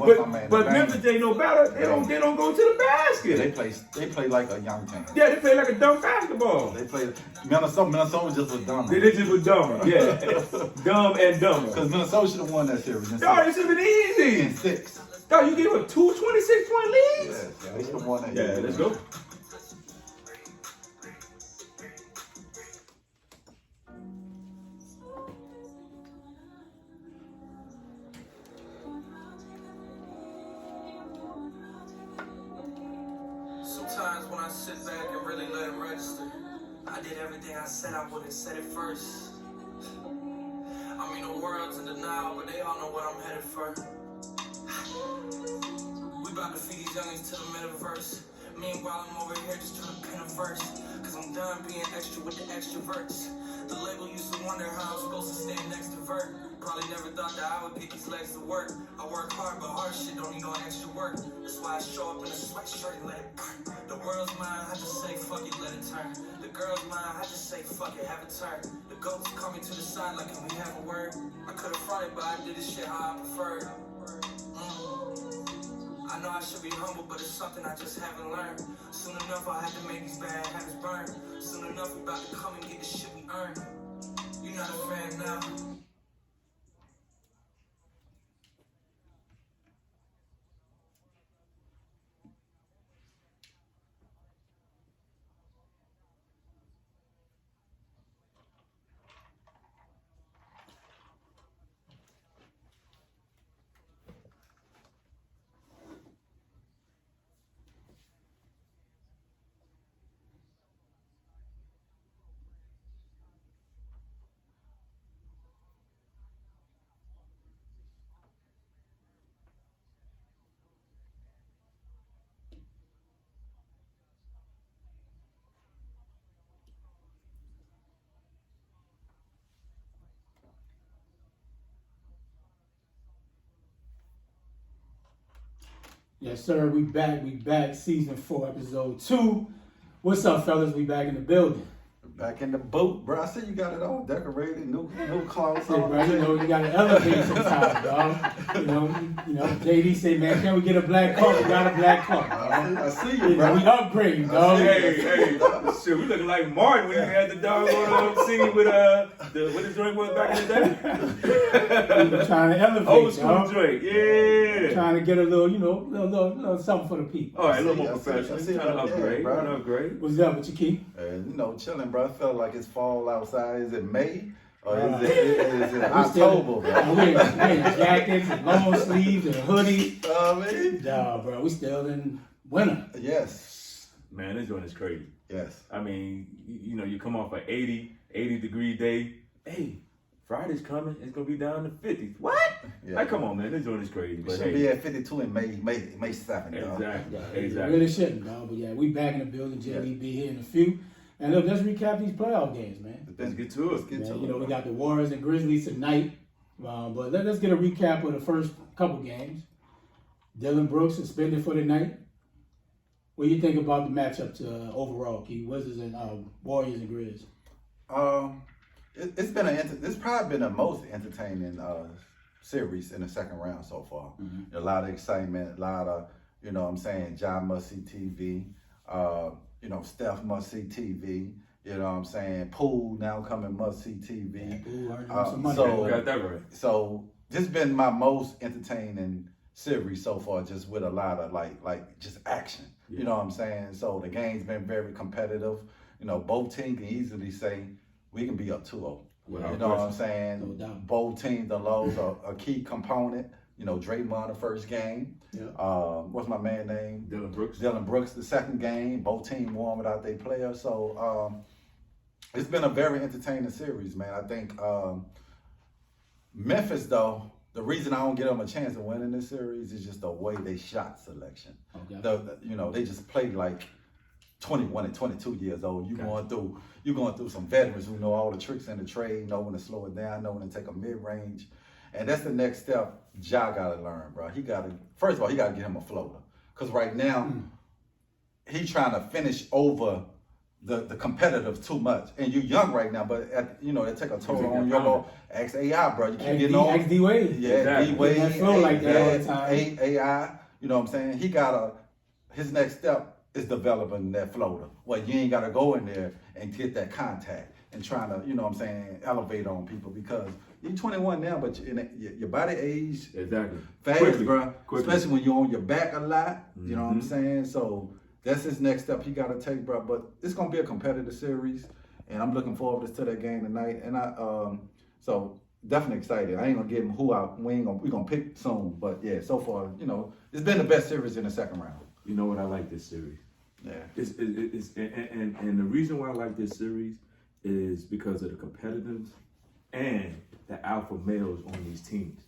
But Memphis ain't no better. They don't go to the basket. They play like a young team. Yeah, they play like a dumb basketball. They play Minnesota just was dumb. They just was dumb. Yeah, dumb and dumber. Because Minnesota should have won that series. No, it should have been easy. In 6. No, you gave up 2 26-point leads. Yeah, they should have won that. Yeah, let's go. Sometimes when I sit back and really let it register, I did everything I said I would have said it first. I mean, the world's in denial, but they all know what I'm headed for. We about to feed these youngins to the metaverse. Meanwhile, I'm over here just trying to pen a verse. Cause I'm done being extra with the extroverts. The label used to wonder how I'm supposed to stand next to Vert. Probably never thought that I would get these legs to work. I work hard, but hard shit don't need no extra work. That's why I show up in a sweatshirt and let it burn. The world's mine, I just say fuck it, let it turn. The girl's mine, I just say fuck it, have it turn. The ghosts coming to the side like, can we have a word? I could've fronted, but I did this shit how I preferred. I know I should be humble, but it's something I just haven't learned. Soon enough, I have to make these bad habits burn. Soon enough, we about to come and get the shit we earn. You're not a fan now. Yes, sir. We back. Season 4, episode 2. What's up, fellas? We back in the building. Back in the boat, bro. I see you got it all decorated, new clothes Hey, bro, you know, you got to elevate sometimes, dog. You know, JD said, man, can we get a black car? We got a black car. I see you, bro. We upgrade, dog. Hey, shit, we looking like Martin when he had the dog on singing with what his joint was back in the day. We were trying to elevate, Old school dog. joint, yeah. Trying to get a little, little something for the people. All right, a little more I see professional. Trying to upgrade, bro. trying to upgrade. What's up with you, Keith? Chilling, bro. I felt like it's fall outside. Is it May? Or is it October, bro? We're in jackets and long sleeves and hoodies. Man. Nah, bro, we still in winter. Yes. Man, this joint is crazy. Yes. I mean, you come off an 80 degree day. Hey, Friday's coming. It's going to be down to 50. What? Yeah. Like, come on, man. This joint is crazy. It But should hey, be at 52 in May 7th, dog. exactly. Yeah, Exactly. It really shouldn't, dog. But yeah, we back in the building. JD be here in a few. And look, let's recap these playoff games, man. Let's get to it. We got the Warriors and Grizzlies tonight. But let's get a recap of the first couple games. Dylan Brooks suspended for the night. What do you think about the matchup overall, Keith? Wizards and Warriors and Grizz? It's probably been the most entertaining series in the second round so far. Mm-hmm. A lot of excitement, a lot of, Ja must see TV. Steph must see TV. You know what I'm saying? Poole now coming must see TV. Yeah, Poole earning some money. Got that right. So this has been my most entertaining series so far, just with a lot of like just action. Yeah. You know what I'm saying? So the game's been very competitive. Both teams can easily say we can be up 2-0. You know what I'm saying? No doubt. Both teams the lows are a key component. Draymond the first game. Yeah. What's my man name? Dylan Brooks the second game. Both teams won without their player. So it's been a very entertaining series, man. I think Memphis, though, the reason I don't give them a chance of winning this series is just the way they shot selection. Okay. They just played like 21 and 22 years old. You're going through some veterans who know all the tricks in the trade, know when to slow it down, know when to take a mid-range. And that's the next step Ja got to learn, bro. First of all, he got to get him a floater. Because right now, he's trying to finish over the competitive too much. And you're young right now, but it take a toll on your ball. Ask AI, bro. You keep getting on. Ask D-Wade. Yeah, Exactly. D-Wade. That flow like that all the time. AI, you know what I'm saying? His next step is developing that floater. Well, you ain't got to go in there and get that contact and trying to, you know what I'm saying, elevate on people because you're 21 now, but your body age fast, Quickly. bro. Quickly. Especially when you're on your back a lot, you know what I'm saying? So that's his next step he got to take, bro. But it's going to be a competitive series, and I'm looking forward to that game tonight. And so definitely excited. I ain't going to give him we're going to pick soon. But yeah, so far, it's been the best series in the second round. You know what I like this series? Yeah. And the reason why I like this series is because of the competitiveness and the alpha males on these teams.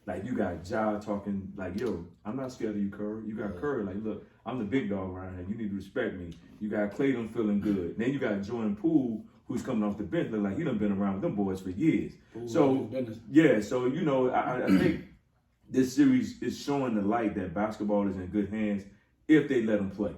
Like you got Ja talking like, yo, I'm not scared of you, Curry. You got Curry like, look, I'm the big dog around here. You need to respect me. You got Clayton feeling good. Then you got Jordan Poole who's coming off the bench look like he done been around with them boys for years. So I think this series is showing the light that basketball is in good hands if they let them play.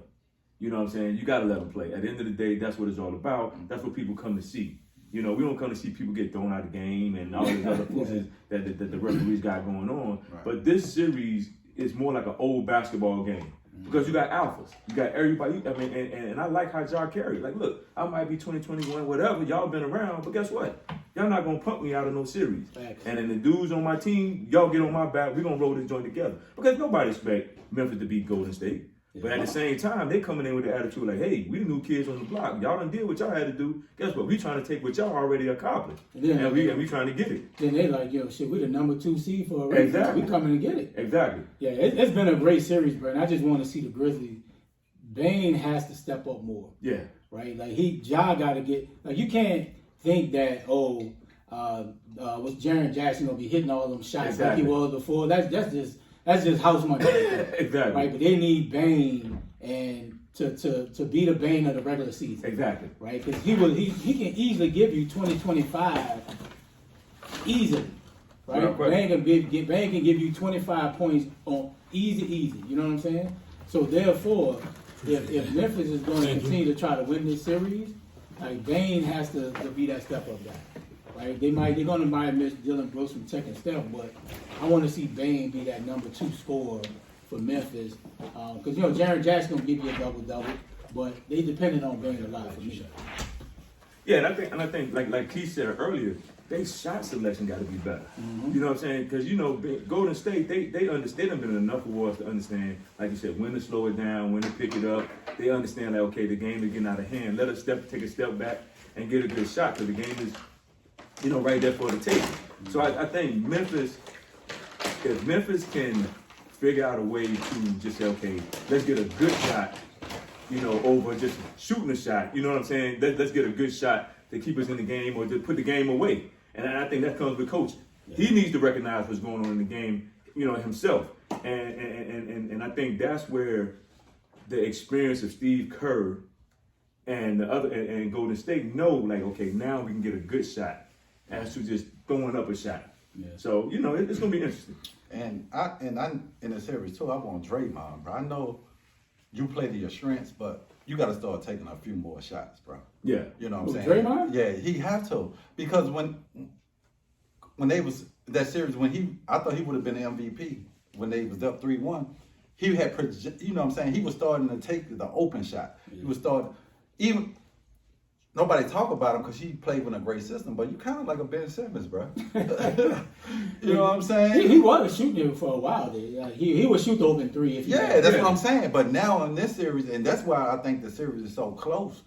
You know what I'm saying? You got to let them play. At the end of the day, that's what it's all about. That's what people come to see. We don't come to see people get thrown out of the game and all these other forces that the referees got going on. Right. But this series is more like an old basketball game because you got alphas. You got everybody. I mean, and I like how Ja carried. Like, look, I might be 20, 21, whatever. Y'all been around, but guess what? Y'all not going to pump me out of no series. Thanks. And then the dudes on my team, y'all get on my back. We're going to roll this joint together. Because nobody expect Memphis to beat Golden State. But at the same time, they coming in with the attitude like, hey, we the new kids on the block. Y'all done did what y'all had to do. Guess what? We trying to take what y'all already accomplished. And we trying to get it. Then they like, yo, shit, we the number 2 seed for a reason. Exactly. We coming to get it. Exactly. Yeah, it's been a great series, bro. And I just want to see the Grizzlies. Bane has to step up more. Yeah. Right? Like, Ja got to get, like, you can't think that, was Jaren Jackson going to be hitting all them shots like he was before. That's just house money. Exactly. Right, but they need Bane and to be the Bane of the regular season. Exactly. Right, because he can easily give you 20-25 easily. Right, Bane can give you 25 points on easy. You know what I'm saying? So therefore, if Memphis is going to continue to try to win this series, like Bane has to be that step up guy. Right? They're going to miss Dylan Brooks from taking step, but I want to see Bane be that number 2 scorer for Memphis. Because, Jaren Jackson going to give you a double-double, but they depended on Bane a lot for me. Yeah, and I think like Keith said earlier, their shot selection got to be better. Mm-hmm. You know what I'm saying? Because, Golden State, they understand. They've been enough awards to understand, like you said, when to slow it down, when to pick it up. They understand, like, okay, the game is getting out of hand. Let us take a step back and get a good shot because the game is, right there for the taking. So I think if Memphis can figure out a way to just say, okay, let's get a good shot, over just shooting a shot, you know what I'm saying? Let's get a good shot to keep us in the game or to put the game away. And I think that comes with coaching. He needs to recognize what's going on in the game, himself. And I think that's where the experience of Steve Kerr and the other and Golden State know, like, okay, now we can get a good shot as to just throwing up a shot. Yeah. So, it's going to be interesting. And I'm in the series too, I want Draymond, bro. I know you play to your strengths, but you got to start taking a few more shots, bro. Yeah. You know what I'm saying? Draymond? Yeah, he have to. Because when they was that series, I thought he would have been the MVP when they was up 3-1. He had, you know what I'm saying? He was starting to take the open shot. Yeah. He was starting, even, nobody talk about him because he played with a great system, but you kind of like a Ben Simmons, bro. You know what I'm saying? He was shooting for a while. He would shoot the open 3. That's what I'm saying. But now in this series, and that's why I think the series is so close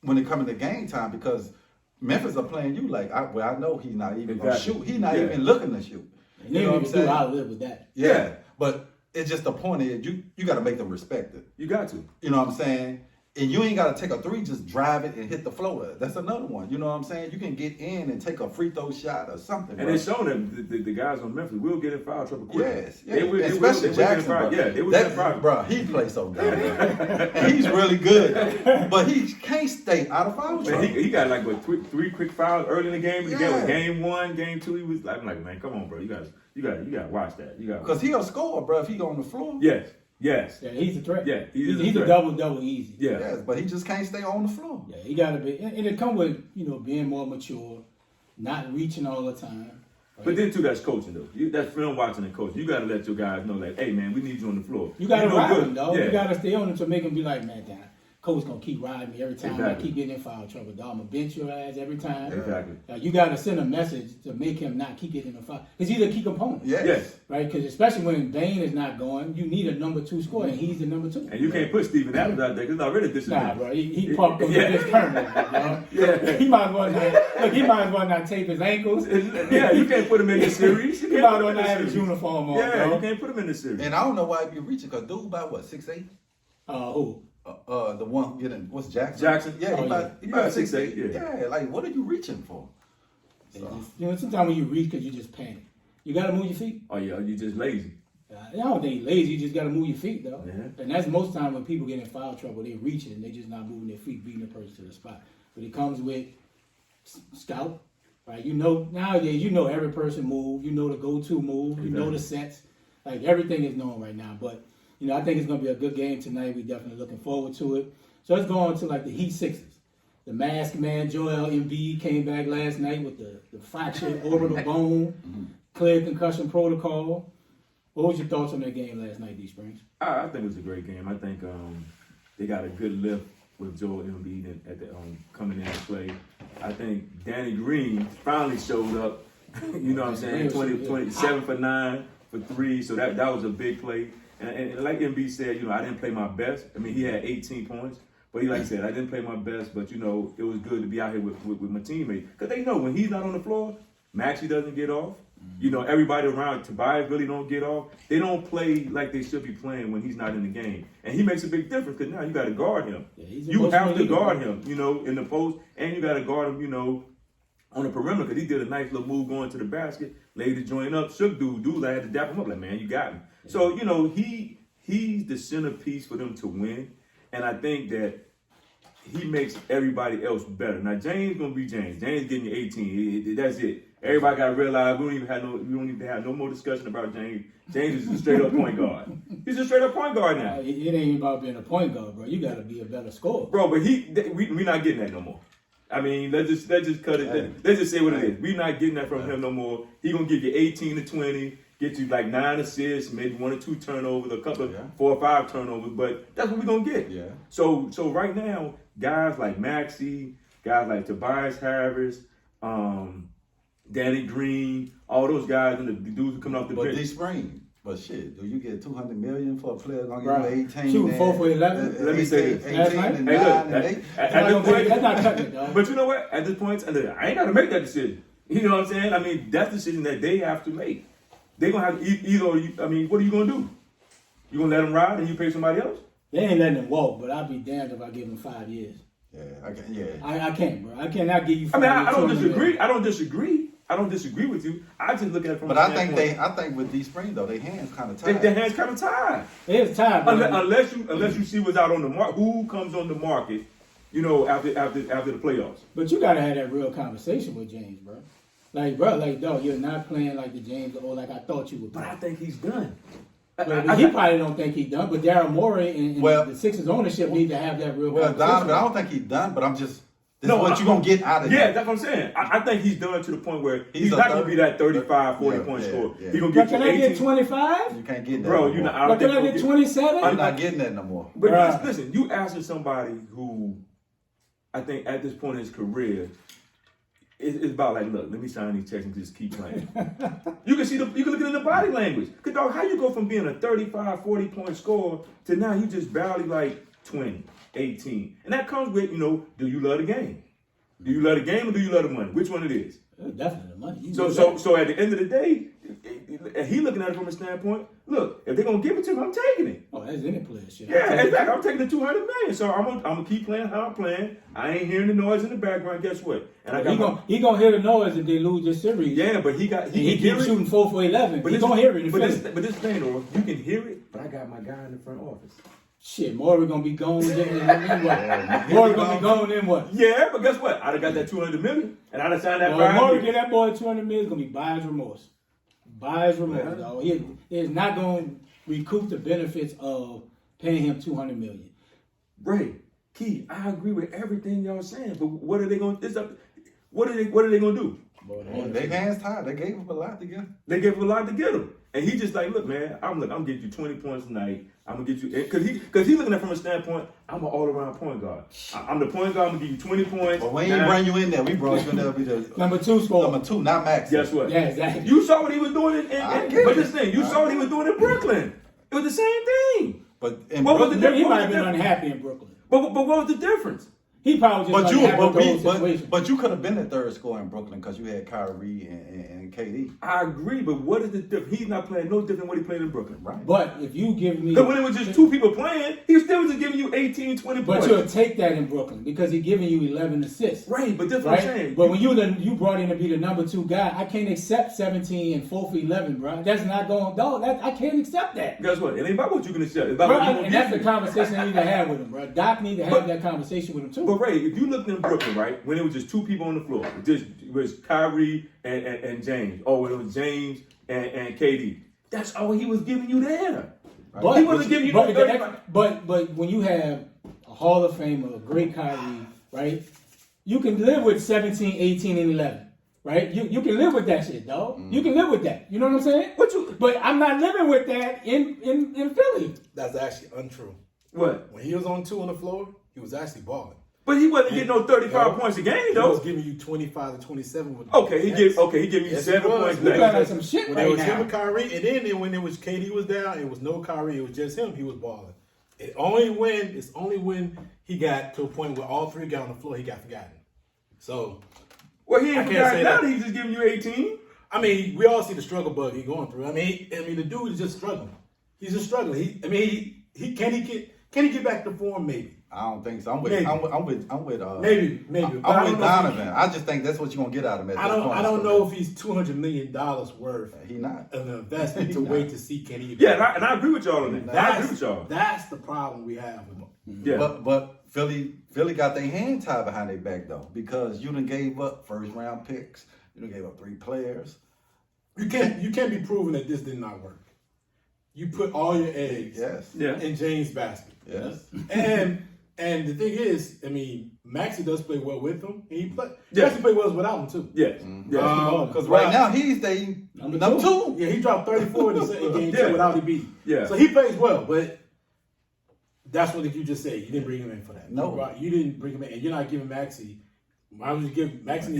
when it comes to game time, because Memphis are playing you like, I know he's not even going to shoot. He's not even looking to shoot. You know what I'm saying? I live with that. Yeah, but it's just the point is you got to make them respect it. You got to. You know what I'm saying? And you ain't got to take a 3, just drive it and hit the floater. That's another one. You know what I'm saying? You can get in and take a free throw shot or something. And it's shown them, the guys on Memphis will get in foul trouble quick. Yes. Especially Jackson, bro. Yeah, they will get in foul. Bro, he plays so good. And he's really good. But he can't stay out of foul trouble. He got like, 3 quick fouls early in the game. Yeah. Game 1, game 2, he was like, man, come on, bro. You got to watch that. Because he'll score, bro, if he go on the floor. Yes. Yes. Yeah, he's a threat. Yeah, he's a a threat. double easy. Yeah. Yes, but he just can't stay on the floor. Yeah, he got to be, and it come with being more mature, not reaching all the time. Right? But then too, that's coaching though. That's film watching and coaching. You got to let your guys know, like, hey man, we need you on the floor. You got to know ride good. him, though. Yeah. You got to stay on him to make him be like, man, damn, coach gonna keep riding me every time I Exactly. keep getting in foul trouble. Dog, I'm gonna bench your ass every time. Exactly. You got to send a message to make him not keep getting in foul. Because he's a key component. Yes. Right? Because especially when Bane is not going, you need a number 2 scorer, and he's the number 2. And you can't put Steven Adams out there because it's already disappointing. Nah, bro, he pumped him Yeah. with his tournament, dog. Yeah. He might as well not. Look, he might as well not tape his ankles. Yeah, you can't put him in the series. You He can't might put as him well in the not have his series. uniform on, Yeah, bro. you can't put him in the series. And I don't know why he be reaching, because dude about what, 6'8"? Who? The one getting, what's Jackson? Jackson? Yeah, Oh, he yeah. about 6'8", 6'8". yeah. Yeah, like what are you reaching for? Sometimes when you reach, because you just panic. You got to move your feet. Oh yeah, you just lazy. I don't think you're lazy. You just got to move your feet, though. Yeah. And that's most time when people get in foul trouble, they reach it and they just not moving their feet, beating the person to the spot. But it comes with scout, right? Nowadays, every person move. You know the go-to move. You know the sets. Like, everything is known right now. But, I think it's going to be a good game tonight. We're definitely looking forward to it. So let's go on to, like, the Heat Sixers. The masked man, Joel Embiid, came back last night with the fractured orbital bone, clear concussion protocol. What was your thoughts on that game last night, DSprings? I think it was a great game. I think they got a good lift with Joel Embiid at the coming in to play. I think Danny Green finally showed up. You know what I'm saying? 27 for 9 for 3. So that was a big play. And like Embiid said, I didn't play my best. I mean, he had 18 points. But like I said, I didn't play my best. But, it was good to be out here with my teammates. Because they know when he's not on the floor, Maxey doesn't get off. Everybody around Tobias really don't get off. They don't play like they should be playing when he's not in the game. And he makes a big difference because now you got to guard him. Yeah, You have to guard him, in the post. And you got to guard him, on the perimeter because he did a nice little move going to the basket, laid the joint up, shook dude. I had to dap him up like, man, you got me. Yeah. So, he's the centerpiece for them to win. And I think that he makes everybody else better. Now, James going to be James. James getting you 18. That's it. Everybody got to realize we don't even have no more discussion about James. James is a straight up point guard. He's a straight up point guard now. It ain't about being a point guard, bro. You got to be a better scorer. Bro, but we're not getting that no more. I mean, let's just cut it. Let's just say what it is. We're not getting that from him no more. He gonna give you 18 to 20, get you like 9 assists, maybe 1 or 2 turnovers, a couple of 4 or 5 turnovers. But that's what we're gonna get. Yeah. So right now, guys like Maxey, guys like Tobias Harris, Danny Green, all those guys and the dudes who coming off the bench. But DSprings. But shit, do you get $200 million for a player gonna Right. give you 18? Shooting 4 for 11? Let me say this. 18 Last night? and Hey, 9 look, and 8. at this point, That's not cutting it, dog. but you know what? At this point, I ain't got to make that decision. You know what I'm saying? I mean, that's the decision that they have to make. They're going to have to either, what are you going to do? You going to let them ride and you pay somebody else? They ain't letting him walk, but I'd be damned if I give him 5 years. Yeah, I can. Yeah. I can't, bro. I cannot give you 5 I mean, years. I don't 200 disagree. million. I don't disagree with you. I just look at it from But a I think standpoint. with DSprings though, their hands kind of tied. Their hands kind of tied. It's time, bro. Unless you see what's out on the market, who comes on the market, after the playoffs. But you gotta have that real conversation with James, bro. Like, bro, dog, you're not playing like the James or like I thought you would. But I think he's done. But he probably don't think he's done. But Daryl Morey and the Sixers ownership need to have that real conversation. Donovan, I don't think he's done, but I'm just. This is what you gonna get out of him. Yeah, that's what I'm saying. I think he's done to the point where he's a not going to 30 be that 35, 40 point scorer. yeah. He's going to But get can you I 18. get 25? You can't get that. Bro, no you know, more. I don't But can think I you'll get 27? You're not getting that no more. But Bruh. listen, you asking somebody who, I think at this point in his career, it's about like, look, let me sign these checks and just keep playing. You can look at it in the body language. Cause dog, how you go from being a 35, 40 point scorer to now you just barely like 20, 18. And that comes with, do you love the game? Do you love the game or do you love the money? Which one it is? Definitely the money. You So know that. so at the end of the day, he looking at it from a standpoint. Look, if they're gonna give it to him, I'm taking it. Oh, that's any player shit. Yeah, exactly. I'm taking the $200 million. So I'm gonna keep playing how I'm playing. I ain't hearing the noise in the background. Guess what? And I got He gonna hear the noise if they lose this series. yeah, but he And can he hear keeps it. shooting 4 for 11. He gonna hear it. But this thing, though, you can hear it. But I got my guy in the front office. Shit, Morey gonna be gone. Then what? Morey gonna be gone. Then what? Yeah, but guess what? I'd have got that $200 million, and I'd have signed that Morey 5 get years. that boy $200 million. It's gonna be buyer's remorse. Buyer's remorse, dog. He is not going. recoup the benefits of paying him $200 million. Ray, Key, I agree with everything y'all saying, but what are they going? What are they going to do? They hands tied. They gave him a lot to get. They gave him a lot to get him, and he just like, look, man, I'm getting you 20 points tonight. I'm gonna get you because he's looking at it from a standpoint. I'm an all around point guard. I'm the point guard. I'm gonna give you 20 points. But we ain't bring you in there. We brought you in there to be the number 2 scorer. Number 2, not Max. Guess what? Yeah, exactly. You saw what he was doing but this thing, you saw what he was doing in Brooklyn. It was the same thing. But in What was Brooklyn, the He might have been unhappy in Brooklyn. But what was the difference? He probably just but you could have been the third scorer in Brooklyn because you had Kyrie and KD. I agree, but what is the difference? He's not playing no different than what he played in Brooklyn. Right. But if you give me, Because when it was just 2 people playing, he still was just giving you 18, 20 but points. you'll take that in Brooklyn because he's giving you 11 assists. Right, but that's what I'm saying. But when you brought in to be the number 2 guy, I can't accept 17 and 4 for 11, bro. That's not going. No, I can't accept that. Guess what? It ain't about what you can accept. It's about Bro, what you and that's the conversation I need to have with him, bro. Doc need to have that conversation with him too. But Ray, if you looked in Brooklyn, right, when it was just 2 people on the floor, it was Kyrie and James. Oh, it was James and KD. That's all he was giving you there. Right. But He wasn't giving you no 35. but when you have a Hall of Famer, a great Kyrie, right? You can live with 17, 18, and 11. Right? You can live with that shit, dog. You can live with that. You know what I'm saying? But I'm not living with that in Philly. That's actually untrue. What? When he was on 2 on the floor, he was actually balling. But he wasn't getting no 35 points a game, He though. was giving you 25 to 27. With He gave me Yes, 7 he was. points. We You Less. got some shit when right it was now. him and Kyrie, and then when it was KD was down, it was no Kyrie, it was just him. He was balling. It's only when he got to a point where all 3 got on the floor, he got forgotten. So, Well, he ain't I can't forgot say now. that. He's just giving you 18. I mean, we all see the struggle bug he going through. I mean, the dude is just struggling. He's just struggling. Can he get back to form? Maybe. I don't think so. I'm with Maybe. maybe. Maybe. But I'm I with don't know if Donovan. I just think that's what you're gonna get out of him. I don't know if he's $200 million worth He not. of an investment to wait to see can he. Yeah, and I agree with y'all on that. I agree with y'all. That's the problem we have with him. Yeah. But Philly got their hand tied behind their back though, because you done gave up first round picks. You done gave up 3 players. You can't be proving that this did not work. You put all your eggs Yeah. in James' basket. Yes. And the thing is, I mean, Maxey does play well with him. And he Yeah. actually play well without him too. Yes. Yeah. Because right now he's the number 2. Yeah, he dropped 34 in the second game Yeah. too without Embiid. Yeah. So he plays well, but that's what you just said. You didn't bring him in for that. No. You didn't bring him in, and you're not giving Maxey. Why would you give Maxey? He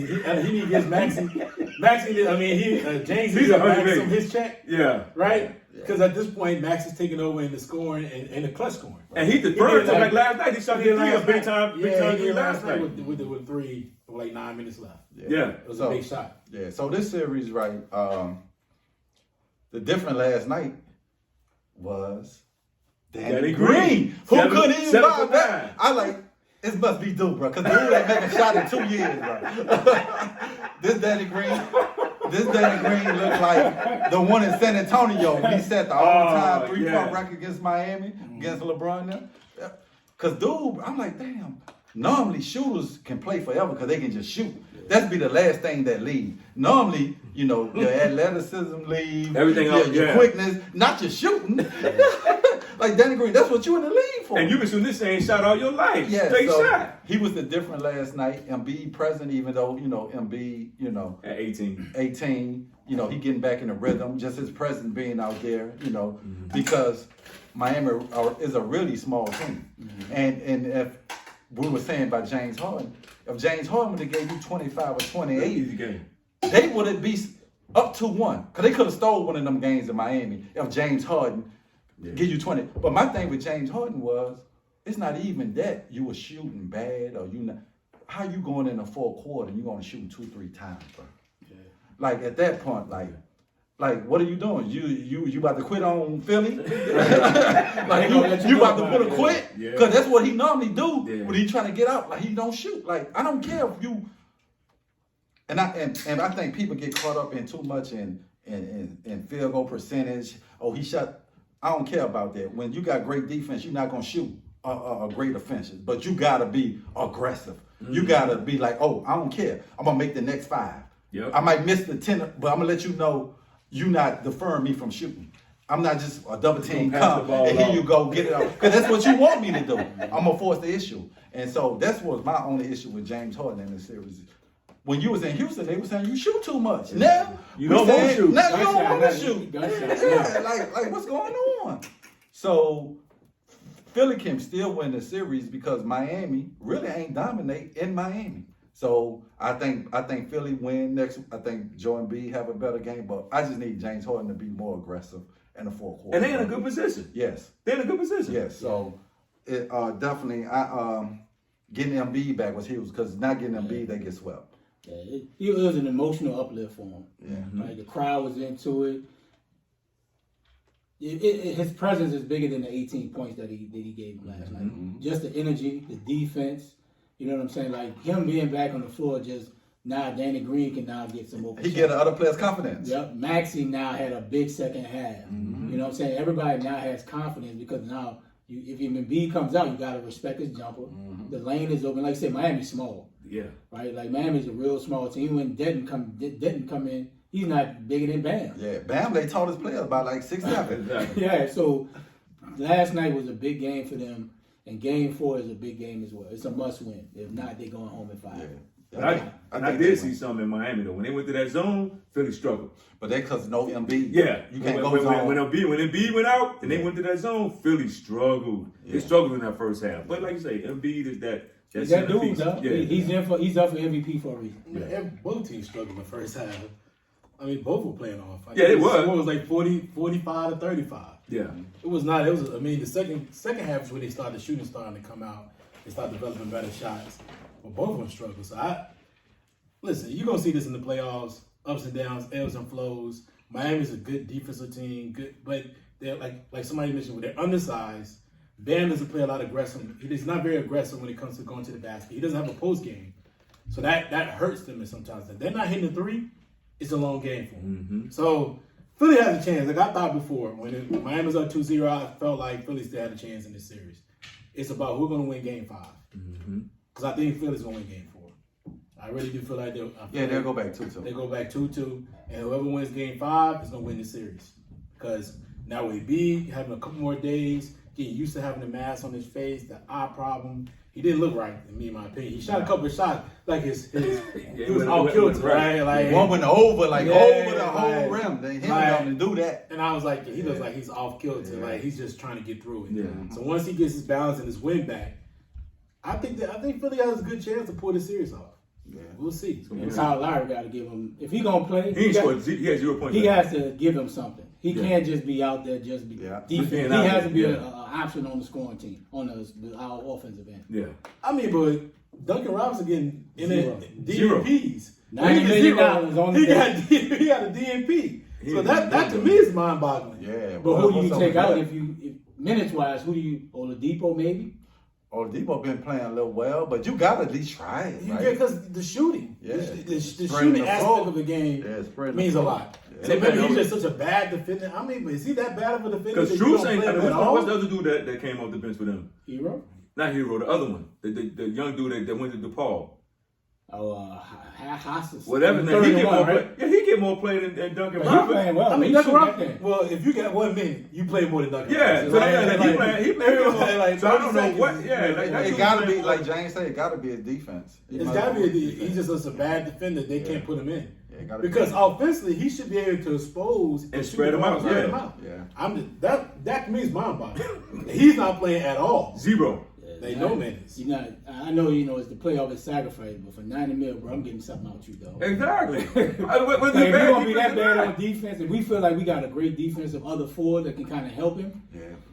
need to give Maxey. James needs to max him his check, Yeah. right? Because at this point, Max is taking over in the scoring and the clutch scoring. And he deferred to did like last night. He shot his 3 a big time. Yeah, Big time he three did last night. with 3 with like 9 minutes left. Yeah. It was a big shot. Yeah. So this series, right? The difference last night was Danny Green, who couldn't even 7 buy for that. 9. I like. It must be due, bro, because dude ain't making a shot in 2 years, bro. This Danny Green looked like the one in San Antonio when he set the all-time 3-point record against Miami, against LeBron now. Because, dude, I'm like, damn, normally shooters can play forever because they can just shoot. That's be the last thing that leaves. Normally, your athleticism leave, Everything else, your quickness, not your shooting. Like Danny Green, that's what you in the league for. And you been shooting this same shot all your life. Yeah, Straight so shot. he was the different last night. Embiid present, even though, Embiid, At 18. 18, he getting back in the rhythm, just his presence being out there, because Miami is a really small team. And if we were saying about James Harden, if James Harden would have gave you 25 or 28, Easy game. they would have be up 2-1. Because they could have stole one of them games in Miami if James Harden give you 20. But my thing with James Harden was, it's not even that you were shooting bad or you not. How you going in the 4th quarter and you going to shoot 2-3 times, bro? Yeah. Like at that point, like what are you doing? You about to quit on Philly? Like you about to put a quit? Because that's what he normally do when he trying to get out. Like he don't shoot. Like I don't care if you. And I think people get caught up in too much in field goal percentage. Oh, he shot. I don't care about that. When you got great defense, you're not gonna shoot a great offensive, but you gotta be aggressive. You gotta be like, oh, I don't care. I'm gonna make the next 5. Yep. I might miss the 10, but I'm gonna let you know you're not deferring me from shooting. I'm not just a double team Pass the come ball and here off. you go get it off. Because that's what you want me to do. I'm gonna force the issue. And so that's was my only issue with James Harden in this series. When you was in Houston, they were saying you shoot too much. Now You don't want to shoot. Now you don't Gunshot, want to not- shoot. gunshot, Yeah, like what's going on? So Philly can still win the series because Miami really ain't dominate in Miami. So I think Philly win next. I think Joe Embiid have a better game, but I just need James Harden to be more aggressive in the fourth quarter. And they in a good position. Yes. They're in a good position. Yes. So it definitely getting Embiid back was huge because not getting Embiid they get swept. Yeah, it was an emotional uplift for him. Yeah. Like the crowd was into it. His presence is bigger than the 18 points that he gave last night. Just the energy, the defense. You know what I'm saying? Like him being back on the floor, just now Danny Green can now get some open. He get the other players' confidence. Yep, Maxey now had a big second half. You know what I'm saying? Everybody now has confidence because now if Embiid comes out, you gotta respect his jumper. The lane is open. Like I said, Miami's small. Yeah. Right? Like Miami's a real small team. When Denton come in, he's not bigger than Bam. Yeah, Bam, they taught his players about like 6'7". Exactly. Yeah, so last night was a big game for them, and Game 4 is a big game as well. It's a must-win. If not, they're going home in 5. But I did see something in Miami though. When they went to that zone, Philly struggled. But they because no Embiid. Yeah, You can't when, go when, zone. when Embiid went out and they went to that zone, Philly struggled. They struggled in that first half. But like you say, Embiid is that He's that dude, centerpiece. though. Yeah. He's up for MVP for a reason. Both teams struggled in the first half. I mean, both were playing off. Yeah, they were. It was like 45 to 35. Yeah. It was not. It was. I mean, the second half is when they started shooting, starting to come out. They started developing better shots, but both of them struggled. So listen. You're gonna see this in the playoffs: ups and downs, ebbs and flows. Miami's a good defensive team, but they're like somebody mentioned, they're undersized. Bam doesn't play a lot of aggressive. He's not very aggressive when it comes to going to the basket. He doesn't have a post game, so that hurts them. And sometimes if they're not hitting the three, it's a long game for them. So Philly has a chance. Like I thought before, when Miami was up 2-0, I felt like Philly still had a chance in this series. It's about who's going to win Game 5. Because I think Philly's going to win Game 4. I really do feel like they'll go back 2-2. They go back 2-2, and whoever wins Game 5 is going to win the series. Because now with Embiid having a couple more days, getting used to having the mask on his face, the eye problem. He didn't look right, in my opinion. He shot a couple of shots, like he was all kilter, right? Like one went over, over the whole like, rim. They hit him to do that. And I was like, he looks like he's off kilter, like he's just trying to get through it. Yeah. So once he gets his balance and his win back, I think Philly has a good chance to pull this series off. Yeah. We'll see. And Kyle Lowry got to give him, if he gonna play, He has 0 points. he has to give him something. He can't just be out there just be defense. He has to be an option on the scoring team, on our offensive end. Yeah. I mean, but Duncan Robinson getting DNPs. $90 million on the he got a DNP. So that to me is mind-boggling. Yeah. But who do you take out if minutes-wise? Who do you, Oladipo maybe? Oladipo been playing a little well, but you got to at least try it, right? Yeah, because the shooting, the Spreading shooting the aspect floor. of the game spreading means the a floor. lot. Yeah. So maybe he's just such a bad defender. I mean, is he that bad of a defender? Because Struz ain't. What's the other dude that came off the bench for them? Hero? Not Hero, the other one. The young dude that went to DePaul. Hostas. Whatever his name. He get more right? play. Yeah, he get more play than Duncan But Robinson. he playing well. I mean, He Duncan shooting Robinson. that thing. Well, if you got 1 minute, you play more than Duncan. Yeah, so he playing like so I don't know 30 what. seconds. Yeah, that It dude got to playing be, more. like James said, it got to be a defense. It's got to be. He's just such a bad defender. They can't put him in. Yeah, it gotta be. Because offensively, he should be able to expose And spread him out, Yeah. That to me is mind-boggling. He's not playing at all. 0. They no minutes. I know it's the playoff is sacrifice, but for $90 million, bro, I'm getting something out you though. Exactly. Like, if we're gonna be that bad on defense, and we feel like we got a great defensive other four that can kind of help him,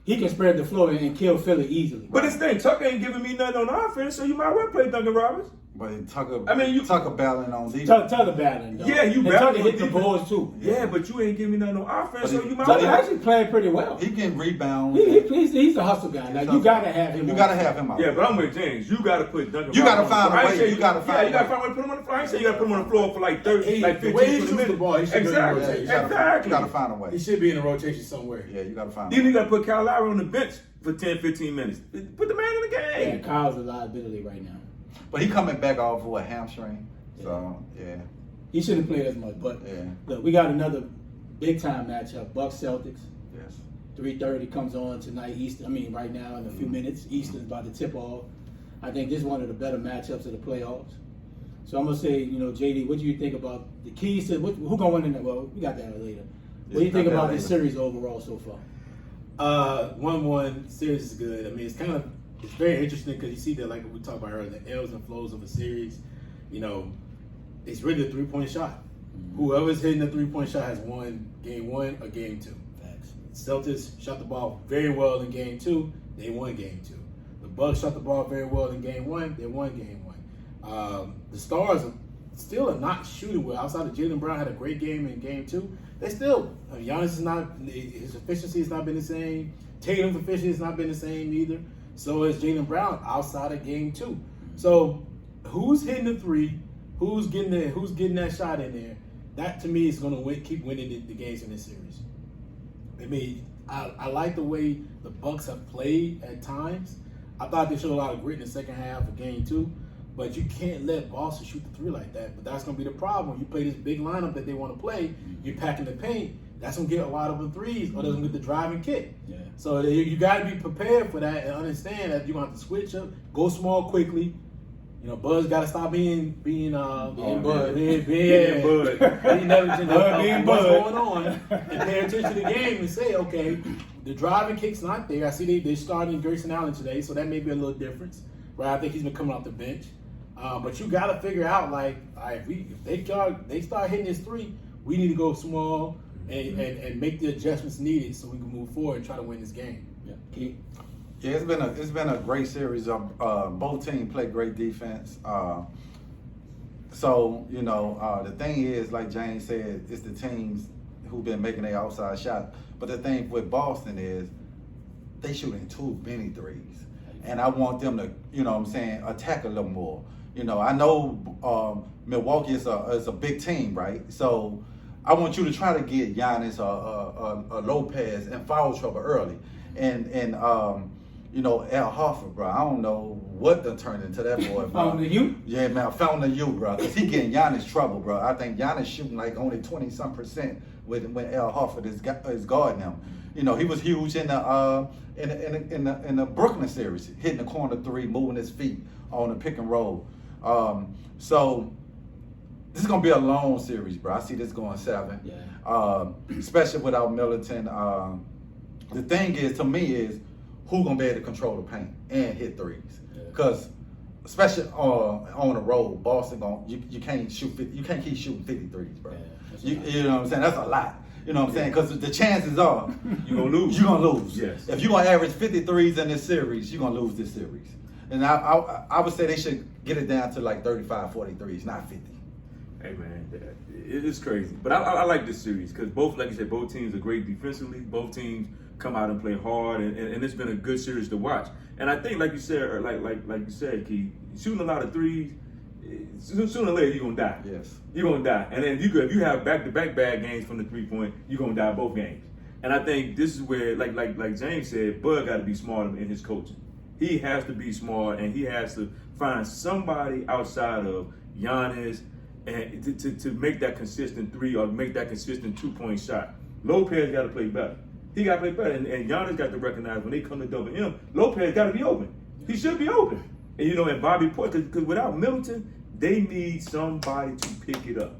he can spread the floor and kill Philly easily. But this thing, Tucker ain't giving me nothing on offense, so you might well play Duncan Robinson. But Tucker, you Tucker battling on defense. Tucker battling though. Yeah, you and battling Tucker hit the defense. balls too. Yeah, but you ain't giving me nothing on offense, so you might Tucker well. actually playing pretty well. He can rebound. He's a hustle guy. Like you gotta have him. You gotta have him out. Yeah, but I'm with James. You gotta put Duncan. You gotta Robinson on find the a floor. way. You gotta find you gotta find a way to put him on the floor. I ain't saying you gotta put him on the floor for like 30, like 15, the way he 20 shoots the minutes. ball, he should be in the Exactly. rotation. You gotta find a way. He should be in a rotation somewhere. Yeah, you gotta find a Then you way. gotta put Kyle Lowry on the bench for 10, 15 minutes. Put the man in the Yeah, game. Kyle's a liability right now. But he coming back off for a hamstring. So, yeah. He shouldn't play as much. But Yeah. look, we got another big time matchup: Bucks Celtics. Yes. 3:30 comes on tonight, Eastern. I mean, right now in a few minutes, Eastern's about to tip off. I think this is one of the better matchups of the playoffs. So I'm gonna say, JD, what do you think about the keys to who gonna win in that? Well, we got that later. What do you think about this series overall so far? 1-1 series is good. I mean, it's very interesting because you see that, like we talked about earlier, the ebbs and flows of a series. It's really a 3-point shot. Whoever's hitting the 3-point shot has won game 1 or game 2. Facts. Celtics shot the ball very well in game 2. They won game 2. The Bucks shot the ball very well in game 1. They won game 1. The Stars still are not shooting well. Outside of Jaylen Brown had a great game in game 2. They still, Giannis is not, his efficiency has not been the same. Tatum's efficiency has not been the same either. So is Jaylen Brown outside of game 2. So who's hitting the 3? Who's getting that shot in there? That to me is going to keep winning the games in this series. I mean, I like the way the Bucks have played at times. I thought they showed a lot of grit in the second half of game 2, but you can't let Boston shoot the 3 like that. But that's going to be the problem. When you play this big lineup that they want to play, you're packing the paint. That's going to get a lot of the 3s, or doesn't get the driving kick. Yeah. So you got to be prepared for that and understand that you're going to have to switch up, go small quickly. Buzz got to stop being Bud. Being negligent of Being what's Bud. going on, and pay attention to the game and say, okay, the driving kick's not there. I see they're starting Grayson Allen today, so that may be a little difference. Right? I think he's been coming off the bench. But you got to figure out, like, all right, if they start hitting this 3, we need to go small and make the adjustments needed so we can move forward and try to win this game. Yeah. Keith? Yeah, it's been a great series. Both teams play great defense. The thing is, like James said, it's the teams who've been making their outside shot. But the thing with Boston is they shooting too many 3s, and I want them to, attack a little more. I know Milwaukee is a big team, right? So I want you to try to get Giannis a Lopez in foul trouble early, and Al Horford, bro. I don't know what done turned into that boy, bro. Found the youth? Yeah, man, I found the youth, bro. Because he getting Giannis trouble, bro. I think Giannis shooting like only 20-some% when Al Horford is guarding him. He was huge in the Brooklyn series, hitting the corner 3, moving his feet on the pick and roll. So this is gonna be a long series, bro. I see this going 7. Yeah. Especially without Middleton. The thing is, to me, is who gonna be able to control the paint and hit 3s? Because especially on the road, Boston you can't keep shooting 53s, bro. Yeah, you know what I'm saying? That's a lot. You know what I'm saying? Because the chances are You're gonna lose. You're gonna lose. Yes. If you're gonna average 53s in this series, you're gonna lose this series. And I would say they should get it down to like 35, 43s, not 50. Hey man, it is crazy. But I like this series because like you said, both teams are great defensively. Both teams come out and play hard, and it's been a good series to watch. And I think, like you said, or like you said, Keith, shooting a lot of 3s, sooner or later you're gonna die. Yes. You're gonna die. And then if you have back-to-back bad games from the 3-point, you're gonna die both games. And I think this is where, like James said, Bud got to be smarter in his coaching. He has to be smart, and he has to find somebody outside of Giannis and to make that consistent 3 or make that consistent 2-point shot. Lopez got to play better. He got to play better, and Giannis got to recognize when they come to double him, Lopez got to be open. He should be open. And and Bobby Porter, because without Middleton, they need somebody to pick it up.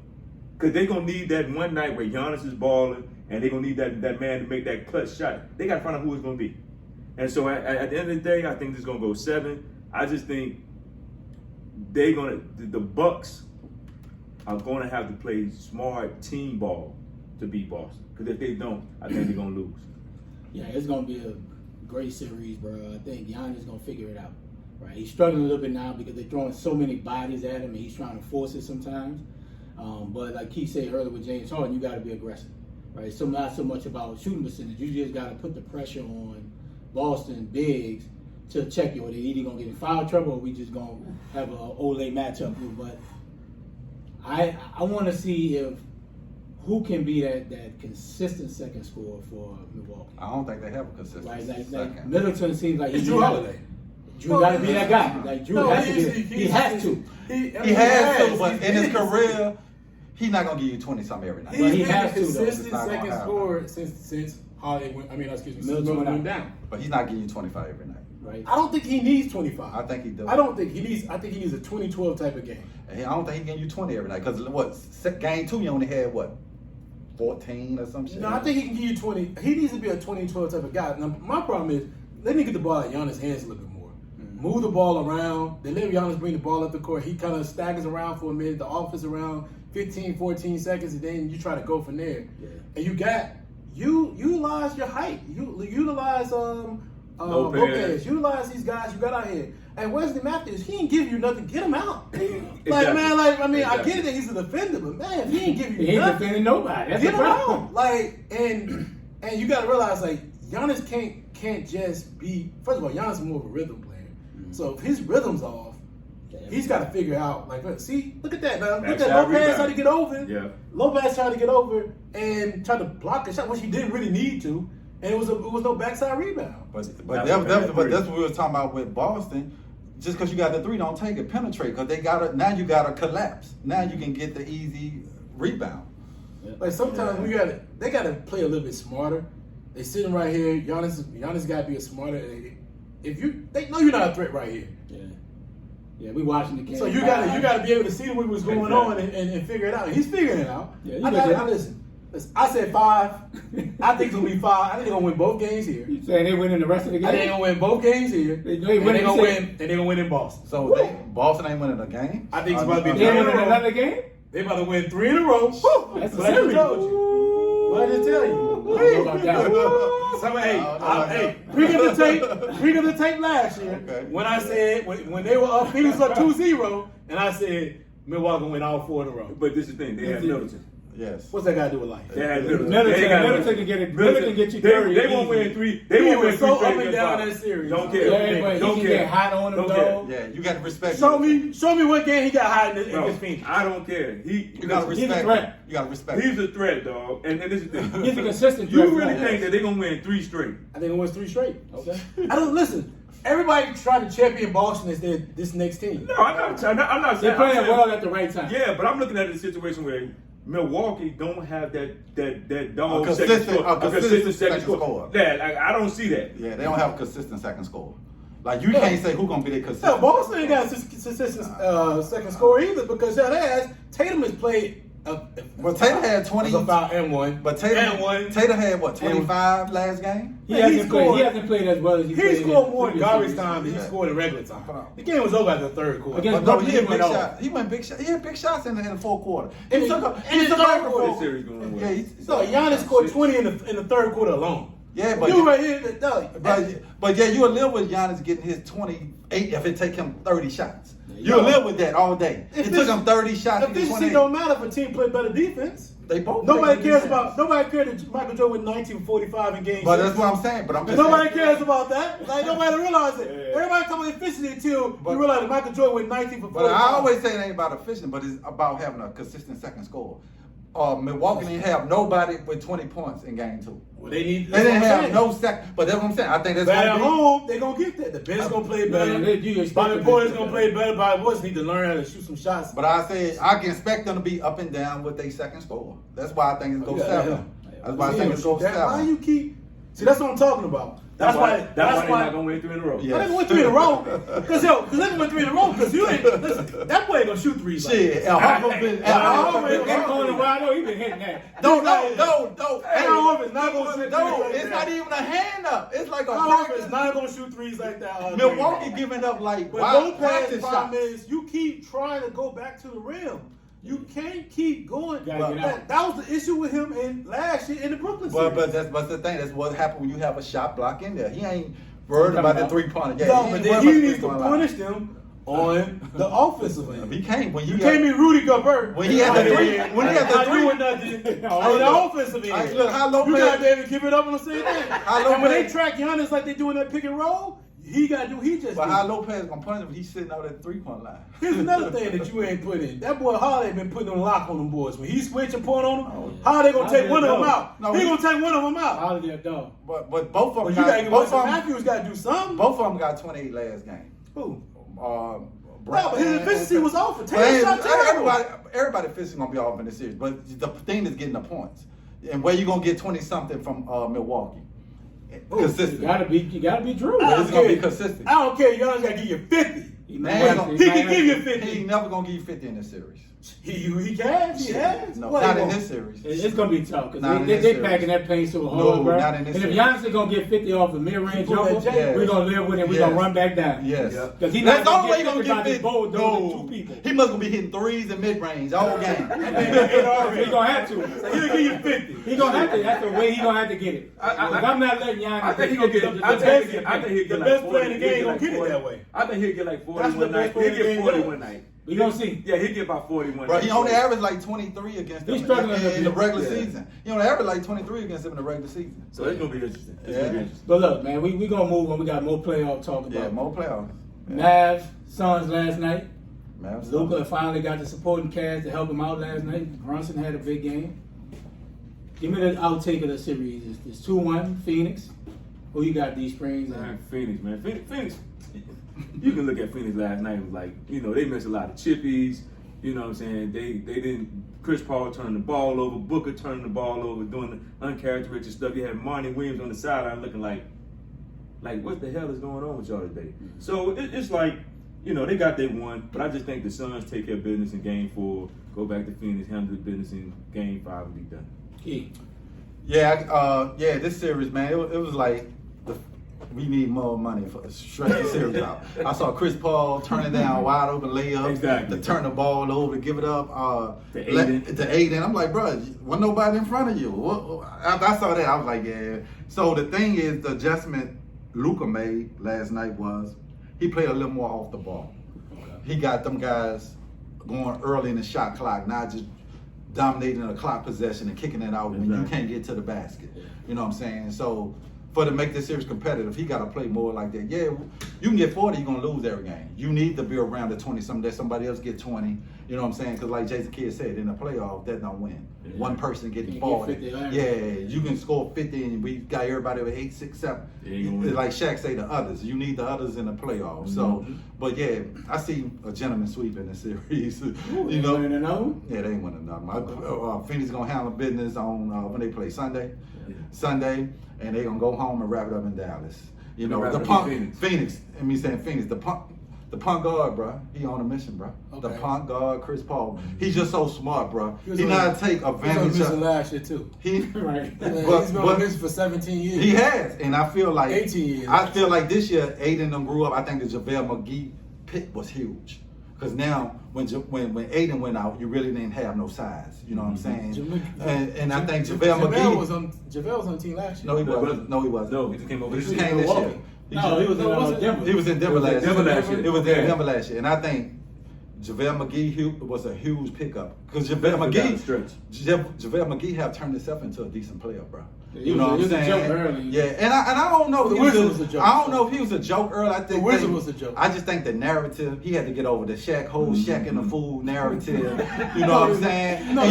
Because they're going to need that one night where Giannis is balling, and they're going to need that man to make that clutch shot. They got to find out who it's going to be. And so at the end of the day, I think this is going to go 7. I just think the Bucks are going to have to play smart team ball to beat Boston. Because if they don't, I think they're going to lose. Yeah, it's going to be a great series, bro. I think Giannis is going to figure it out. Right? He's struggling a little bit now because they're throwing so many bodies at him, and he's trying to force it sometimes. But like Keith said earlier with James Harden, you got to be aggressive. Right? So not so much about shooting percentage. You just got to put the pressure on Boston bigs to check you. Or they're either going to get in foul trouble or we just going to have an Olay matchup. But I want to see who can be that consistent second scorer for Milwaukee. I don't think they have a consistent Right? Like second. Middleton seems like It's he's Drew Holiday. Drew got to be that guy. Like Drew has to be. He has to. He has to, but in his career, he's not gonna give you 20-something every night. He's Well, he been has a to, though. consistent It's not gonna second happen. scorer since Holiday went, Middleton Middleton went went down. But he's not getting you 25 every night. Right. I don't think he needs 25. I think he does. I don't think he needs. I think he needs a 20-12 type of game. I don't think he getting you 20 every night. Because game 2 you only had 14 or some shit. No, I think he can give you 20. He needs to be a 20-12 type of guy. Now, my problem is they need to get the ball out of Giannis' hands a little bit more. Move the ball around. They let Giannis bring the ball up the court. He kind of staggers around for a minute. The offense around 15, 14 seconds, and then you try to go from there. Yeah. And you utilize your height. You utilize Lopez. Lopez. Utilize these guys you got out here. And Wesley Matthews, he ain't give you nothing. Get him out. Exactly. I get it that he's a defender, but man, he ain't give you He ain't nothing. defending nobody. That's Get the him problem. out. And you got to realize, Giannis can't just be. First of all, Giannis is more of a rhythm player. So if his rhythm's off, he's got to figure out. See, look at that now. Look at Backside Lopez rebound. trying to get over. Yeah. Lopez trying to get over and try to block the shot, which he didn't really need to. And it was no backside rebound. But Not that's three. what we were talking about with Boston. Just because you got the 3, don't take it. Penetrate, because now you got to collapse. Now you can get the easy rebound. Sometimes they gotta play a little bit smarter. They sitting right here. Giannis got to be a smarter. They know you're not a threat right here. Yeah, we watching the game. So you gotta be able to see what was going on and figure it out. And he's figuring it out. Yeah, Listen. I said 5. I think it's gonna be 5. I think they're gonna win both games here. You saying they winning the rest of the game? I think they're gonna win both games here. They and they're gonna win in Boston. So Boston ain't winning a game? I think it's about to be They winning another game? They about to win 3 in a row. That's What I just told you. What I just tell you. I don't know about that one. Hey, bring up the tape last year Okay. when I said when they were up, he was up 2-0, and I said Milwaukee win all 4 in a row. But this is the thing. They have Middleton. Yes. What's that got to do with life? They have Middleton. Middleton can get it. Middleton can get you 30. They won't win 3. They They won't were win 3 so straight up and against down Boston. that series. Don't Yeah, care. but Don't he care. can get hot on him, Don't though. Yeah, you got to respect. Show me what game he got high in Bro, against Phoenix. I don't care. You got to He's a respect. threat. You got to respect. He's a threat, dog. And this is the thing. He's a consistent You threat. really think that they're gonna win 3 straight? I think it was 3 straight. Okay. I don't listen. Everybody trying to champion Boston as this next team. No, I'm not saying. They're playing I'm saying- well at the right time. Yeah, but I'm looking at a situation where Milwaukee don't have that dog A second consistent- score. a consistent second scorer. Yeah, I don't see that. Yeah, they don't have a consistent second score. Like you can't say who gonna be their No, consistent. Boston ain't got a consistent second score either because that ass Tatum has played. But Tatum had 20. about and one. But and one. Tatum had what 25 last game. He Man, hasn't played as well as he played. He scored more in previous garbage series. time than he Yeah. scored in regular time. Hold on. The game was over after the third quarter. Against But no, Brooklyn, he had he big went shots. He went big shots. He had big shots in the fourth quarter. And He took in the over third the quarter. This series gonna win. Yeah, So Giannis scored 20 in the third quarter alone. Yeah, but You right here, but yeah, you'll live with Giannis getting his 28 if it take him 30 shots. Yeah. You'll live with that all day. It took him 30 shots to get Efficiency 28. don't matter if a team play better defense. They both. Nobody play cares defense. Nobody cared that Michael Jordan with 1945 in game But 6. that's what I'm saying. But I'm just Nobody saying. cares about that. Like nobody realizes it. Everybody talking about efficiency until you realize that Michael Jordan went 19 for 45. But I always say it ain't about efficient, but it's about having a consistent second score. Milwaukee didn't have nobody with 20 points in game 2. Well, they need. They didn't have no second. But that's what I'm saying. I think that's But at gonna be. home, they're gonna get that. The bench gonna play better. Bobby Porter's gonna play better. Bobby Porter need to learn how to shoot some shots. But I said I can expect them to be up and down with their second score. That's why I think it's go Yeah, 7. yeah. That's why I think it's go Why 7. you keep? See, that's what I'm talking about. That's why they're not gonna win 3 in a row. Yeah. They went 3 in a row. Cause they gonna win 3 in a row. Cause you ain't listen. That boy ain't gonna shoot threes. Like Shit, Al Horford been. Al Horford That going wide open, he been hitting that. No. Al Horford's not gonna shoot threes. No, like it's that. not even a hand up. It's like a Al Horford's practice. not gonna shoot threes like that. all Milwaukee game. giving up like But wild Lopez's practice problem shots. is you keep trying to go back to the rim. You can't keep going. Gotta get out. That was the issue with him in last year in the Brooklyn series. But that's the thing. That's what happened when you have a shot block in there. He ain't worried about the 3-pointer. Yeah, no, he but ain't then worried he about the needs to 3-point line. punish them on the offensive end. He can't when You can't be Rudy Gobert. When he had the three- when he had the not three- doing nothing on the offensive end. Hey, look, how Lopez- you gotta be able to give it up on the same thing. How And when they Lopez- track Giannis like they doing that pick and roll, he just. But do. how Lopez gonna punish him? If he's sitting out at the 3-point line. Here's another thing that you ain't put in. That boy Holiday been putting on lock on them boys. When he switch and point on them, how they gonna take one of them out? No, he he- gonna take one of them out. Holiday a dog. But both of But them you gotta got get both Wesley of them. Matthews got to do something. Both of them got 28 last game. Who? No, but his efficiency was off. Tatum shot terrible. Everybody efficiency gonna be off in this series. But the thing is getting the points. And where you gonna get 20 something from Milwaukee? Consistent. You gotta be Drew. But it's gonna be consistent. I don't care. Giannis gotta give you 50. Man, He can give you 50. He ain't never gonna give you 50 in this series. He can. He has. No, What not he in want? this series. It's gonna be tough because Not in they this series. packing that paint so hard, No, bro. not in this And if series. Giannis is gonna get 50 off the mid-range He pull that jumper, jab. we're gonna live with it. We're Yes. gonna run back down. Yes. Because he's That's not the only way gonna he gonna get 50 by get this bold, those no. two people. He must gonna be hitting threes and mid-range all game. He's gonna have to. He'll give you 50. He's gonna have to. That's the way he's gonna have to get it. I'm not letting Giannis. I think he'll get. I think he'll get the like best 40. player in the game He'll gonna get get it like that 40. way. I think he'll get like 40 That's the one best night. player He'll in the get game 40 does. one night. We gonna see. Yeah, he'll get about 40 one Bro, night. he only averaged like 23 against them He's struggling in the regular Yeah. season. He only averaged like 23 against them in the regular season. So it's gonna be interesting. It's Yeah. gonna be interesting. But look, man, we gonna move on. We got more playoff talk about. Yeah, more playoffs. Mavs, Suns last night. Mavs. Luka finally got the supporting cast to help him out last night. Brunson had a big game. Give me the outtake of the series. It's 2-1 Phoenix. Who you got, DSprings? Man, Phoenix, man. Phoenix. You can look at Phoenix last night. It was like, they missed a lot of chippies. You know what I'm saying? They didn't. Chris Paul turned the ball over. Booker turned the ball over, doing the uncharacteristic stuff. You had Monty Williams on the sideline looking like what the hell is going on with y'all today? So it's like, they got their one, but I just think the Suns take care of business in Game 4, go back to Phoenix, handle the business in Game 5, and be done. Key. Yeah, this series, man, it was like we need more money for stretch the series out. I saw Chris Paul turning down wide open layup, Exactly. to turn the ball over, to give it up To Aiden. to Aiden. I'm like, bro, wasn't nobody in front of you. After I saw that, I was like, yeah. So the thing is, the adjustment Luka made last night was he played a little more off the ball. He got them guys going early in the shot clock, not just dominating the clock possession and kicking it out when you can't get to the basket. You know what I'm saying? So to make this series competitive, he got to play more like that. Yeah, you can get 40, you're going to lose every game. You need to be around the 20-something. Let somebody else get 20. You know what I'm saying? Because like Jason Kidd said, in the playoff, that don't win. Yeah. One person getting Can't 40. get 50, Yeah, you can score 50 and we got everybody with 8, 6, 7. Yeah, you gonna win. Like Shaq say, the others. You need the others in the playoffs. So, but yeah, I see a gentleman sweep in the series. You know? Winning another one? Yeah, they ain't winning nothing. Phoenix gonna handle business on when they play Sunday, and they gonna go home and wrap it up in Dallas. You know, Wrap the it up punk in Phoenix. And me saying Phoenix, the punk guard, bro. He on a mission, bro. The Okay. punk guard, Chris Paul. He's just so smart, bro. He was He on- know how to take He was on advantage mission of. last year too. He Right. Man, But- he's been but- on mission for 17 years. He has, and I feel like 18 years. I feel like this year Aiden done grew up. I think the JaVale McGee pick was huge because now when Aiden went out, you really didn't have no size. You know what I'm saying? And I think JaVale McGee was on the team last year. No, he No, wasn't. No, he wasn't. No, he just came over He this just year. came this Milwaukee. year. No, he was in Denver. He was in Denver last year. Denver last year. It was in Yeah. Denver last year, and I think JaVale McGee was a huge pickup because JaVale Down the McGee, stretch. JaVale McGee have turned himself into a decent player, bro. He was a joke early. Yeah, and I don't know. If The he was Wizard was a joke. I don't know if he was a joke early. I think The Wizard was a joke. I just think the narrative he had to get over the whole Shaq and the fool narrative. You know what I'm saying? No,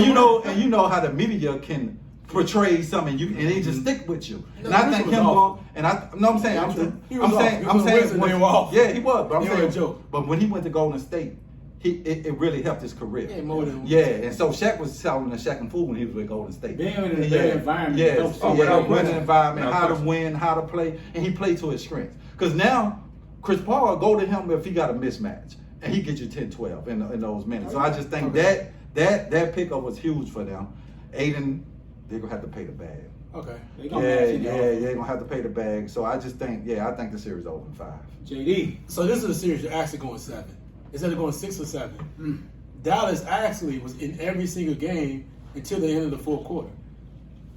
And you know how the media can portray something and they just stick with you. And I The think Wizard him was going and I'm saying He was off. He I'm was a saying Wizard, once- they were off. yeah, he was, but I'm They were saying a joke. But when he went to Golden State, it really helped his career. Yeah, more than And so Shaq was telling the Shaq and fool when he was with Golden State. Being in a better environment Yes, helps. Oh, yeah, without winning question. environment, Without how to question. win, how to play, and he played to his strengths. Because now, Chris Paul go to him if he got a mismatch, and he get you 10, 12 in those minutes. So I just think that pickup was huge for them. Aiden, they're gonna have to pay the bag. Okay. They gonna match it, though. They're gonna have to pay the bag. So I just think, I think the series over in 5. JD. So this is a series you're actually going 7. Instead of going 6 or 7. Dallas actually was in every single game until the end of the fourth quarter.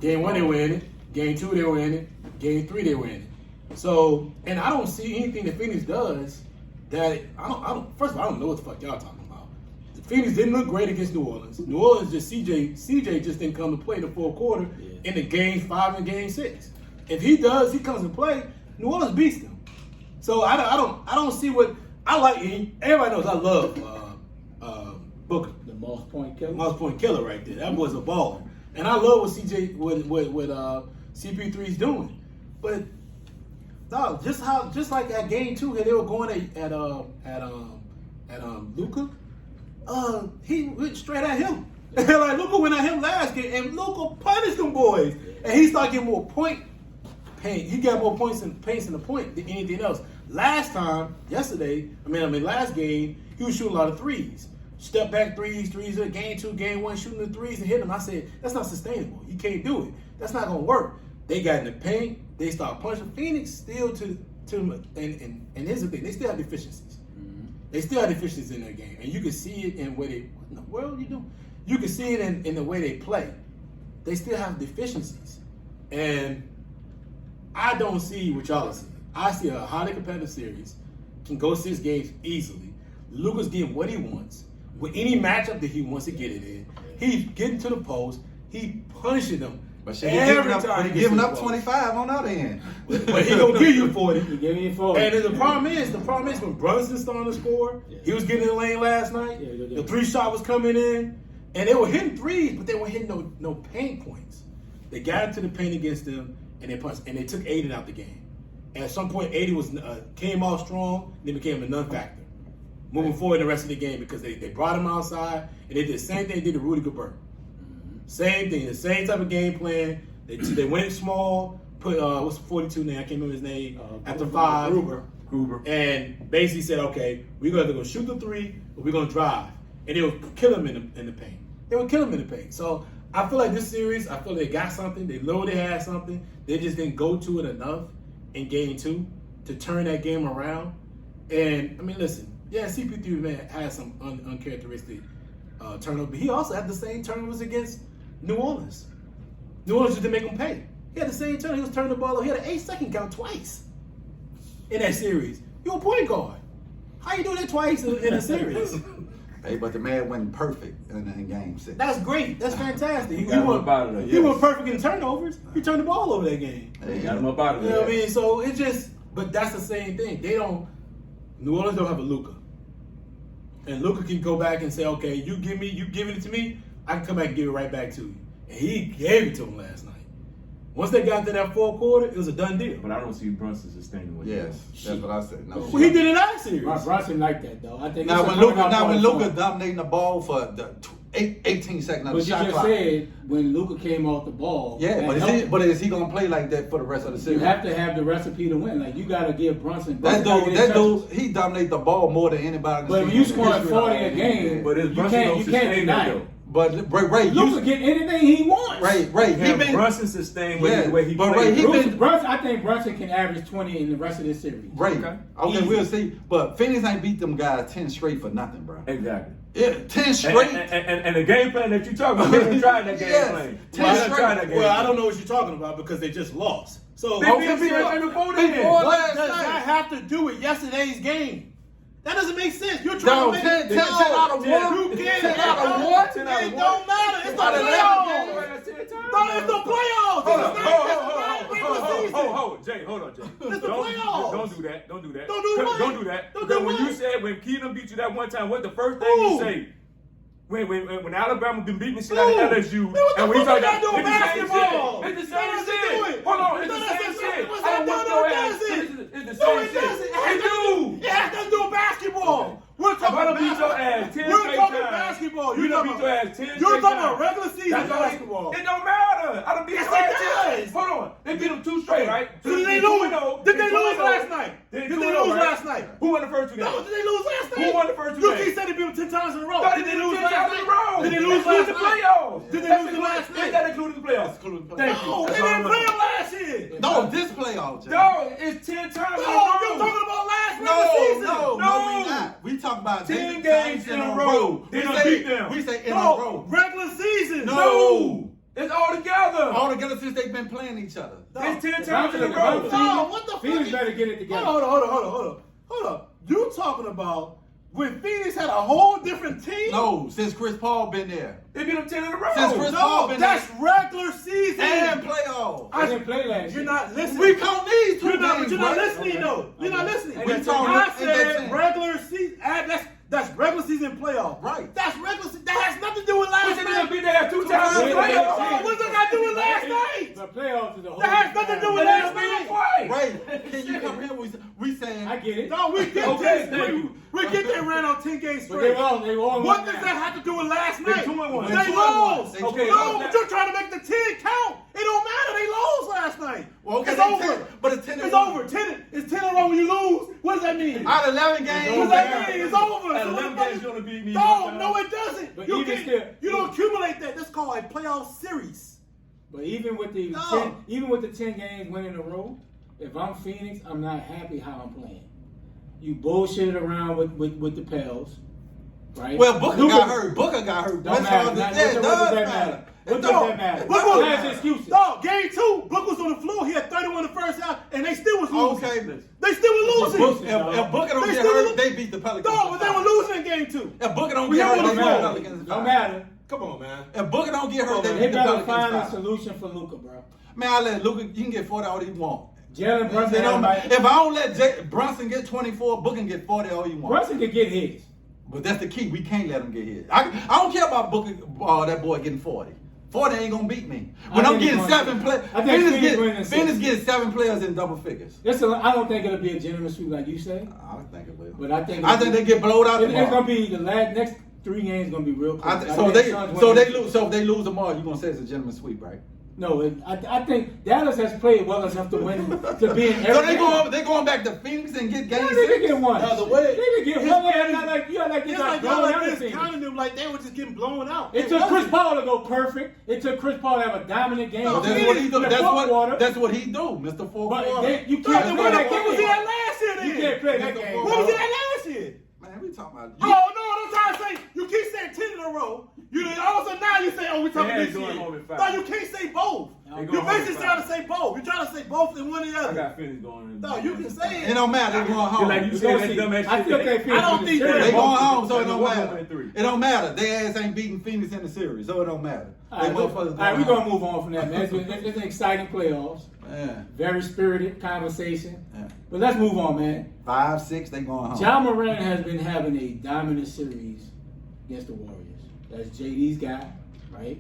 Game 1 they were in it. Game 2 they were in it. Game 3 they were in it. So, and I don't see anything that Phoenix does that I don't. First of all, I don't know what the fuck y'all talking about. Phoenix didn't look great against New Orleans. New Orleans just CJ just didn't come to play the fourth quarter in the game 5 and game 6. If he does, he comes and play. New Orleans beats them. So I don't see what I like. Everybody knows I love Booker, The Moss Point Killer. Moss Point Killer right there. That was a baller, and I love what CP3's doing. But dog, just like at game 2, they were going at Luka. He went straight at him. Like Luka went at him last game, and Luka punished them boys, and he started getting more paint. He got more points in the point than anything else. Last game, he was shooting a lot of threes. Step back threes, game 2, game 1, shooting the threes and hitting them. I said, that's not sustainable. You can't do it. That's not going to work. They got in the paint. They start punching. Phoenix still and here's the thing. They still have deficiencies. Mm-hmm. They still have deficiencies in their game. And you can see it in the way they, what in the world are you doing? You can see it in the way they play. They still have deficiencies. And I don't see what y'all are seeing. I see a highly competitive series, can go 6 games easily. Luka's getting what he wants. With any matchup that he wants to get it in, he's getting to the post. He punishing them. But he's giving up 25 on the other end. But he gonna give you 40. He gave you 40. And then the problem is when Brunson starting to score, he was getting in the lane last night. The 3-shot was coming in, and they were hitting threes, but they weren't hitting no paint points. They got into the paint against them, and they punched, and they took Aiden out the game. And at some point, Aiden was came off strong, and they became a non-factor moving forward in the rest of the game because they brought him outside, and they did the same thing they did to Rudy Gobert. Same thing, the same type of game plan. They went small, put what's the 42 name? I can't remember his name. After 5, Gruber, and basically said, okay, we're going to go shoot the 3, but we're going to drive, and they would kill him in the paint. They would kill him in the paint. So I feel like this series, I feel they got something. They know they had something. They just didn't go to it enough in game 2 to turn that game around. And I mean, listen, yeah, CP3 man had some uncharacteristic turnovers, but he also had the same turnovers against New Orleans. New Orleans just didn't make him pay. He had the same turn. He was turning the ball over. He had an 8-second count twice in that series. You're a point guard. How you do that twice in a series? Hey, but the man wasn't perfect in game 6. That's great. That's fantastic. He got him wasn't up out of there, he yes. wasn't perfect in turnovers. He turned the ball over that game. got him up out of You there. know what I mean? So it just, but that's the same thing. New Orleans don't have a Luka. And Luka can go back and say, okay, you giving it to me, I can come back and give it right back to you. And he gave it to him last night. Once they got to that 4th quarter, it was a done deal. But I don't see Brunson sustaining what he Yes, does. that's what I said. No. Well, he did it last series. Brunson like that though. I think Now it's when Luka dominating the ball for the 18 seconds of But the you shot just clock. said when Luka came off the ball. Yeah, but is he gonna play like that for the rest of the you series? have to have the recipe to win. Like you got to give Brunson. That gotta get his dude, touches. he dominates the ball more than anybody. But when you scoring 40 a game, But you can't deny it. But Ray, Luka get anything he wants. Ray, Can Brunson sustain the way he but plays? Ray, Brunson, I think Brunson can average 20 in the rest of this series. Ray, okay, Easy. we'll see. But Phoenix ain't beat them guys 10 straight for nothing, bro. Exactly. Yeah, 10 straight. And the game plan that you talking about, they didn't try that game Yes. plan. 10 They didn't straight. try that game Well, I plan. don't know what you're talking about because they just lost. So They beat them before then. Before what last does night. that have to do with yesterday's game? That doesn't make sense. You're No, trying to make 10 out of 1. You can't. 10 out of 1. It don't matter. It's the Out of playoffs. 11 No, it's the playoffs. Hold on, It's not regular season. Jay, hold on, Jay. It's the playoffs. Don't do that. Don't do that. Don't do what? Don't do that. Don't Because do when what? you said when Keaton beat you that one time, what the first thing Who? you say? When Alabama been beating the shit out of LSU, Man, what the and we fuck talk got to do about with it's the same basketball? shit. It's the That same doesn't do shit. it. Hold on, it's That the same doesn't- shit. what's I that don't want do? your It ass. doesn't. It's the No, same it shit. doesn't. It do. It has nothing to do with basketball. We're talking If I done beat your ass 10 We're straight talking times, basketball. you done beat your ass 10 You're straight talking about times. regular season That's all basketball. It don't matter. I done beat Yes, your ass it 10. does. Hold on. They beat them 2 straight, right? So did they They lose? 2-0. Did they They lose 2-0. last night? They Did they 2-0, lose right? last night? Who won the first 2 games? No, did they lose last night? Who won the first 2 You games? keep saying they beat them 10 times in a row. No, Did they lose 10 last times in a night? row. Did they lose That's last the night? playoffs. Did they That's lose the including- last night? That included the playoffs. Thank you. No, That's they all didn't I'm play saying. them last year. No, this playoff, Jay. No, it's 10 times in a No, row. you're talking about last regular No, season. no, we not. We talk about 10 10 games in a row. We They done say, beat them. we say in No, a row. regular season. No. It's all together. All together since they've been playing each other. It's 10 The times in a Browns- row. No, what the fuck? Phoenix better get it together. Hold on. You talking about when Phoenix had a whole different team? No, since Chris Paul been there. They beat them 10 in a row. Since Chris Paul No, been that's there. regular season. And playoffs. I didn't play last You're year. not listening. We count these 2 You're not, games, you're not bro. listening though. You're not listening. We talking- I and said that's it. regular season. That's regular season playoff. Right. That's regular season. That has nothing to do with But last you didn't night. beat their ass 2 times in the Wait, playoffs. wait, What's that got to do with last night? The playoffs is a whole. That has nothing to do with They last didn't beat them night. twice. Right. Can you come here? We saying I get it. No, we get Okay, this. thank you. We get that ran on 10 games But they straight. all What does that have to do with last night? 2-1. They They 2-1. lost. They Okay, No, okay. but you're trying to make the 10 count. It don't matter. They lost last night. Well, okay, It's they over. 10, but it's 10 It's over. 10. It's 10 in a row when you lose. What does that mean? Out of 11 games. What does that mean? It's over. At So 11 what the games, you only beat me. No, it doesn't. But You even can't- still- you don't accumulate that. That's called a playoff series. But even with the No. 10 games winning in a row, if I'm Phoenix, I'm not happy how I'm playing. You bullshitted around with the Pels, right? Well, Booker Luka- got hurt. Booker got hurt. Don't That's matter. all What that does does that matter. matter? What It does don't. that matter? It Book don't was- That's matter. excuses. Dog, game 2, Book was on the floor. He had 31 the first half, and they still was losing. Okay. They still were losing. Bullshit. If Booker don't They get still hurt, lo- they beat the Pelicans. Dog, but they were losing in game 2. If Booker don't We get have hurt, one they beat the more. Pelicans. Don't matter. Come on, man. If Booker don't get hurt, they They beat the better find a Pelicans. solution for Luka, bro. Man, I let Luka. You can get 40 all you want. Jalen Brunson, It don't- everybody- If I don't let Brunson get 24, Booker can get 40 all you want. Brunson can get his. But that's the key. We can't let him get hit. I don't care about Booker. That boy getting 40. 40 ain't gonna beat me. When I I'm think getting he's 7 going- players, I think Phoenix winning in Phoenix six. gets 7 players in double figures. I don't think it'll be a generous sweep like you say, I think it will. but I think they get blowed out It's tomorrow. gonna be the next 3 games gonna be real close. So think they Suns so win they this. lose. So if they lose tomorrow, you gonna say it's a gentleman's sweep, right? No, I think Dallas has played well enough to win to be in every So game. they going back to Phoenix and get Yeah, game they 6. can get one. No, the way- They can get it's one. crazy. Not like you got like you It's got like blown y'all out like of this, things. counting them like they were just getting blown out. It took Chris Paul to go perfect. It took Chris Paul to have a dominant game. No, That's he what he do. in the fourth quarter. That's what he do, Mr. Fourth But Quarter. you What can't play that was he game. at last year then? You can't play that game. What was he at last year? Man, we talking about Oh, no, I'm trying to say, you keep saying 10 in a row. You then all of a sudden now you say, oh, we talking They this ain't going year. home in 5. No, you can't say both. They You're going home in basically 5. trying to say both. You're trying to say both in one or the I other. got Phoenix going in. No, you can say It it. don't matter. They going home. Like you We're said, gonna that see. dumb ass I shit. still think Phoenix I don't win think the series. They going home, so it They don't won matter. 1-3. It don't matter. Their ass ain't beating Phoenix in the series, so it don't matter. All right, They all motherfuckers right, we're going gonna move on from that, man. It's an exciting playoffs. Yeah. Very spirited conversation. Yeah. But let's move on, man. 5-6, they going home. Ja Morant has been having a dominant series against the Warriors. That's JD's guy, right?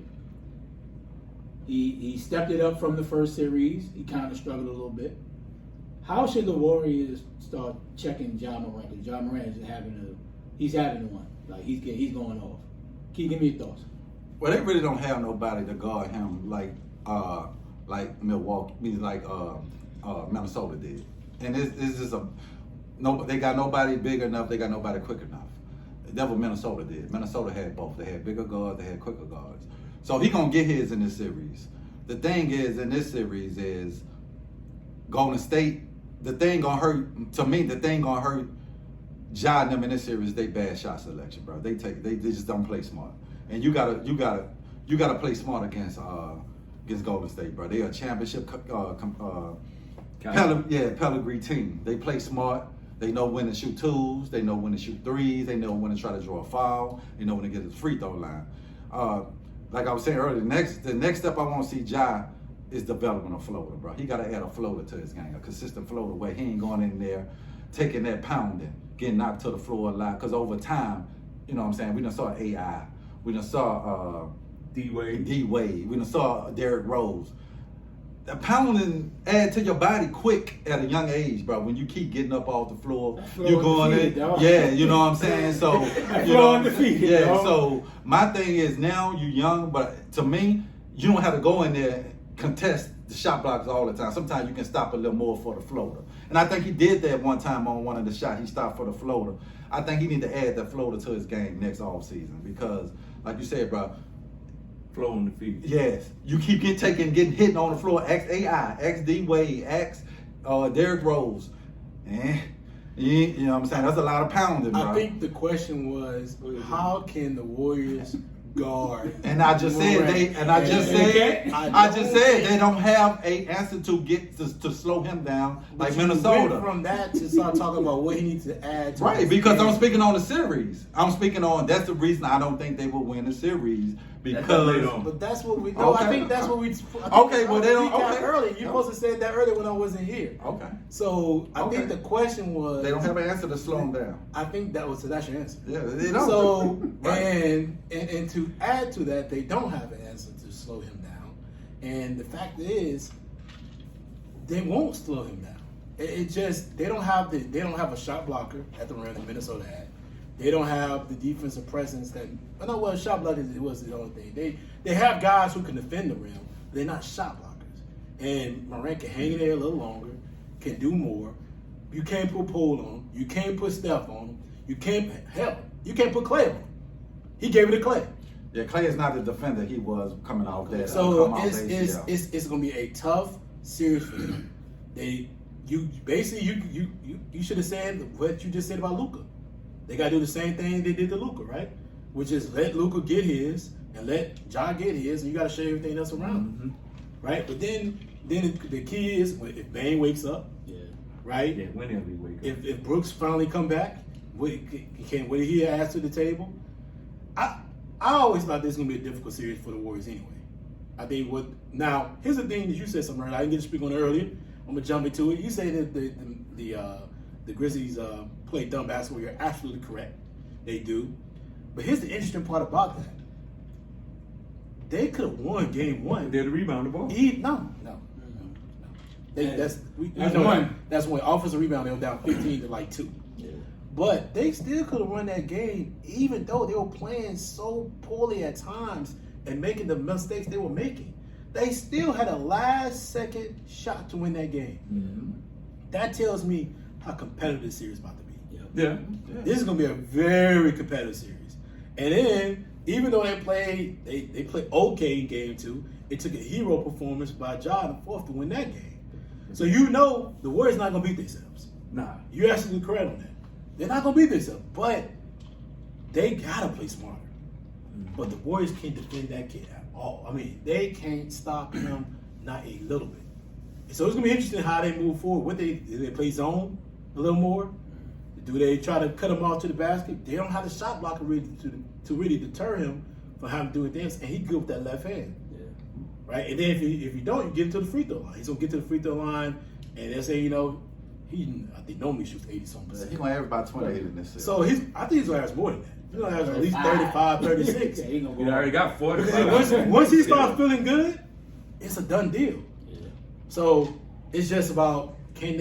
He stepped it up from the first series. He kind of struggled a little bit. How should the Warriors start checking Ja Morant? Because Ja Morant is having one. Like he's going off. Give me your thoughts. Well, they really don't have nobody to guard him like Milwaukee, Minnesota did. And it's just they got nobody big enough. They got nobody quick enough. That's what Minnesota did. Minnesota had both. They had bigger guards. They had quicker guards. So he gonna get his in this series. The thing is, in this series is Golden State. The thing gonna hurt to me. The thing gonna hurt Ja and them in this series. They bad shot selection, bro. They just don't play smart. And you gotta play smart against Golden State, bro. They a championship pedigree team. They play smart. They know when to shoot twos. They know when to shoot threes. They know when to try to draw a foul. They know when to get to the free throw line. Like I was saying earlier, the next step I want to see Ja is developing a floater, bro. He got to add a floater to his game, a consistent floater where he ain't going in there taking that pounding, getting knocked to the floor a lot. Because over time, you know what I'm saying, we done saw AI. We done saw D-Wade. D-Wade. We done saw Derrick Rose. The pounding add to your body quick at a young age, bro. When you keep getting up off the floor, you going in. Yeah, you know what I'm saying? So, you know, undefeated, yeah. dog. So my thing is now you young, but to me, you don't have to go in there and contest the shot blocks all the time. Sometimes you can stop a little more for the floater. And I think he did that one time on one of the shots. He stopped for the floater. I think he need to add that floater to his game next offseason because, like you said, bro, Flow on the feet. yes, you keep getting hit on the floor. X AI, X D Wade, X Derrick Rose, you know what I'm saying? That's a lot of pounding, bro. I think the question was, how can the Warriors guard? And I just said they don't have a answer to slow him down like You Minnesota. went from that to start talking about what he needs to add to Right, his because game. I'm speaking on the series. That's the reason I don't think they will win the series because But that's what we. No, Okay. I think that's what we. Okay, well, they don't- okay. Earlier, you supposed to say that earlier when I wasn't here. okay, So I Okay. think the question was. they don't have an answer to slow him down. I think that was so. That's your answer. Yeah, they don't. So Right. and to add to that, they don't have an answer to slow him down. And the fact is, they won't slow him down. It just they don't have a shot blocker at the rim that Minnesota had. They don't have the defensive presence that shot blockers was the only thing. They have guys who can defend the rim. They're not shot blockers. And Morant can hang in there a little longer, can do more. You can't put Poole on him. You can't put Steph on him. You can't put Clay on him. He gave it to Clay. Yeah, Clay is not the defender he was coming out there. So it's going to be a tough series for them. You should have said what you just said about Luka. They got to do the same thing they did to Luka, right? Which is let Luka get his and let Ja get his, and you got to share everything else around him, right? But then the key is if Bane wakes up, right? Yeah, whenever he wakes up. If Brooks finally come back, what did he add to the table? I always thought this was gonna be a difficult series for the Warriors anyway. I think now here's the thing that you said something earlier. I didn't get to speak on it earlier. I'm gonna jump into it. You say that the Grizzlies play dumb basketball. You're absolutely correct. They do. But here's the interesting part about that. They could have won game one. They're the rebound the ball. No. That's when offensive rebound, they were down 15 to 2. Yeah. But they still could have won that game, even though they were playing so poorly at times and making the mistakes they were making. They still had a last-second shot to win that game. Mm-hmm. That tells me how competitive this series is about to be. Yeah. This is going to be a very competitive series. And then, even though they played okay in game 2, it took a hero performance by Ja in the fourth to win that game. So the Warriors not going to beat themselves. Nah. You're absolutely correct on that. They're not going to beat themselves. But they got to play smarter. Mm-hmm. But the Warriors can't defend that kid at all. I mean, they can't stop him, not a little bit. So it's going to be interesting how they move forward. Do they play zone a little more? Do they try to cut him off to the basket? They don't have the shot blocker really to really deter him from having to do it dance. And he's good with that left hand. Right? And then if you don't, you get him to the free throw line. He's going to get to the free throw line, and they say, he I think normally shoots 80-something percent. He's going to average about 28 in this series. So I think he's going to average more than that. He's going to average at least 35, 36. He already got 40. Once he starts feeling good, it's a done deal. Yeah. So it's just about what can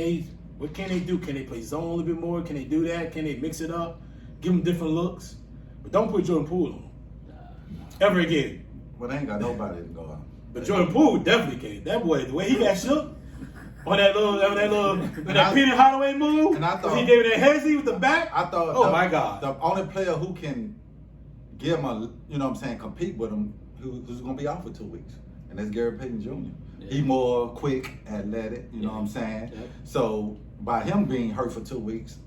they do? Can they play zone a little bit more? Can they do that? Can they mix it up? Give them different looks? But don't put Jordan Poole on them. Ever again. Well, they ain't got nobody to go out. But Jordan Poole definitely can. That boy, the way he got shook on that Peter Holloway move, and I thought he gave it that hezzy with the back. I thought, oh my God, the only player who can give him compete with him, who's going to be out for 2 weeks, and that's Gary Payton Jr. Yeah. He more quick, athletic. You know what I'm saying? Yeah. So by him being hurt for 2 weeks,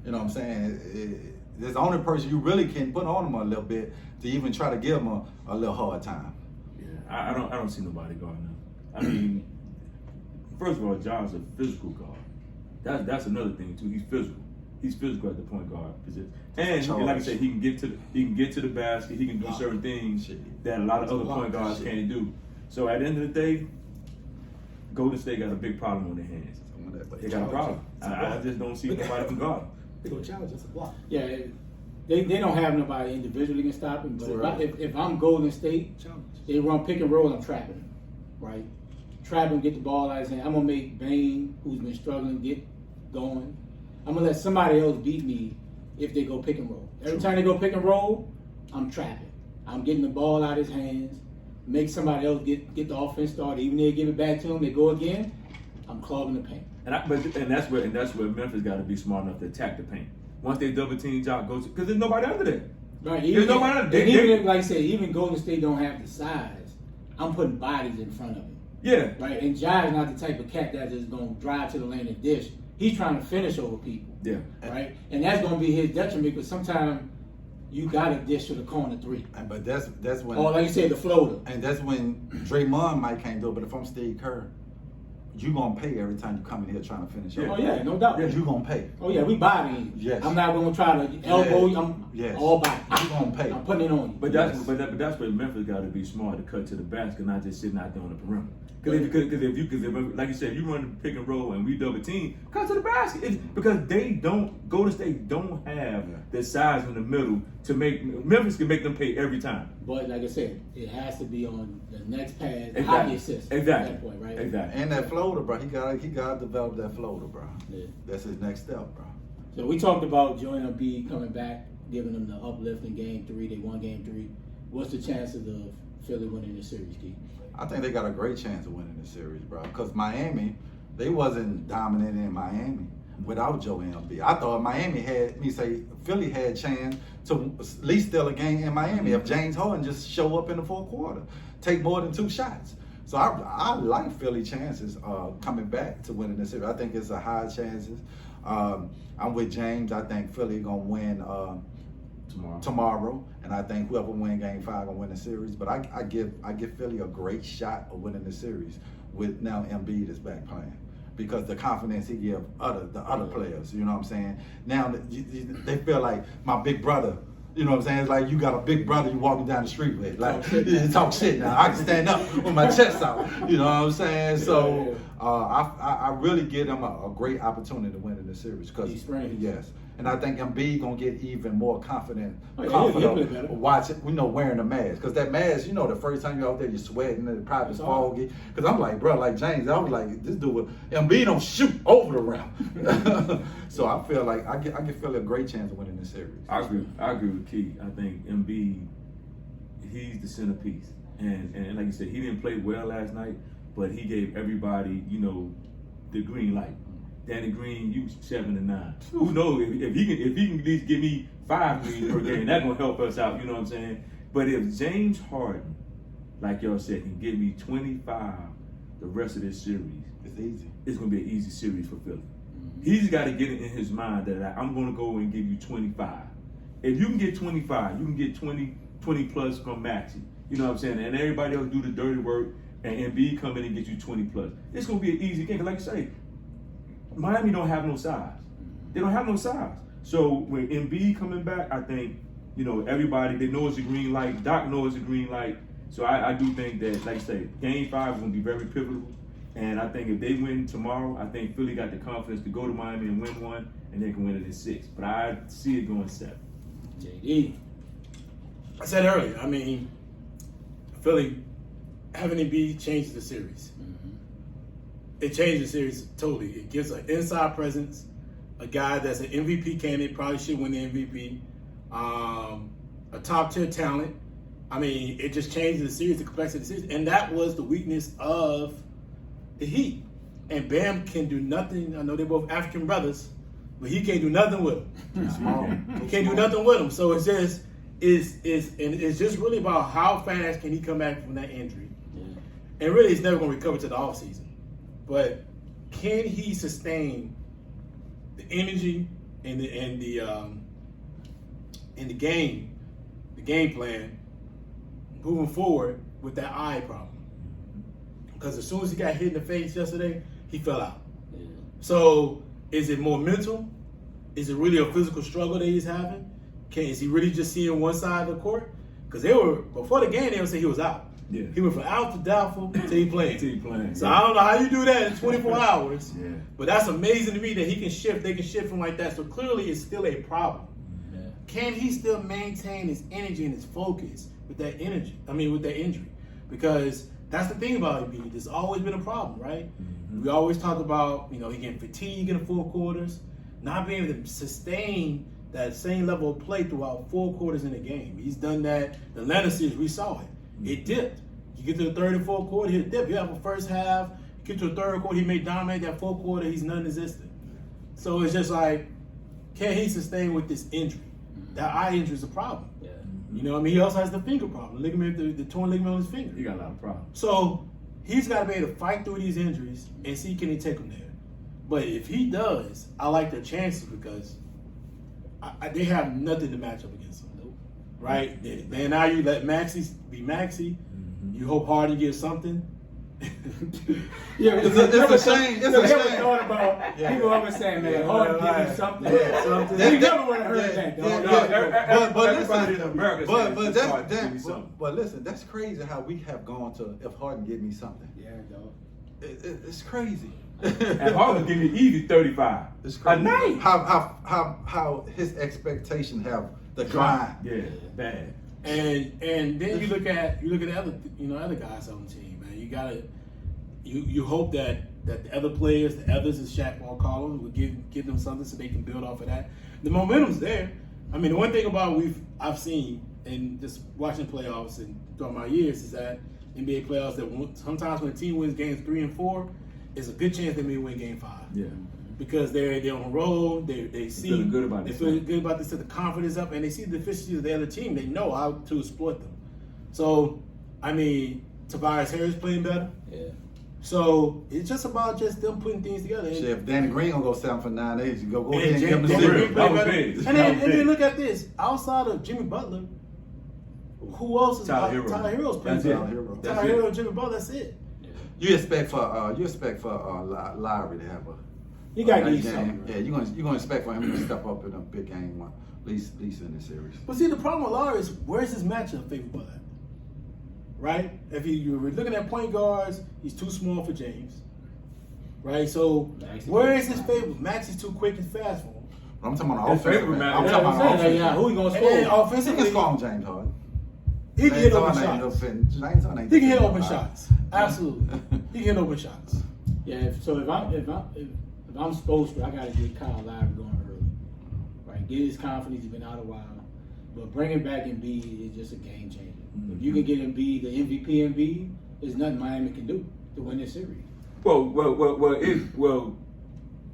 you know what I'm saying? That's the only person you really can put on him a little bit to even try to give him a little hard time. I don't see nobody guarding him. I mean, first of all, John's a physical guard. That's another thing too. He's physical. He's physical at the point guard position. And like I said, he can get to the basket. He can do certain things that a lot of other point guards can't do. So at the end of the day, Golden State got a big problem on their hands. They got a problem. I just don't see nobody can guard him. They're gonna challenge us a block. Yeah, they don't have nobody individually can stop him. But if I'm Golden State, they run pick and roll, I'm trapping him, right? Trap him, get the ball out of his hand. I'm gonna make Bane, who's been struggling, get going. I'm gonna let somebody else beat me if they go pick and roll. Every time they go pick and roll, I'm trapping. I'm getting the ball out of his hands, make somebody else get the offense started. Even if they give it back to him, they go again, I'm clogging the paint. And that's where Memphis got to be smart enough to attack the paint. Once they double team Jock goes, because there's nobody under there. Right. There's nobody under there. Even like I said, even Golden State don't have the size. I'm putting bodies in front of him. Yeah. Right. And Ja is not the type of cat that's just gonna drive to the lane and dish. He's trying to finish over people. Yeah. Right. And that's gonna be his detriment because sometimes you gotta dish to the corner three. But that's when. Or like you said, the floater. And that's when Draymond might can't do it. But if I'm Steve Kerr, you gonna pay every time you come in here trying to finish. Oh yeah, no doubt. Yeah, you gonna pay. Oh yeah, we bodying. Yes. I'm not gonna try to elbow you. I'm all body. You gonna pay. I'm putting it on you. But that's where Memphis got to be smart to cut to the basket, not just sitting out there on the perimeter. Because if like you said, if you run the pick and roll and we double team, cut to the basket. Because Golden State don't have the size in the middle to make Memphis can make them pay every time. But like I said, it has to be on the next pass, Exactly. hockey assist Exactly. at that point, right? Exactly. And that floater, bro. He gotta develop that floater, bro. Yeah. That's his next step, bro. So we talked about Joel Embiid coming back, giving them the uplift in Game 3. They won Game 3. What's the chances of Philly winning this series, Keith? I think they got a great chance of winning this series, bro. Because Miami, they wasn't dominant in Miami without Joel Embiid. I thought Philly had a chance to at least steal a game in Miami if James Harden just show up in the fourth quarter, take more than 2 shots. So I like Philly chances coming back to winning this series. I think it's a high chances. I'm with James. I think Philly gonna win tomorrow, and I think whoever win Game 5 gonna win the series. But I give Philly a great shot of winning the series with now Embiid is back playing, because the confidence he give the other players. You know what I'm saying? Now they feel like my big brother. You know what I'm saying? It's like you got a big brother you walking down the street with. Like, talk shit now. I can stand up with my chest out. You know what I'm saying? So I really give them a great opportunity to win in the series. DSprings. Yes. And I think Embiid gonna get even more confident he'll play better. watching, wearing the mask. Because that mask, the first time you're out there, you're sweating, and it probably foggy. Because I'm like, bro, like James, I was like, this dude, Embiid don't shoot over the rim. So I feel like I give Philly a great chance of winning this series. I agree with Keith. I think Embiid, he's the centerpiece. And like you said, he didn't play well last night, but he gave everybody, the green light. Danny Green, you 7 and 9. Who knows if he can at least give me 5 greens per game, that's gonna help us out. You know what I'm saying? But if James Harden, like y'all said, can give me 25 the rest of this series, It's easy. it's gonna be an easy series for Philly. He's got to get it in his mind that I'm gonna go and give you 25. If you can get 25, you can get 20 plus from Maxey. You know what I'm saying? And everybody else do the dirty work, and Embiid come in and get you 20 plus. It's gonna be an easy game. 'Cause like you say, Miami don't have no size. They don't have no size. So when Embiid coming back, I think, everybody, they know it's a green light. Doc knows it's a green light. So I do think that, like I say, Game 5 is going to be very pivotal. And I think if they win tomorrow, I think Philly got the confidence to go to Miami and win one, and they can win it in 6. But I see it going 7. JD. I said earlier, Philly having Embiid changes the series. It changed the series totally. It gives an inside presence, a guy that's an MVP candidate, probably should win the MVP, a top-tier talent. It just changed the series, the complexity of the series, and that was the weakness of the Heat. And Bam can do nothing. I know they're both African brothers, but he can't do nothing with them. Small. He can't do nothing with them. So it's just really about how fast can he come back from that injury. And really, he's never going to recover to the offseason. But can he sustain the energy and the game plan moving forward with that eye problem? Because as soon as he got hit in the face yesterday, he fell out. Yeah. So is it more mental? Is it really a physical struggle that he's having? Is he really just seeing one side of the court? Because before the game, they would say he was out. Yeah. He went from out to doubtful to he playing. So yeah. I don't know how you do that in 24 hours. Yeah. But that's amazing to me that he can shift. They can shift him like that. So clearly it's still a problem. Yeah. Can he still maintain his energy and his focus with that with that injury? Because that's the thing about Embiid. There's always been a problem, right? We always talk about, he getting fatigued in the 4 quarters, not being able to sustain that same level of play throughout 4 quarters in a game. He's done that. The Atlanta series, we saw it. It dipped. You get to the 3rd and 4th quarter, he'll dip. You have a first half, you get to the 3rd quarter, he may dominate that 4th quarter, he's non-existent. So it's just like, can he sustain with this injury? That eye injury is a problem. Yeah. He also has the finger problem, the torn ligament on his finger. You got a lot of problems. So he's got to be able to fight through these injuries and see can he take them there. But if he does, I like their chances because they have nothing to match up against him. Right? Then now you let Maxey be Maxey. You hope Harden gives something. Yeah, It's a shame. It's a shame. Thought about people always saying, man, Harden give me something. That- You never would have heard that, dog. But listen, that's crazy how we have gone to if Harden give me something. Yeah, dog. It's crazy. And Harden give me easy 35. It's A crazy. night. How his expectations have declined. Yeah, bad. And then you look at the other guys on the team, man. You hope that the other players, the others, as Shaq will call them, will give them something so they can build off of that. The momentum's there. I mean, the one thing about I've seen and just watching playoffs and throughout my years is that NBA playoffs that sometimes when a team wins games 3 and 4, there's a good chance they may win game 5. Yeah. Because they're on a roll, they see feeling good about they this. feel good about this, the confidence up, and they see the deficiencies of the other team. They know how to exploit them. So, I mean, Tobias Harris playing better. Yeah. So it's just about them putting things together. Shit, if Danny Green gonna go 7 for 9 days, you go And ahead and give him the Danny series. Green played That was better. big. And That then, was and then big. look at this. Outside of Jimmy Butler, who else is Tyler Hero. Tyler Hero's playing That's it. better. Hero. That's Tyler it. Hero and Jimmy Butler, that's it. You expect for Lowry to have a You got to nice get game. something. Yeah, you're gonna expect for him to step up in a big game one, at least in this series. But see, the problem with Lowry is where's his matchup favorable at? Right? If you're looking at point guards, he's too small for James. Right? So Max is where is quick. his favorite? Max is too quick and fast for him. But I'm talking about His offensive. favorite man- I'm Yeah, talking I'm about saying, offensive. yeah, who he gonna And then score? He offensively, can score on James Harden. he can hit open James Harden ain't shots. James Harden ain't He can hit no open fit. shots. Absolutely. He can hit open shots. Yeah. So if I'm supposed to, I gotta get Kyle Lowry going early. Right. Get his confidence. He's been out a while. But bringing back Embiid is just a game changer. If you can get Embiid, the MVP Embiid, there's nothing Miami can do to win this series.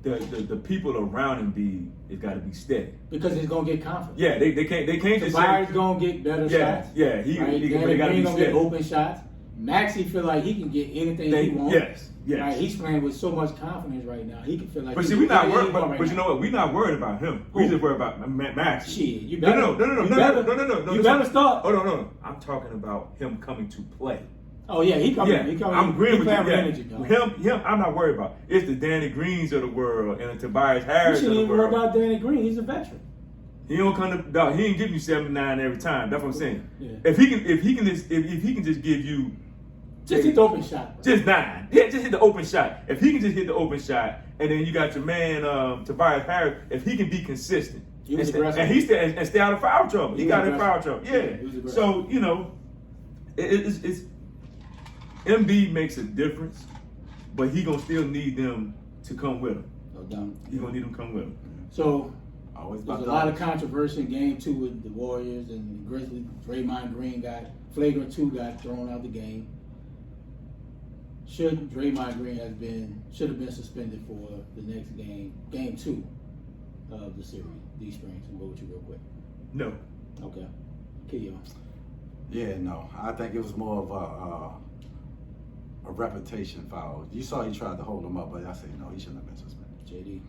The people around Embiid has got to be steady. Because he's gonna get confidence. Yeah, they can't just Tobias say. gonna get better Yeah, shots. yeah, right? they Danny got to Green be gonna get steady. open shots. Maxey feel like he can get anything he wants. Yes. Right? He's playing with so much confidence right now. He can feel like. But he see, can we're not get worried. anything But right you now. know what? We're not worried about him. We just worried about Max. Shit, you No, better. no. You better start. Oh no. I'm talking about him coming to play. Oh yeah, he coming. Yeah, He coming. I'm agreeing he with you. playing Yeah. energy, dog. Him, I'm not worried about. It's the Danny Greens of the world and the Tobias You Harris of shouldn't the even worry world. about Danny Green. He's a veteran. He don't come to dog. He ain't give you 7-9 every time. That's what I'm saying. Yeah. If he can just give you Just hit the open shot. just 9, yeah, just hit the open shot. If he can just hit the open shot, and then you got your man Tobias Harris. If he can be consistent, He was and aggressive. he stay out of foul trouble. He He was got in foul aggressive. trouble. Yeah, Yeah. he was aggressive. So it's Embiid makes a difference, but he gonna still need them to come with him. No doubt. He gonna need them to come with him. So Always there's about a lot of dogs. controversy in Game 2 with the Warriors and the Grizzlies. Draymond Green flagrant 2 got thrown out the game. Draymond Green should have been suspended for the next game, Game 2 of the series. DSprings, and go with you real quick. No. Okay. Keon. Yeah, no. I think it was more of a reputation foul. You saw he tried to hold him up, but I say no, he shouldn't have been suspended. JD.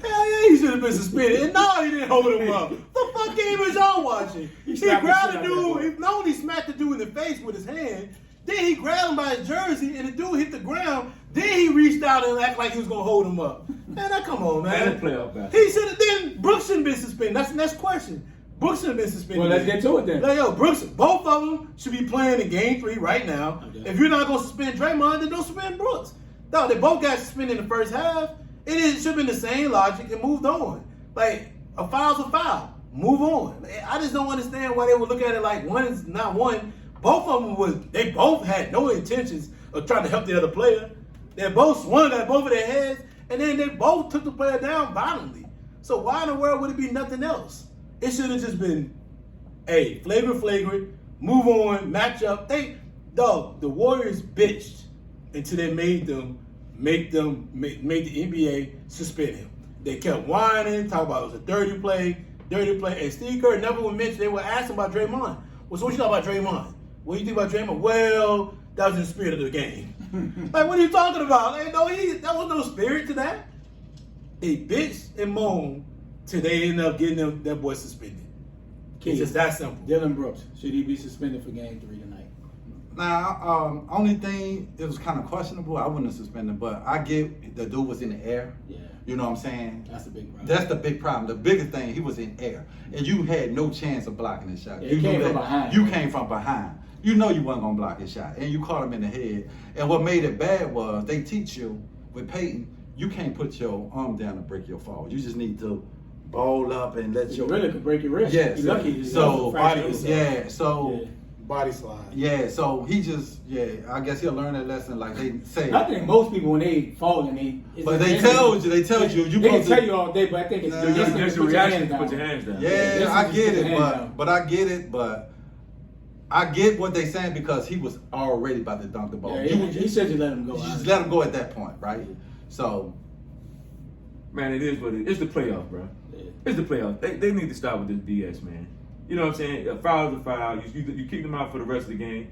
Hell yeah, he should have been suspended. And no, he didn't hold him up. The fuck game is y'all watching? He slapped the grabbed shit the out of dude. him. He not only smacked the dude in the face with his hand, then he grabbed him by his jersey, and the dude hit the ground. Then he reached out and acted like he was gonna hold him up. Man, come on, man. That's playoff basketball. He should have. Then Brooks shouldn't been suspended. That's the next question. Brooks should have been suspended. Well, let's get to it then. Like, yo, Brooks, both of them should be playing in Game 3 right now. Okay. If you're not gonna suspend Draymond, then don't suspend Brooks. No, they both got suspended in the first half. It should have been the same logic and moved on. Like, a foul's a foul. Move on. I just don't understand why they would look at it like one is not one. Both of them they both had no intentions of trying to help the other player. They both swung at both of their heads, and then they both took the player down violently. So why in the world would it be nothing else? It should have just been, hey, flagrant, move on, match up. The Warriors bitched until they made the NBA suspend him. They kept whining, talking about it was a dirty play. And Steve Kerr never would mention, they would ask him about Draymond. Well, so what you thought about Draymond? What do you think about Draymond? Well, that was in the spirit of the game. Like, what are you talking about? Like, no, that was no spirit to that. They bitched and moaned till they ended up getting that boy suspended. It's just that simple. Dylan Brooks, should he be suspended for Game 3 tonight? Now, only thing, it was kind of questionable. I wouldn't have suspended, but I get the dude was in the air. Yeah. You know what I'm saying? That's the big problem. That's the big problem. The biggest thing, he was in air. And you had no chance of blocking his shot. Yeah, you he came knew from that. behind. You came from behind. You know you wasn't going to block his shot. And you caught him in the head. And what made it bad was they teach you with Peyton, you can't put your arm down to break your fall. You just need to ball up and let You your really could break your wrist. yes. You're lucky. You So fracture yourself. yeah, so. Yeah. Body slide. Yeah, so he just, I guess he'll learn that lesson like they say. I think most people when they fall and But they tell you, they can tell you all day, but I think it's Nah, just There's a put your reaction hands to put down. your hands down. Yeah, I just get put it, your hands down. but I get what they saying because he was already about to dunk the ball. Yeah, he should just let him go. You just let him go at that point, right? So, Man, it is what it is. It's the playoffs, bro. Yeah. It's the playoffs. They need to stop with this BS, man. You know what I'm saying? A foul is a foul. You kick them out for the rest of the game.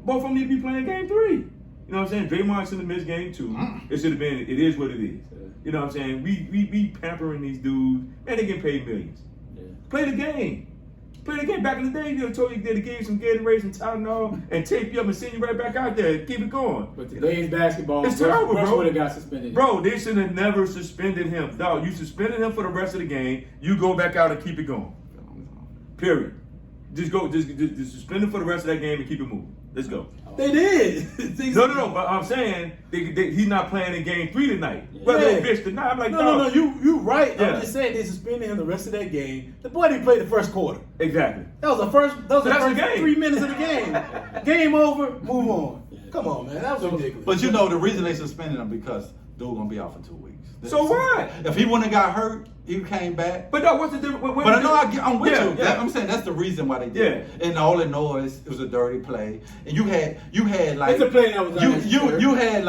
Both of them need to be playing game 3. You know what I'm saying? Draymond should have missed game 2. It should have been. It is what it is. You know what I'm saying? We pampering these dudes. Man, they get paid millions. Yeah. Play the game. Play the game. Back in the day, you told you to give you some Gatorade, some Tylenol, and tape you up and send you right back out there. Keep it going. But today's basketball, It's terrible, Russ bro. would have got suspended. Bro, they should have never suspended him. Dog, you suspended him for the rest of the game. You go back out and keep it going. Period. Just suspend him for the rest of that game and keep it moving. Let's go. They did. No. But I'm saying he's not playing in game 3 tonight. Whether Yeah. they bitch tonight, I'm like, No, dog. you right. Yeah. I'm just saying they suspended him the rest of that game. The boy didn't play the first quarter. Exactly. That was the first. That was the That's the first game. 3 minutes of the game. Game over. Move on. Come on, man. That was ridiculous. but you know the reason they suspended him because dude gonna be out for 2 weeks. So what? If he wouldn't have got hurt, he came back. But dog, what's the difference? But I know I'm with Yeah, you. yeah. I'm saying that's the reason why they did it. And all the noise, it was a dirty play. And you had like It's a play that was unnecessary. you had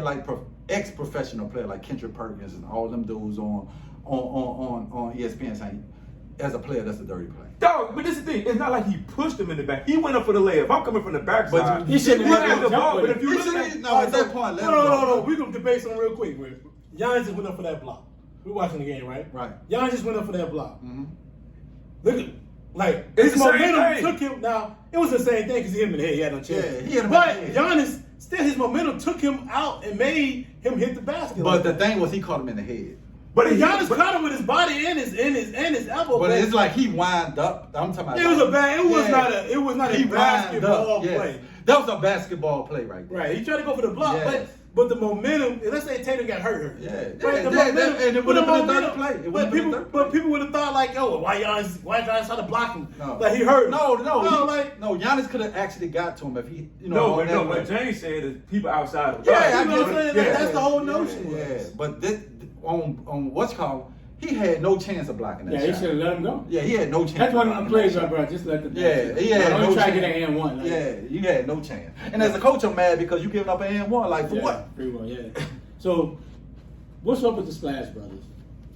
like ex-professional player like Kendrick Perkins and all them dudes on ESPN saying, as a player, that's a dirty play. Dog, but this is the thing. It's not like he pushed him in the back. He went up for the layup. I'm coming from the backside. He shouldn't have Look at the jumped ball, with but it. if you He look should've- at no, at that point, let him go. No. We're gonna debate something real quick. Giannis just went up for that block. We're watching the game, right? Right. Giannis just went up for that block. Mm-hmm. Look at, like, It's his the same momentum thing. took him. Now, it was the same thing because he hit him in the head. He had no chance. Yeah, he hit him in But the head. Giannis, still, his momentum took him out and made him hit the basket. But the thing was, he caught him in the head. But Giannis caught him with his body and his elbow. But it's like he wind up. I'm talking about. It was a bad. It was not He a wind basketball up. Yes. play. That was a basketball play right there. Right. He tried to go for the block, Yes. but the momentum. Let's say Tatum got hurt. Yeah. Right, the Yeah, momentum, and it but the would've been a momentum- dirty play. It But would've been a people, dirty play. but people would have thought like, oh, why Giannis tried to block him? No. Like he hurt him. No. like Giannis could have actually got to him if he, on that What play. James said is people outside of Yeah, I you know what get I'm it. saying? That's the whole notion. Yeah, but this, on what's called, he had no chance of blocking that Yeah, he shot. should have let him go. Yeah, he had no chance. That's one of blocking them plays, that shot. bro. Just let the Yeah, he had don't no try to chance. get an and one. Like, Yeah, you had no chance. And as a coach, I'm mad because you giving up an and one. Like for yeah, what? pretty well, yeah. So, what's up with the Splash Brothers?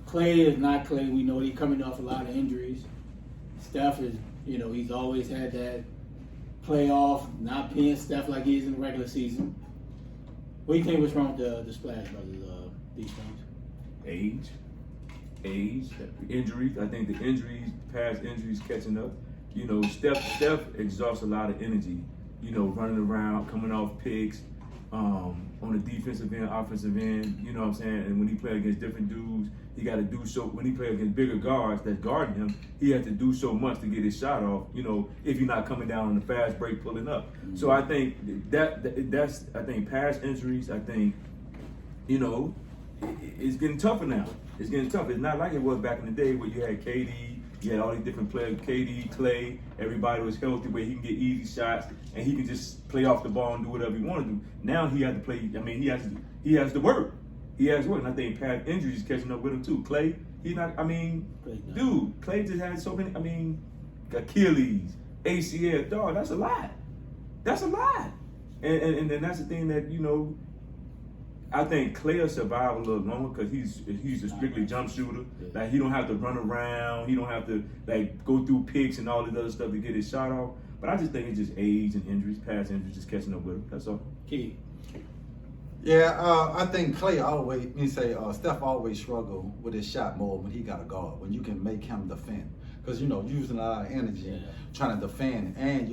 Clay is not Clay. We know he's coming off a lot of injuries. Steph is, he's always had that playoff, not being Steph like he is in the regular season. What do you think was wrong with the Splash Brothers, DSprings? age, injuries. I think the past injuries catching up. Steph exhausts a lot of energy, running around, coming off picks, on the defensive end, offensive end, you know what I'm saying? And when he play against different dudes, he got to do so. When he play against bigger guards that's guarding him, he has to do so much to get his shot off, if you're not coming down on the fast break pulling up. Mm-hmm. So I think that's past injuries, I think, it's getting tougher now. It's getting tough. It's not like it was back in the day where you had KD, you had all these different players, KD, Clay, everybody was healthy where he can get easy shots and he can just play off the ball and do whatever he want to do. Now he has to play, he has to work. He has to work. And I think past injuries is catching up with him too. Clay, Clay just had so many, Achilles, ACL, dog, that's a lot. That's a lot. And that's the thing that, I think Clay will survive a little longer because he's a strictly jump shooter. Like he don't have to run around. He don't have to go through picks and all this other stuff to get his shot off. But I just think it's just age and injuries, past injuries, just catching up with him. That's all. Key. Yeah, I think Steph always struggle with his shot more when he got a guard, when you can make him defend. Because, using a lot of energy trying to defend. And,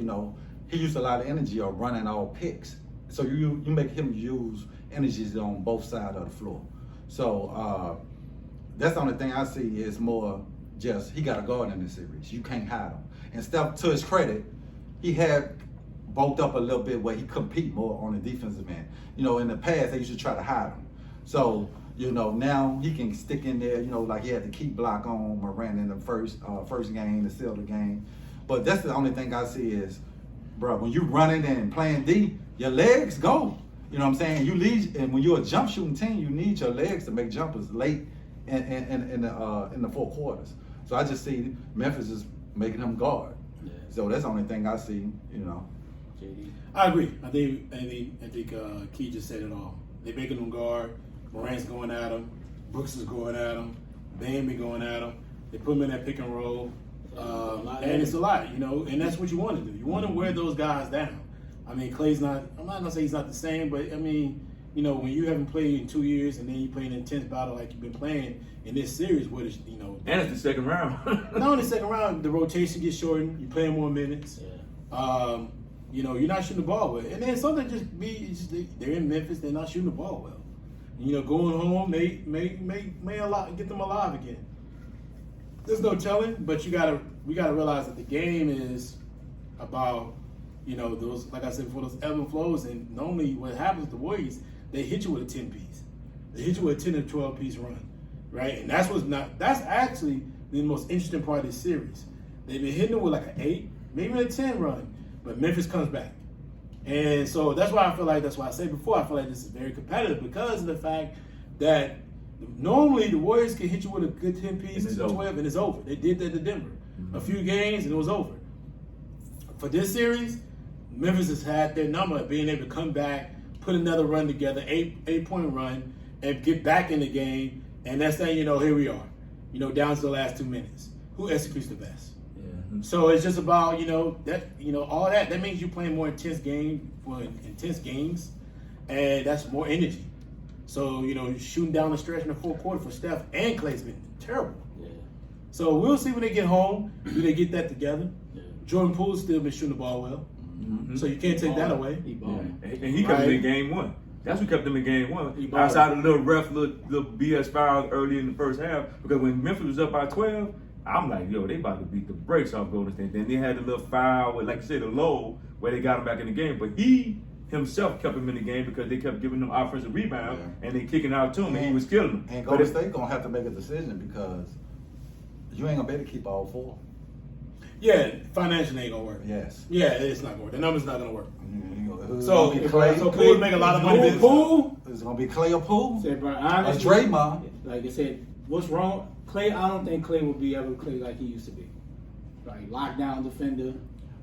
he used a lot of energy of running all picks. So you make him use energies on both sides of the floor. So that's the only thing I see is more just he got a guard in this series. You can't hide him. And Steph, to his credit, he had bulked up a little bit where he compete more on the defensive end. In the past they used to try to hide him. So You know, now he can stick in there, you know, like he had the key block on Morant in the first game, the Celtics game. But that's the only thing I see is, bro, when you running and playing D, your legs go. You know what I'm saying? You lead, and when you're a jump shooting team, you need your legs to make jumpers late in the four quarters. So I just see Memphis is making him guard. Yeah. So that's the only thing I see, you know. JD. I agree. I think Key just said it all. They're making him guard. Morant's going at him. Brooks is going at him. Bam be going at him. They put him in that pick and roll. And it's a lot, you know, and that's what you want to do. You want to wear those guys down. I mean, Clay's not, I'm not going to say he's not the same, but I mean, you know, when you haven't played in 2 years and then you play an intense battle like you've been playing in this series, where it's, you know. And it's the second round. Not in the second round, the rotation gets shortened. You're playing more minutes. Yeah. You know, you're not shooting the ball well. And then something they're in Memphis, they're not shooting the ball well. You know, going home may get them alive again. There's no telling, but we gotta realize that the game is about, you know, those, like I said before, those ebb and flows. And normally what happens with the Warriors, they hit you with a 10-piece. They hit you with a 10 or 12-piece run, right? And that's actually the most interesting part of this series. They've been hitting it with like an 8, maybe a 10 run, but Memphis comes back. And so that's why I said before, I feel like this is very competitive because of the fact that normally the Warriors can hit you with a good 10 piece, 12, and it's over. They did that to Denver. A few games and it was over. For this series, Memphis has had their number of being able to come back, put another run together, 8-point run, and get back in the game. And that's saying, you know, here we are, you know, down to the last 2 minutes. Who executes the best? So it's just about, you know, that, you know, all that. That means you're playing more intense games, and that's more energy. So, you know, shooting down the stretch in the fourth quarter for Steph and Clay's been terrible. Yeah. So we'll see when they get home. Do they get that together? Yeah. Jordan Poole's still been shooting the ball well. So you can't take that away. He balling. And he kept them in game one. That's what kept them in game one. He balling. Outside of little BS fouls early in the first half, because when Memphis was up by 12, I'm like, yo, they about to beat the brakes off Golden State. Then they had a little foul with, like you said, the low, where they got him back in the game. But he himself kept him in the game because they kept giving them offensive rebounds and they kicking out to him, and he was killing them. And Golden State gonna have to make a decision because you ain't gonna be able to keep all 4. Yeah, financially ain't gonna work. Yes. Yeah, it's not gonna work. The number's not gonna work. So Poole make a lot of money. Poole? It's gonna be Clay or Poole? Said, bro, Or honestly, Draymond? like I said, what's wrong? Clay, I don't think Clay will be able to play like he used to be. Like lockdown defender.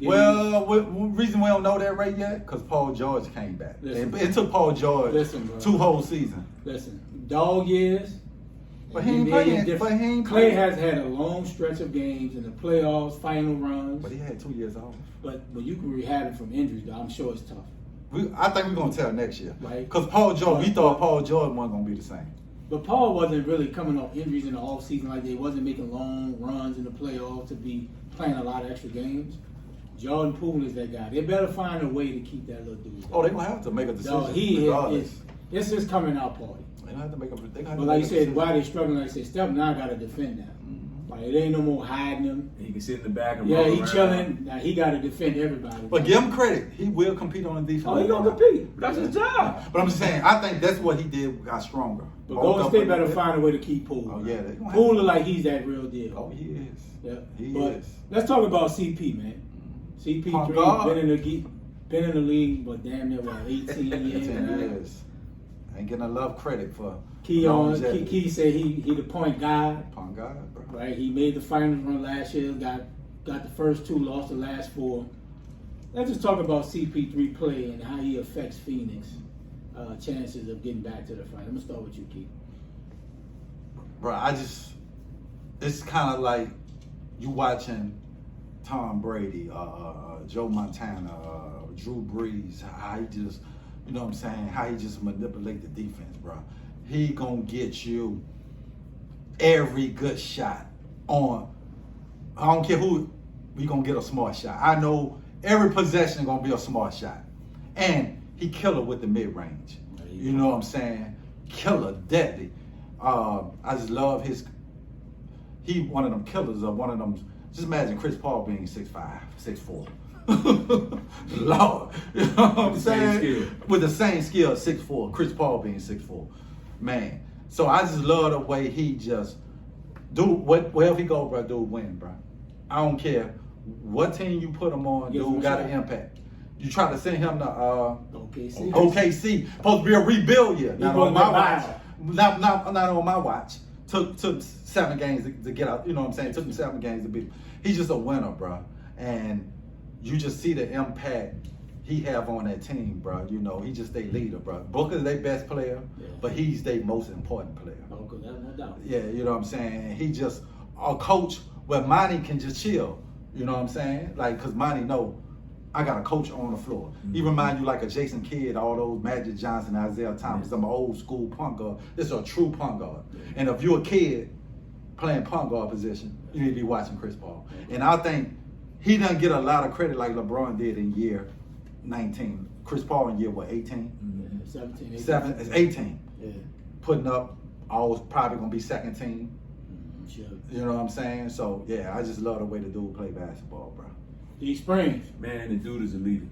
Well, reason we don't know that right yet, because Paul George came back. Listen. It took Paul George Listen, bro. 2 whole seasons. Listen, dog years. But he ain't playing. Clay has had a long stretch of games in the playoffs, final runs. But he had 2 years off. But you can rehab it from injuries, though. I'm sure it's tough. I think we're going to tell next year. Right. Because Paul George, we thought Paul George wasn't going to be the same. But Paul wasn't really coming off injuries in the offseason like they wasn't making long runs in the playoffs to be playing a lot of extra games. Jordan Poole is that guy. They better find a way to keep that little dude. Oh, they're going to have to make a decision. No, it's his coming out party. They have to make a But like you said, why they struggling, like I said, Steph now got to defend now. Like, it ain't no more hiding him. He can sit in the back and Yeah, roll he around. chilling. Now he got to defend everybody. But give him credit. He will compete on the defense. Oh, he gonna compete. That's his job. But I'm just saying, I think that's what he did, got stronger. But Golden State better find a way to keep Poole. Oh, yeah. They gonna Poole have look like he's that real deal. Oh, he is. Yeah. He But is. let's talk about CP, man. Point guard. CP3 been in the league, but damn near what, 18 years. 10 now? years. Ain't getting enough credit for Key said he the point guard, Point guard, bro. right? He made the finals run last year, got the first 2, lost the last 4. Let's just talk about CP3 play and how he affects Phoenix chances of getting back to the fight. I'm gonna start with you, Keith. Bro, it's kind of like you watching Tom Brady, Joe Montana, Drew Brees, how he just, you know what I'm saying, how he just manipulate the defense, bro. He gonna get you every good shot on, I don't care who, we gonna get a smart shot. I know every possession gonna be a smart shot. And he killer with the mid-range. You know what I'm saying? Killer, deadly. I just love he one of them killers of one of them. Just imagine Chris Paul being 6'5", 6'4". Lord, you know what I'm saying? Skill. With the same skill, 6'4". Chris Paul being 6'4". Man, So I just love the way he just do wherever he go, bro. Dude win, bro. I don't care what team you put him on. Gives him Dude a got shot. an impact. You try to send him to OKC. OKC, supposed to be a rebuild year. Not going on my to watch. buy. Not on my watch. Took 7 games to get out. You know what I'm saying? Took him 7 games to beat him. He's just a winner, bro. And you just see the impact he have on that team, bro. You know, he just their leader, bro. Booker's their best player, but he's their most important player. Okay, that's no doubt. Yeah, you know what I'm saying? He just a coach where Monty can just chill. You know what I'm saying? Like, cause Monty know I got a coach on the floor. He remind you like a Jason Kidd, all those Magic Johnson, Isaiah Thomas, some old school point guard. This is a true point guard. And if you're a kid playing point guard position, you need to be watching Chris Paul. And I think he doesn't get a lot of credit like LeBron did in year 19. Chris Paul in year what, 18? 17, 18. 18. Yeah. Putting up, always probably gonna be second team. Sure. You know what I'm saying? So yeah, I just love the way the dude play basketball, bro. DSprings. Man, the dude is a leader.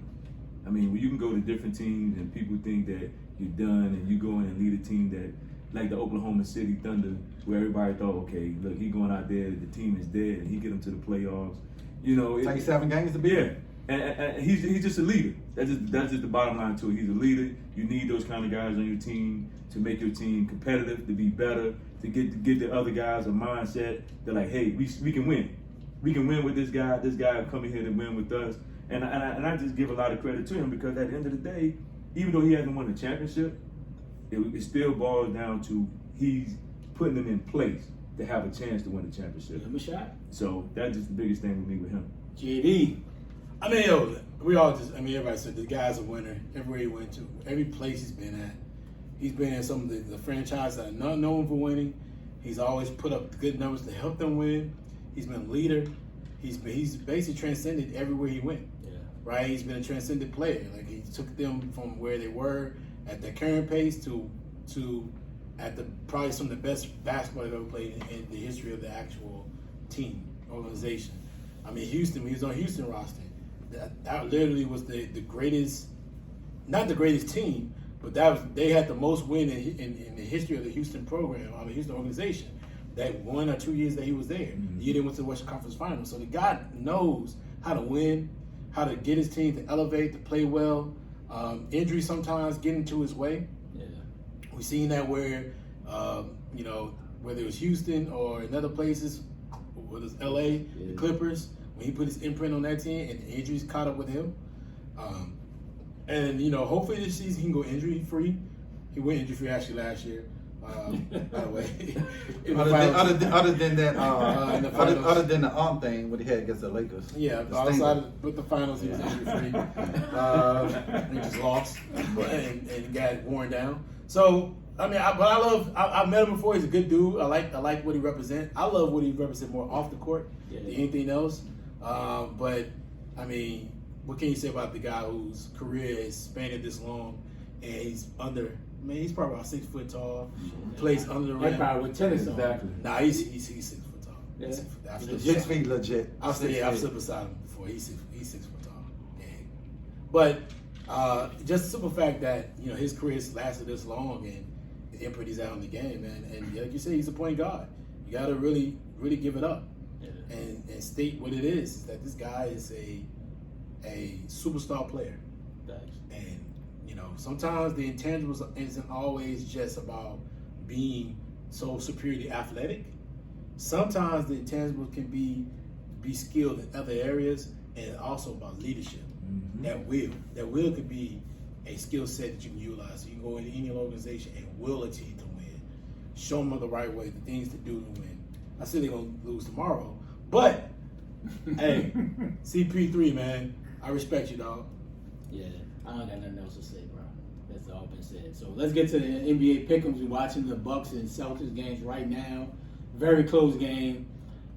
I mean, when you can go to different teams and people think that you're done and you go in and lead a team that, like the Oklahoma City Thunder, where everybody thought, okay, look, he going out there, the team is dead, and he get them to the playoffs. You know, Take 7 games to beat yeah, him. and he's just a leader. That's just the bottom line to it. He's a leader. You need those kind of guys on your team to make your team competitive, to be better, to get the other guys a mindset. They're like, hey, we can win. We can win with this guy. This guy coming here to win with us. And I just give a lot of credit to him because at the end of the day, even though he hasn't won the championship, it still boils down to he's putting them in place to have a chance to win the championship. Give him a shot. So that's just the biggest thing with me with him. JD. I mean, yo, everybody said the guy's a winner everywhere he went to, every place he's been at. He's been in some of the franchises that are not known for winning. He's always put up good numbers to help them win. He's been a leader. He's basically transcended everywhere he went. Yeah. Right? He's been a transcendent player. Like he took them from where they were at their current pace to at the probably some of the best basketball they've ever played in the history of the actual team organization. I mean, Houston. He was on Houston roster. That literally was the greatest, not the greatest team, but they had the most win in the history of the Houston program, the Houston organization. That 1 or 2 years that he was there. The year they went to the Western Conference Finals. So the guy knows how to win, how to get his team to elevate, to play well. Injuries sometimes get into his way. Yeah. We've seen that where, whether it was Houston or in other places, whether it's LA, the Clippers, when he put his imprint on that team and injuries caught up with him. Hopefully this season he can go injury free. He went injury free actually last year. By the way, Other than that, in the finals. other than the arm thing, what he had against the Lakers. Yeah, The outside Stingers. with the finals, he was injury free. He just lost and got worn down. So I mean, I met him before. He's a good dude. I like what he represents. I love what he represents more off the court than anything else. But I mean, what can you say about the guy whose career has spanned this long and he's he's probably about 6 foot tall. Plays under the rim. That's probably with tennis on. Exactly. Nah, he's 6 foot tall. Yeah. I've Legit feet, legit. I've slipped beside him before. He's 6 foot tall. Yeah. But just the simple fact that his career has lasted this long and the imprint he's out in the game, man. And like you said, he's a point guard. You got to really, really give it up and state what it is. That this guy is a superstar player. And sometimes the intangibles isn't always just about being so superiorly athletic. Sometimes the intangibles can be skilled in other areas and also about leadership. Mm-hmm. That will could be a skill set that you can utilize. So you can go into any organization and will a team to win. Show them the right way, the things to do to win. I said they're going to lose tomorrow, but hey, CP3, man, I respect you, dog. Yeah, I don't got nothing else to say, bro. That's all been said. So let's get to the NBA pick'ems. We're watching the Bucks and Celtics games right now. Very close game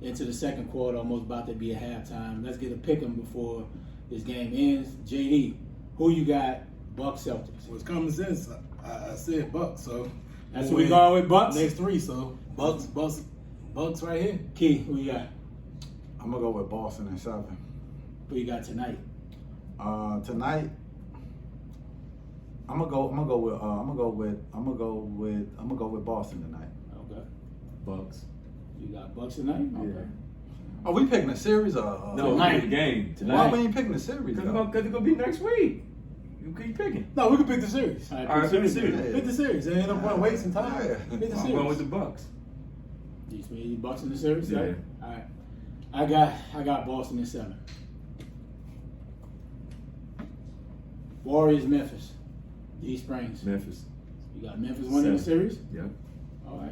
into the second quarter, almost about to be a halftime. Let's get a pick'em before this game ends. JD, who you got? Bucks, Celtics. Well, it's common sense. I said Bucks, so That's what we going with, Bucks. next 3. So Bucks right here. Key, who you got? I'm gonna go with Boston in 7. Who you got tonight? Tonight, I'm gonna go with Boston tonight. Okay. Bucks. You got Bucks tonight? Okay. Yeah. Are we picking a series or? No, Tonight. the game Why tonight. we ain't picking a series? Because though? it's gonna be next week. You keep picking. No, we can pick the series. All All right, pick the series. Yeah. Pick the series. There ain't no point wasting time. Yeah. Pick the I'm series. going with the Bucks. You Bucks in the series? Yeah. Right? All right. I got Boston in 7. Warriors, Memphis. DSprings. Memphis. You got Memphis winning the 7. series? Yep. All right.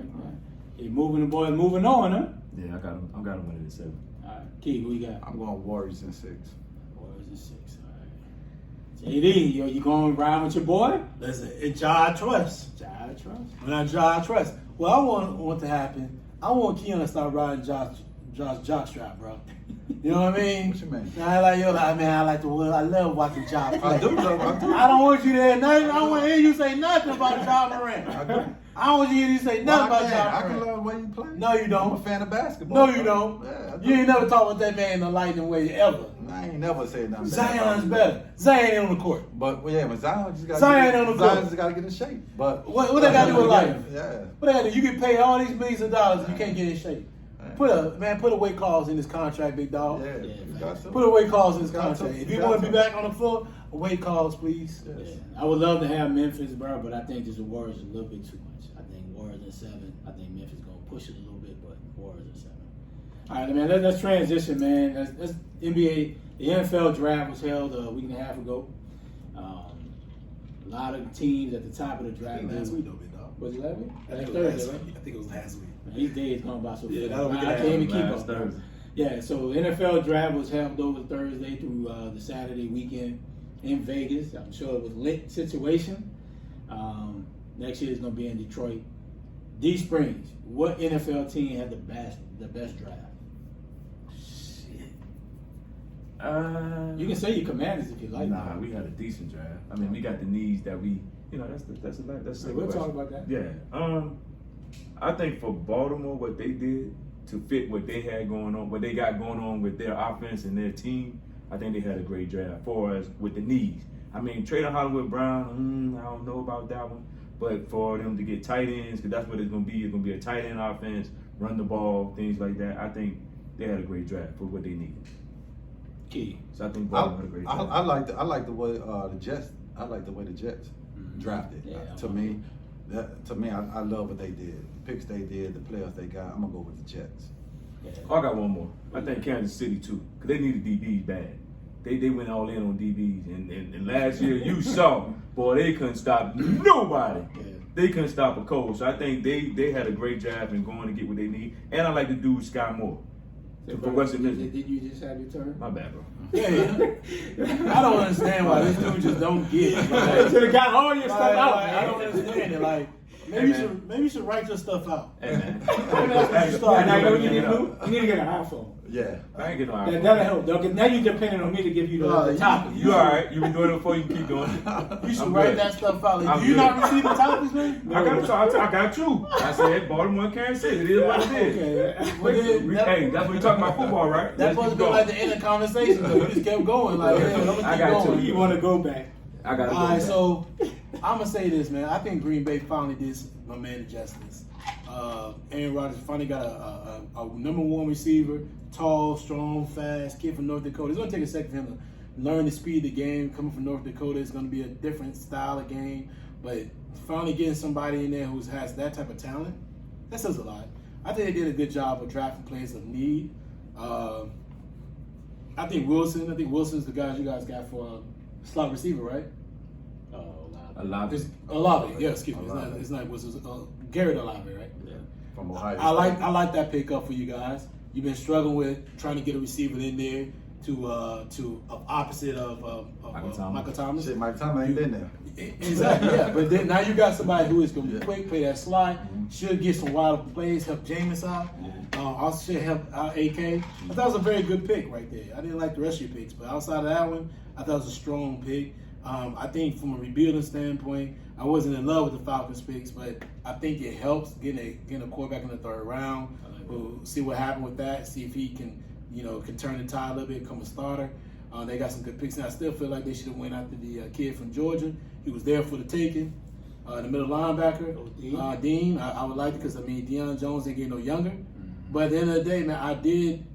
You moving the boys moving on, huh? Yeah, I got him winning in 7. All right. Key, who you got? I'm going Warriors in 6. Warriors in 6. All right. JD, you going to ride with your boy? Listen, it's Ja trust. Ja trust. When I Ja trust. What I want to happen, I want Keon to start riding Josh's jockstrap, bro. You know what I mean? What you mean? I like I love watching Ja play. I do. I don't want you to hear nothing. I don't want to hear you say nothing about Ja Morant. I don't want you to hear you say nothing about Ja I can Morant. love the way you play. No, you don't. I'm a fan of basketball. No, you don't. Yeah, I do. You ain't never talk about that man in the lightning way ever. I ain't never said nothing. Zion's better. Zion ain't on the court. But Zion just got Zion on the court. Zion just got to get in shape. But What they got to do with life? Yeah. What they got to do? You get paid all these millions of dollars and you can't get in shape. Put a weight clause in this contract, big dog. Yeah. You got to. Put a weight clause in this Got to. contract. If you Got want to to. be back on the floor, a weight clause, please. Yes. Yeah. I would love to have Memphis, bro, but I think this Warriors a little bit too much. I think Warriors in 7. I think Memphis going to push it a little bit, but Warriors in 7. All right, man, let's transition, man. Let's NBA. The NFL draft was held a week and a half ago. A lot of teams at the top of the draft. Last week, though, big dog. Was it last week? I think Last it was Thursday, last right? week. I think it was last week. Man, these days going by so Yeah, fast. that'll be I good. can't even keep Last up. bro. Thursday. Yeah, so NFL draft was held over Thursday through the Saturday weekend in Vegas. I'm sure it was a lit situation. Next year is going to be in Detroit. DSprings, what NFL team had the best draft? You can say your Commanders if you like. Nah, we had a decent draft. I mean, we got the needs that we, that's a So we'll talk about that. Yeah. I think for Baltimore, what they did to fit what they had going on, what they got going on with their offense and their team, I think they had a great draft for us with the needs. I mean, trading Hollywood Brown, I don't know about that one. But for them to get tight ends, because that's what it's going to be. It's going to be a tight end offense, run the ball, things like that. I think they had a great draft for what they needed. Key. So I think Baltimore had a great draft. I like the way the Jets. I like the way the Jets drafted. Yeah, To me, I love what they did. The picks they did, the players they got. I'm gonna go with the Jets. Yeah. Oh, I got one more. I think Kansas City too, because they needed DBs bad. They went all in on DBs, and last year you saw, boy, they couldn't stop nobody. Yeah. They couldn't stop a coach. So I think they had a great job in going to get what they need. And I like the dude Sky Moore for Western Michigan. Did you just have your turn? My bad, bro. Yeah. I don't understand why this dude just don't get it. You should have got all your stuff out. I don't understand it. Like, maybe you should write your stuff out. Hey, man. Now you need to get an iPhone. Yeah. I ain't getting no That'll iPhone. help. Now you're depending on me to give you the topic. You all right? You been doing it before. You keep doing it. You should I'm write good. that stuff out. Like, I'm do you good. not receive the topics, man? I got you. I said Baltimore, Kansas City. It is what it is. Okay. Well, then, Hey, that's what we talking about football, right? That's supposed to be like the end of conversation, though. You just kept going. Like, hey, I'm gonna keep I got going. you. You want to go back? I got to go. All right, back. so I'm gonna say this, man. I think Green Bay finally did my man justice. Aaron Rodgers finally got a number one receiver, tall, strong, fast kid from North Dakota. It's gonna take a second for him to learn the speed of the game. Coming from North Dakota, it's gonna be a different style of game. But finally getting somebody in there who has that type of talent, that says a lot. I think they did a good job of drafting players of need. I think Wilson's the guy you guys got for slot receiver, right? Olave. It's Olave. Yeah, excuse me. It's not Wilson's. Garrett Olave, right? Yeah. From Ohio. I like that pickup for you guys. You've been struggling with trying to get a receiver in there to opposite of Michael Thomas. Shit, Mike Thomas ain't been there. Exactly, yeah. But then now you got somebody who is going to be quick, play that slot, should get some wide open plays, help Jameis out. Also should help out AK. I thought it was a very good pick right there. I didn't like the rest of your picks, but outside of that one, I thought it was a strong pick. I think from a rebuilding standpoint, I wasn't in love with the Falcons picks, but I think it helps getting a quarterback in the third round. We'll see what happens with that. See if he can turn the tide a little bit, become a starter. They got some good picks, and I still feel like they should have went after the kid from Georgia. He was there for the taking. The middle linebacker, Dean. I would like it because Deion Jones ain't getting no younger. But at the end of the day, man, I did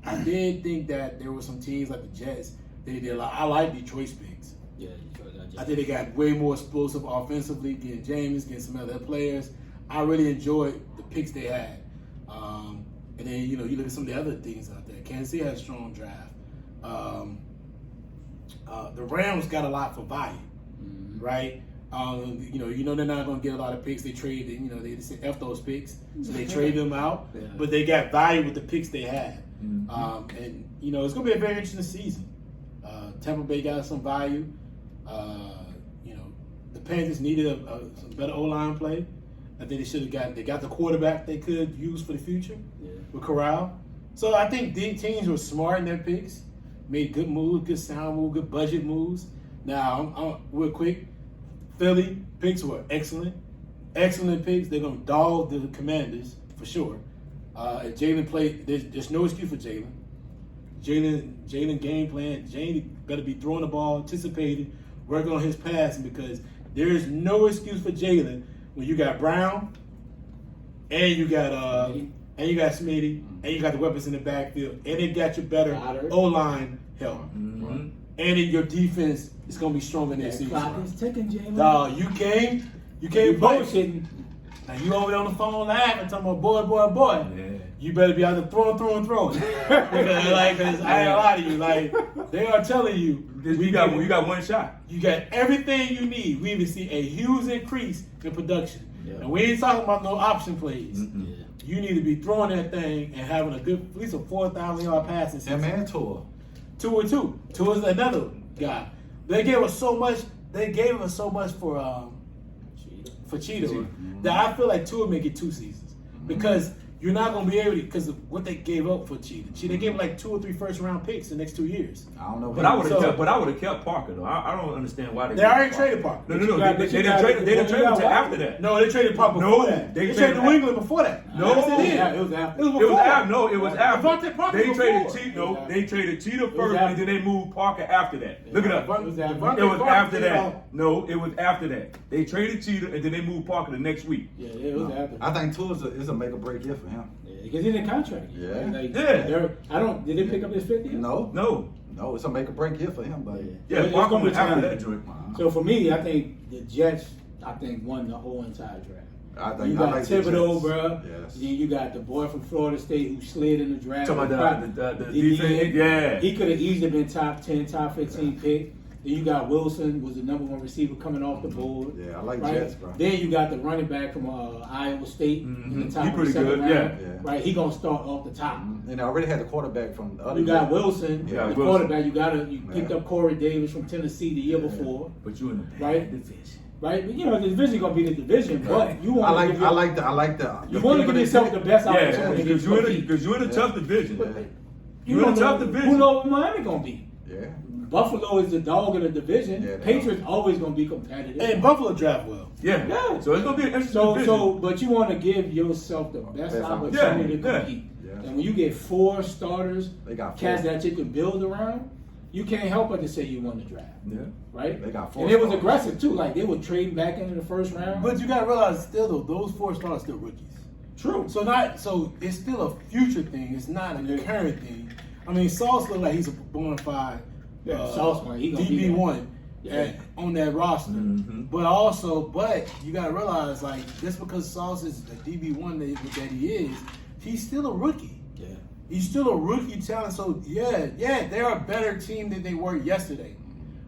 think that there were some teams like the Jets. They did a lot. I like Detroit's picks. Yeah, Detroit got Jets. I think they got way more explosive offensively, getting James, getting some other players. I really enjoyed the picks they had. And then, you look at some of the other things out there. Kansas City had a strong draft. The Rams got a lot for value, right? They're not going to get a lot of picks. They traded, they said F those picks. So they traded them out. Yeah. But they got value with the picks they had. And it's going to be a very interesting season. Tampa Bay got some value. The Panthers needed some better O-line play. I think they should have they got the quarterback they could use for the future with Corral. So I think the teams were smart in their picks, made good moves, good sound moves, good budget moves. Now, I'm real quick, Philly picks were excellent. Excellent picks. They're going to dog the Commanders for sure. If Jalen played, there's no excuse for Jalen. Jalen game plan. Jalen better be throwing the ball, anticipating, working on his passing because there is no excuse for Jalen when you got Brown and you got Smitty and you got the weapons in the backfield and they got your better O-line help. And your defense is gonna be stronger next season. Clock is ticking, Jalen. Dog, you can't bullshitting. Now you over there on the phone laughing, talking about boy. Yeah. You better be out there throwing. Cause I ain't gonna lie to you. Like they are telling you, You got one shot. you got everything you need. We even see a huge increase in production. Yeah. And we ain't talking about no option plays. Yeah. You need to be throwing that thing and having a good, at least a 4,000-yard passing season. Man, Tua. 2-2. Tua's another guy. They gave us so much. They gave us so much for Cheetah that I feel like Tua may get 2 seasons because you're not going to be able to because of what they gave up for Cheetah. They gave him like 2 or 3 first-round picks the next 2 years. I don't know. But I would have kept Parker though. I don't understand why They already traded Parker. No. They didn't trade him until after that. No, they traded Parker before that. They traded New England before that. No. Yes, they did. It was after. It was after. Devontae Parker They before. traded Cheetah. They traded Cheetah first, and then they moved Parker after that. Look it up. It was It after. was after that. No, it was after that. They traded Cheetah, and then they moved Parker the next week. Yeah, it was after. I think Tua is a make or break year for him. Because he's in a contract. Yeah. Like, Yeah. Did they pick up his 50? No, it's a make or break year for him, but Yeah, It's Parker gonna was be after time. that joint. So for me, I think the Jets, won the whole entire draft. I You got like the Thibodeau, Jets. bro. Yes. Then you got the boy from Florida State who slid in the draft. Talking about the defense, yeah. He could have easily been top 10, top 15 pick. Then you got Wilson, was the number 1 receiver coming off the board. Yeah, I like right? Jets, bro. Then you got the running back from Iowa State in the top He of the pretty second good, round. yeah. Right, he gonna start off the top. And I already had the quarterback from the other You got year. Wilson, Yeah, the Wilson. quarterback. You picked up Corey Davis from Tennessee the year before, But you in the bad Right. division. right? But the division gonna be the division, but you I want like the you want to give yourself the best Yeah, opportunity because you're in a tough division. You're in a tough division. Who knows what Miami gonna be? Yeah. Buffalo is the dog in the division. Yeah, they Patriots always gonna be competitive. And Buffalo draft well. Yeah. Yeah. So it's gonna be an interesting division. But you want to give yourself the best Best opportunity to yeah, compete. yeah. And when you get 4 starters, They got 4. cats that you can build around, you can't help but to say you won the draft. Yeah. Right? They got 4 And it was stars. aggressive too. Like they were trading back into the first round. But you gotta realize still though, those 4 stars are still rookies. true. So it's still a future thing. It's not a current thing. I mean, Sauce look like he's a bona fide Sauce, man, he gonna be DB1 Yeah. on that roster. But you gotta realize like just because Sauce is a DB1 that he is, he's still a rookie. Yeah. He's still a rookie talent. So yeah, they're a better team than they were yesterday,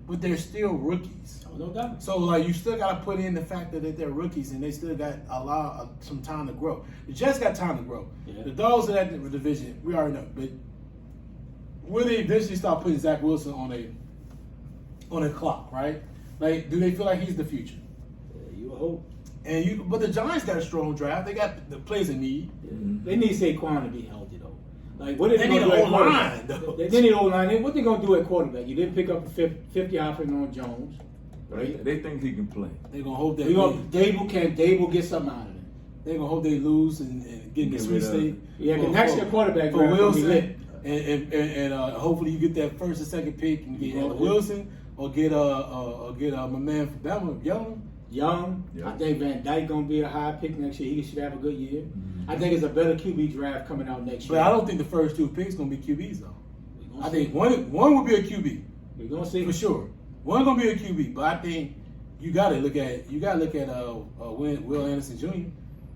but they're still rookies. Oh, no doubt. So like you still got to put in the fact that they're rookies and they still got some time to grow. The Jets got time to grow. Yeah. The Dogs in that division, we already know. But will they eventually start putting Zach Wilson on a clock, right? Like, do they feel like he's the future? Yeah, you would hope. But the Giants got a strong draft. They got the players they need. They need Saquon to be healthy though. Like what are They they need gonna do an at O-line, quarterback? though. They need an O-line. What they gonna do at quarterback? You didn't pick up a 50 offering on Jones. Right? They think he can play. They're gonna hope that Dable get something out of it. they're gonna hope they lose and get in the Get rid of sweepstake. Yeah, the next year quarterback for draft gonna be Wilson. lit. and hopefully you get that first or second pick and get Wilson or get my man from Bama, Young. Yeah. I think Van Dyke gonna be a high pick next year. He should have a good year. I think it's a better QB draft coming out next But year. I don't think the first 2 picks gonna be QBs though. We gonna I see. think one will be a QB We're gonna see for sure. One gonna be a QB, but I think you gotta look at Will Anderson Jr.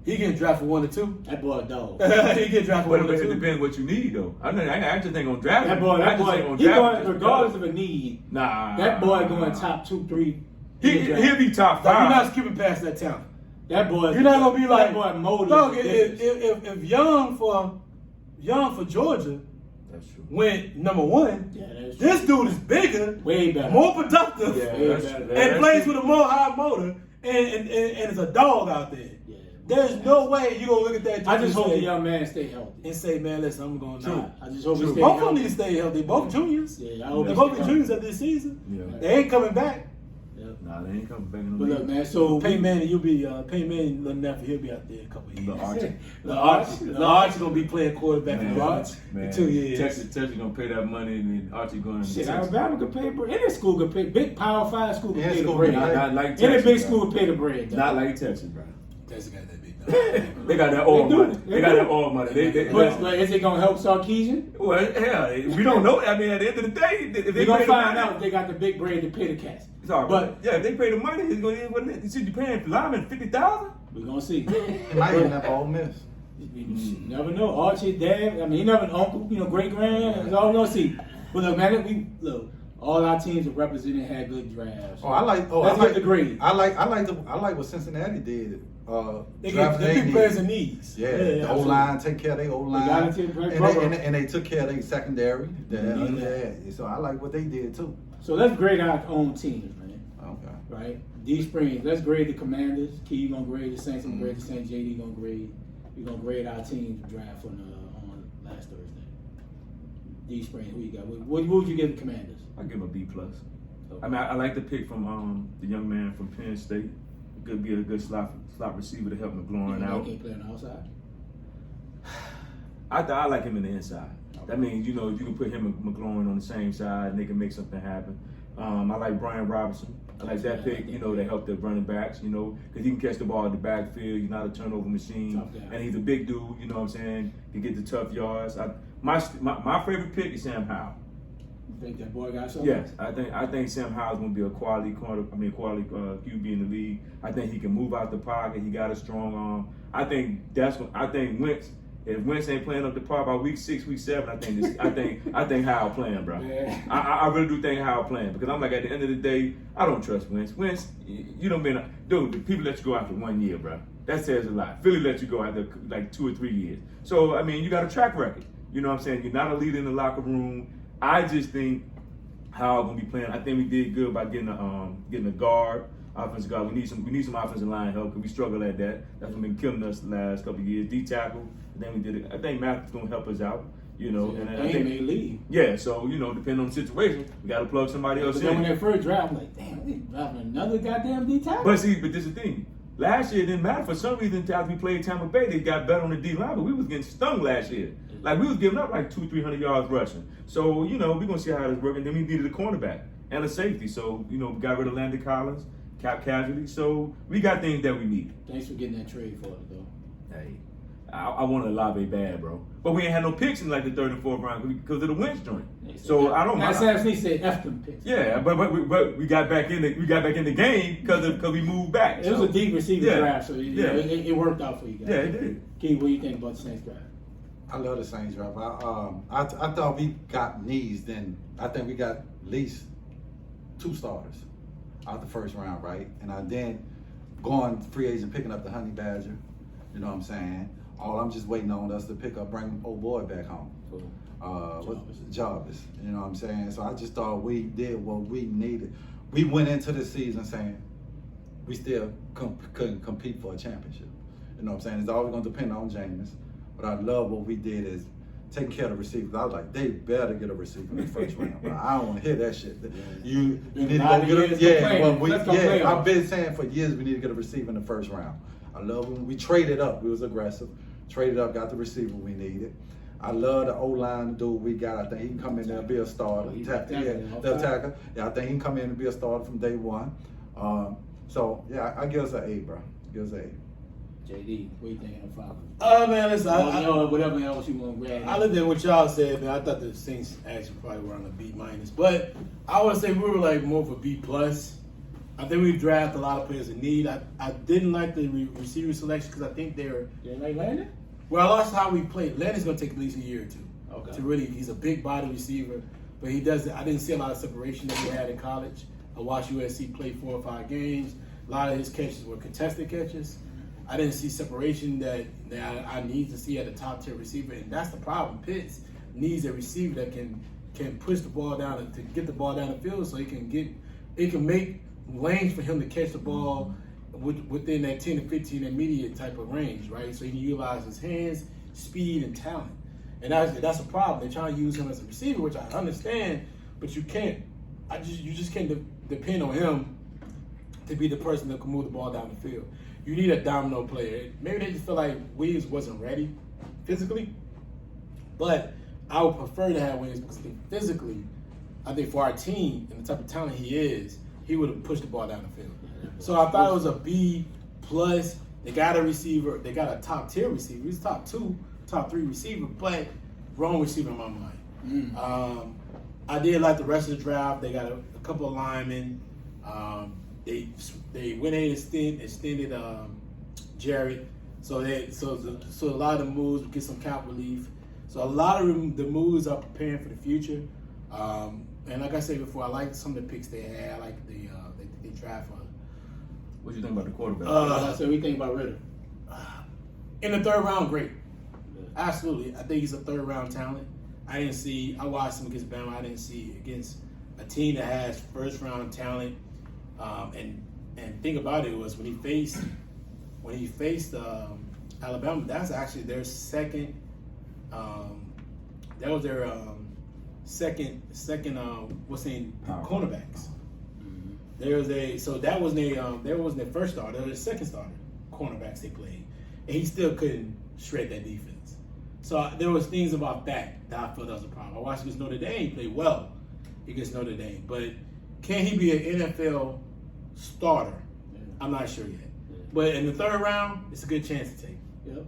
He getting drafted 1 or 2. That boy a dog. He get drafted But 1 or it 2. depends what you need though. I just ain't gonna draft That him. boy, I just ain't he gonna going draft him. regardless of a need. Nah. That boy going top 2, 3. He'll be top Like, you're 5. not skipping past that talent. That boy. You're not gonna be like, that boy molded. dog. If Young for Georgia That's true. went number 1, Yeah, that's true. this dude is bigger, Way better. more productive, Yeah, Way that's better. true. and plays with a more high motor, and is a dog out there. Yeah. There's no way you're gonna look at that. I dude just hope and the say- young man stay healthy. and say, man, listen, I'm going True. to. I just hope he True. stay Both of them healthy. need to stay healthy. Both juniors. Yeah, I hope They he both stay be healthy. juniors at this season. Yeah. They ain't coming back. Nah, they ain't coming back in the But league. look, man. So Peyton Manning, you'll be Peyton Manning. Little nephew, he'll be out there in a couple of years. The Archie. The Archie gonna be playing quarterback Man, in 2 years. Texas gonna pay that money, and then Archie going to shit, Texas. Alabama could pay bread. Any school could pay. Big Power 5 school could Yeah, pay the school bread. could Not like Any Texas, big bro. school would pay the bread. Not like Texas, bro. Texas got that big dog. They got that oil do. money. They They got do. that oil money. But is it gonna help Sarkeesian? Well, hell, we don't know. I mean, at the end of the day, if they We're gonna pay the find money, out if they got the big bread to pay the cats. Sorry, But yeah, if they pay the money, it's gonna be what it is. You paying linemen $50,000? we're gonna see. He might end up Ole Miss. You never know. Archie, dad. I mean, he never an uncle. Great grand. It's all we're gonna see. But look, man, look. All our teams that represented had good drafts. Oh, I like. Oh, Let's I like get the grade. I like what Cincinnati did. They drafting pick their players needs. in needs. Yeah, the O line take care of their O line, got it to and they took care of their secondary. So I like what they did too. So let's grade our own teams, man. Okay. Right? DSprings. Let's grade the Commanders. Key, you gonna grade the Saints. I'm gonna grade the Saints. JD gonna grade. We're gonna grade our team draft on last Thursday. DSprings. Who you got? What would you give the Commanders? I give him a B+. I mean, I like the pick from the young man from Penn State. Could be a good slot receiver to help McLaurin out. Can't play on the outside. I like him in the inside. That means, you can put him and McLaurin on the same side and they can make something happen. I like Brian Robinson. I like that pick, to help the running backs, because he can catch the ball in the backfield. He's not a turnover machine. Tough guy. And he's a big dude, you know what I'm saying? He can get the tough yards. My favorite pick is Sam Howell. You think that boy got something? Yes, I think Sam Howell's gonna be a quality QB in the league. I think he can move out the pocket. He got a strong arm. I think Wentz. If Wentz ain't playing up the par by week 6, week 7, I think Howell playing, bro. Yeah. I really do think Howell playing because I'm like, at the end of the day, I don't trust Wentz. Wentz, dude, the people let you go after 1 year, bro. That says a lot. Philly let you go after like 2 or 3 years. So I mean, you got a track record. You know what I'm saying? You're not a leader in the locker room. I just think Howell gonna be playing. I think we did good by getting a guard. Offensive guard. We need some offensive line help because we struggle at that. That's what's been killing us the last couple of years. D tackle. And then we did it. I think Matthew's gonna help us out. And I think may leave. yeah. So depending on the situation, we got to plug somebody else But then when in. that first draft, I'm like, damn, they drafting another goddamn D tackle. But this is the thing. Last year it didn't matter for some reason. After we played Tampa Bay, they got better on the D line, but we was getting stung last year. Like we was giving up like 200-300 yards rushing. So we're gonna see how this works. And then we needed a cornerback and a safety. So we got rid of Landon Collins. Cap casualty, so we got things that we need. Thanks for getting that trade for it, though. Hey, I wanted Olave bad, bro, but we ain't had no picks in like the 3rd and 4th round because of the Wentz joint. So I don't mind. mind. Sam Snead said F them picks. Yeah, but we got back in the game because we moved back. It was a deep receiver Yeah. draft, so it worked out for you guys. Yeah, it did. Key, what do you think about the Saints draft? I love the Saints draft. I thought we got needs. Then I think we got at least 2 starters out the first round, right? And I then going free agent, picking up the Honey Badger. You know what I'm saying? All I'm just waiting on us to bring old boy back home. Jarvis. You know what I'm saying? So I just thought we did what we needed. We went into the season saying we still couldn't compete for a championship. You know what I'm saying? It's always going to depend on Jameis. But I love what we did is taking care of the receivers. I was like, they better get a receiver in the first round. But I don't want to hear that shit. You need to go get a I've been saying for years we need to get a receiver in the first round. I love when we traded up. We was aggressive. Traded up, got the receiver we needed. I love the O-line dude we got. I think he can come in there and be a starter. He's The attacker. Yeah, I think he can come in and be a starter from day one. So, yeah, I give us an A, bro. Give us an JD, what you thinking of Falcons? Oh man, listen, Whatever else you want to grab. I looked at what y'all said, man. I thought the Saints actually probably were on a B minus, but I would say we were like more of a B plus. I think we draft a lot of players in need. I didn't like the receiver selection because I think they're. You ain't like Landon? Well, I lost how we played. Landon's gonna take at least a year or two. Okay. To really, he's a big body receiver, but he does. I didn't see a lot of separation that he had in college. I watched USC play 4 or 5 games. A lot of his catches were contested catches. I didn't see separation that I need to see at a top tier receiver, and that's the problem. Pitts needs a receiver that can push the ball down to get the ball down the field, so it can make lanes for him to catch the ball within that 10 to 15 immediate type of range, right? So he can utilize his hands, speed, and talent, and that's a problem. They're trying to use him as a receiver, which I understand, but you can't. You just can't depend on him to be the person that can move the ball down the field. You need a domino player. Maybe they just feel like Williams wasn't ready physically, but I would prefer to have Williams because physically, I think for our team and the type of talent he is, he would have pushed the ball down the field. So I thought it was a B plus. They got a receiver. They got a top tier receiver. He's top 2, top 3 receiver, but wrong receiver in my mind. I did like the rest of the draft. They got a couple of linemen. They went in and extended Jared, so a lot of the moves will get some cap relief. So a lot of the moves are preparing for the future. And like I said before, I like some of the picks they had. I like they draft. What you think about the quarterback? So we think about Ritter. In the 3rd round, great. Absolutely, I think he's a 3rd round talent. I watched him against Bama. I didn't see against a team that has 1st round talent. And think about it was when he faced Alabama. That's actually their second. That was their second. What's in cornerbacks. That wasn't their first starter. That was their second starter cornerbacks they played, and he still couldn't shred that defense. So there was things about that I felt that was a problem. I watched against Notre Dame. He played well against Notre Dame, but can he be an NFL starter? I'm not sure yet. But in the 3rd round, it's a good chance to take. Yep.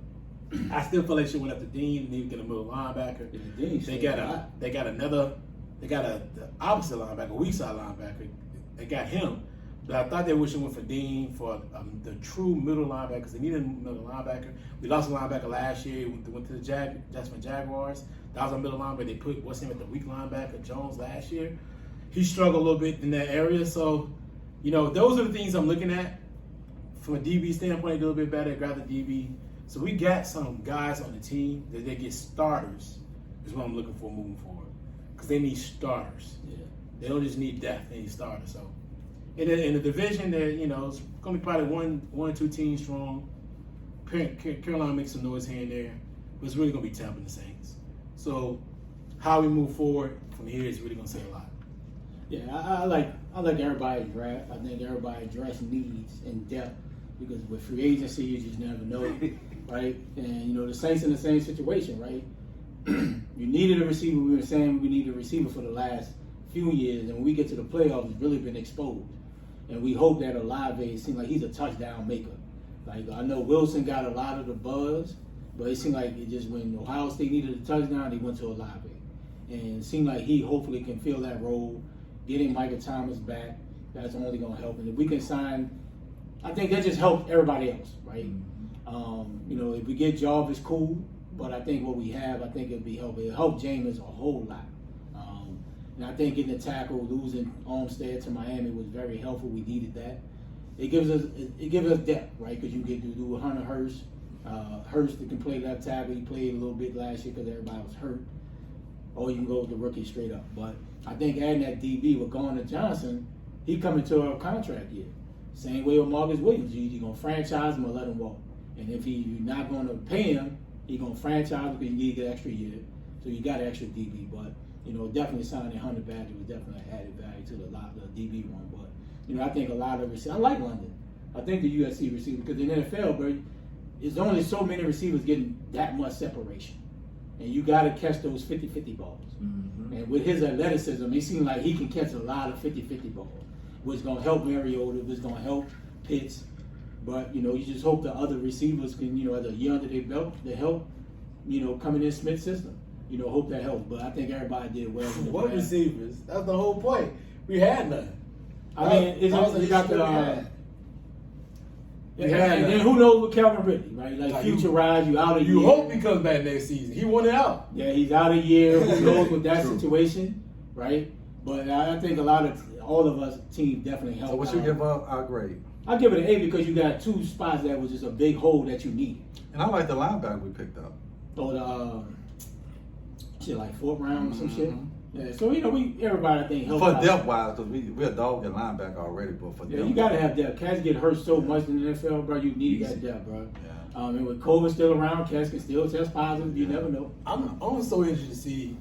I still feel like she went up to Dean and need to get a middle linebacker. They got the opposite linebacker, weak side linebacker. They got him. But I thought they wish they went for Dean for the true middle linebacker because they needed a middle linebacker. We lost a linebacker last year. We went to the Jacksonville Jaguars. That was our middle linebacker. They put what's name at the weak linebacker, Jones, last year. He struggled a little bit in that area. So, those are the things I'm looking at. From a DB standpoint, they do a little bit better, grab the DB. So we got some guys on the team that they get starters is what I'm looking for moving forward. Because they need starters. Yeah. They don't just need depth, they need starters. So in the division, there, it's going to be probably one or 2 teams strong. Carolina makes some noise here and there, but it's really going to be Tampa and the Saints. So how we move forward from here is really going to say a lot. Yeah, I like everybody's draft. I think everybody drafts needs in depth because with free agency, you just never know, right? And the Saints in the same situation, right? You needed a receiver. We were saying we needed a receiver for the last few years, and when we get to the playoffs, it's really been exposed. And we hope that Olave seems like he's a touchdown maker. Like I know Wilson got a lot of the buzz, but it seemed like it just when Ohio State needed a touchdown, they went to Olave, and it seemed like he hopefully can fill that role. Getting Michael Thomas back, that's only going to help. And if we can sign, I think that just helps everybody else, right? If we get Jarvis, cool. But I think what we have, I think it'll be helpful. It'll help Jameis a whole lot. And I think getting the tackle, losing Armstead to Miami was very helpful. We needed that. It gives us depth, right? Because you get to do Hunter Hurst. Hurst that can play left tackle. He played a little bit last year because everybody was hurt. Or you can go with the rookie straight up. But I think adding that DB with Garner Johnson, he coming to a contract year. Same way with Marcus Williams. You're either going to franchise him or let him walk. And if you're not going to pay him, you're going to franchise because you need to get extra year. So you got extra DB. But, definitely signing Hunter Badger was definitely an added value to the DB one. But, I think a lot of receivers, I like London. I think the USC receiver, because in the NFL, bro, it's only so many receivers getting that much separation. and you got to catch those 50-50 balls. And with his athleticism, it seems like he can catch a lot of 50-50 balls, which is going to help Mariota, which is going to help Pitts. But, you just hope the other receivers can, as a year under their belt, to help, coming in Smith's system. Hope that helps. But I think everybody did well. What receivers? That's the whole point. We had none. I mean, you got the. And then who knows with Calvin Ridley, right? Like future rise, you out a year. You hope he comes back next season. He won it out. Yeah, he's out a year. Who knows with that situation, right? But I think all of us teams definitely helped. So what you give up our grade? I give it an A because you got 2 spots that was just a big hole that you needed. And I like the linebacker we picked up. Or the like 4th round or some shit. Yeah, so everybody I think helped For out. depth wise, because we're a dog at linebacker already, but for depth, You gotta have depth. Cats get hurt so much in the NFL, bro. You need that depth, bro. Yeah. And with COVID still around, cats can still test positive. You never know. I'm so interested to see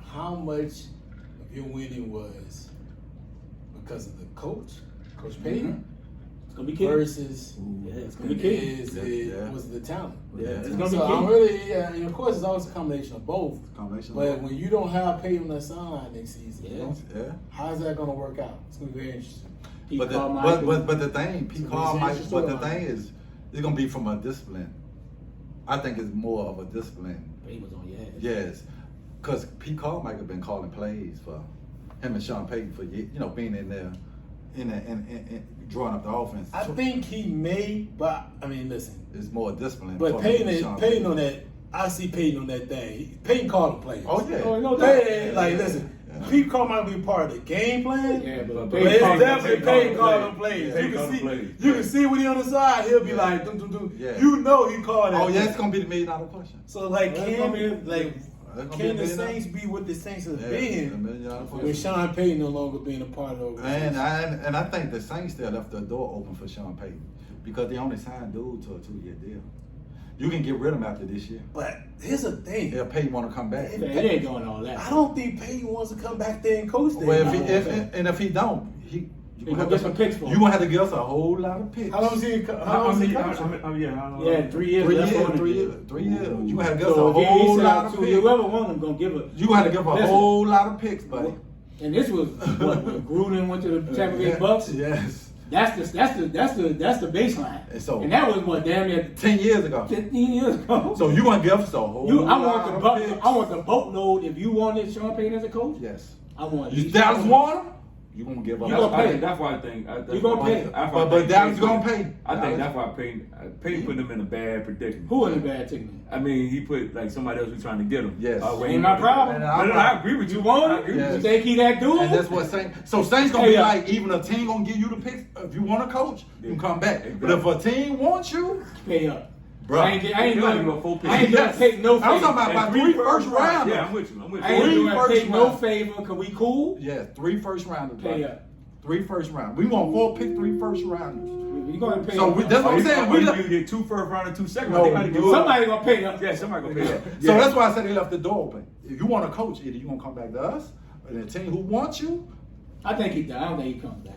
how much of your winning was because of the Coach Payton, It's gonna be key. versus It's gonna be key. was the talent. Yeah. It's gonna be So key. I'm really, and of course, it's always a combination of both. Combination. But when you don't have Payton to sign next season, Yeah. how's that going to work out? It's going to be very interesting. Pete But Carmichael. the thing, Pete So Carmichael. it's But the interesting thing is, it's gonna be from a discipline. I think it's more of a discipline. He was on your ass. Yes, because Pete Carmichael been calling plays for him and Sean Payton for being in there, in drawing up the offense. I think he may, but I mean, listen. It's more discipline. But for him and Sean Payton on that, I see Payton on that thing. Payton called the plays. Oh yeah. Oh, no doubt. Payton, like, listen, Pete Carmichael be part of the game plan. Yeah, but But it's Payton definitely Payton called calling plays. Payton You called can see, plays. you can see when he on the side, he'll be like, dum, dum, dum. Yeah. You know he called that. Oh yeah, play. it's gonna be the $1 million question. So like, That's gonna be- That's gonna can be the $1 million. Saints be what the Saints have Yeah, been $1 million question. with Sean Payton no longer being a part of the organization? And I think the Saints still left the door open for Sean Payton because they only signed dude to a 2-year deal. You can get rid of him after this year. But here's the thing. Yeah, Payton want to come back. Man, it ain't doing all that. I don't think Payton wants to come back there and coach there. Well, if he don't, you gonna get some picks for him. You gonna have to give us a whole lot of picks. How long is he? How long is he coaching? Yeah, 3 years. 3 left years, on the 3 deal. years, 3 years. You gonna have to give us So a if he whole said lot of to picks. whoever want him, gonna give it. You gonna have to give a Listen, whole lot of picks, buddy. And this was what when Gruden went to the Tampa Bay Bucks. Yes. That's the baseline. And so- that was what damn near 10 years ago. 15 years ago. So you gonna give us a whole I lot want of picks. I want the boatload. If you wanted Sean Payton as a coach, Yes. I want. You Dallas want him? You gonna give up? You gonna pay. That's why I think. You gonna pay. But Dallas gonna pay. I think that's why Payton put him in a bad predicament. Who in the bad team? I mean, he put like somebody else was trying to get him. Yes. Ain't my problem. And I agree with you. You want I it? agree with Yes. You think he that dude? And that's what Saints. So Saints gonna Hey, be yeah. like, even a team gonna give you the picks. If you want to coach, you can come back. Exactly. But if a team wants you, Pay up. bro, I ain't They give you a gonna full pick. I ain't gonna take no favor. I'm talking about And 3 first rounders. Yeah, I'm with you. I ain't Three gonna first take no round. favor. Cause we cool. Yeah, 3 first rounders. Pay bro. up. 3 first rounders. We want 4 pick, 3 first rounders. We gonna pay. So up. that's what I'm saying. We We get 2 first round and 2 second No, round. They gotta give Somebody gonna pay up. Yeah, somebody gonna pay up. So that's why I said they left the door open. If you want to coach, either you gonna come back to us, or the team who wants you. I think he does. I don't think he comes back.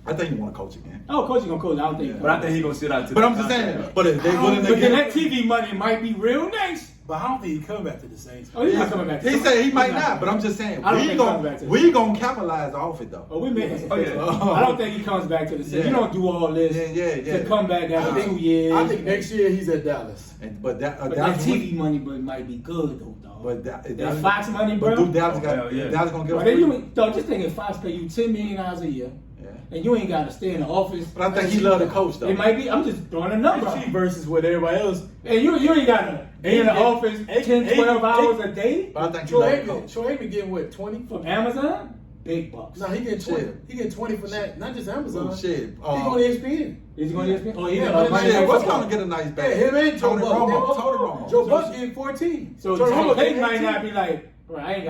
I think you want to coach again. Oh, coach, you gonna coach. I don't think. he But I comes think he back. gonna sit out to But the I'm just saying. contract. But if they willing to But then that get. TV money might be real nice. But I don't think he come back to the Saints. Oh, he's not coming back. He said he might not, but I'm just saying I don't we think he comes back to gonna the we gonna capitalize off it though. Oh, we made it. Oh, yeah. I don't think he comes back to the city. Yeah. You don't do all this Yeah. to come back after I think- 2 years. I think next year he's at Dallas. But that But that Dallas TV money might be good though, dog. But that Fox money, But bro. dude, Dallas Oh, hell got yeah. Dallas gonna get. But then you dog, just think if Fox pay you $10 million a year, Yeah. and you ain't got to stay in the office. But I think he love the coach though. It might be. I'm just throwing a number. That's out. cheap versus what everybody else. And you ain't got to be in the office 10, 12 hours a day But I think he Troy love the Aikman coach. Troy Aikman getting what, 20? from Amazon. Big bucks. No, he getting 20. Shit. He getting 20 from that. Not just Amazon. Oh, shit. He going to ESPN. Is he going to ESPN? Oh, he Yeah, got but money. Shit, what's Football. gonna get a nice Yeah, bag? him and Joe Tony Buck. Romo. Tony Romo. Joe Buck getting 14. So Tony Romo Payton getting might 18. not be like, bro, I ain't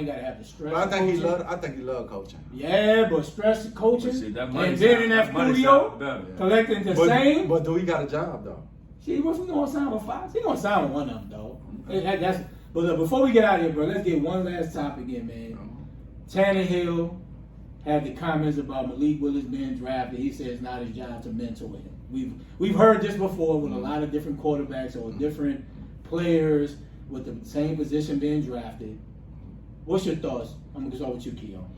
gotta have the stress. But I think he coaching. love coaching. Yeah, but stress coaching, But shit, that money and then in that sound- money studio, sound better. collecting the same. But do he got a job though? Shit, what's he gonna sign with Fox? He gonna sign with one of them, dog. But look, before we get out of here, bro, let's get one last topic in, man. Tannehill had the comments about Malik Willis being drafted. He says it's not his job to mentor him. We've heard this before with a lot of different quarterbacks or different players. with the same position being drafted. What's your thoughts? I'm gonna start with you, Keon.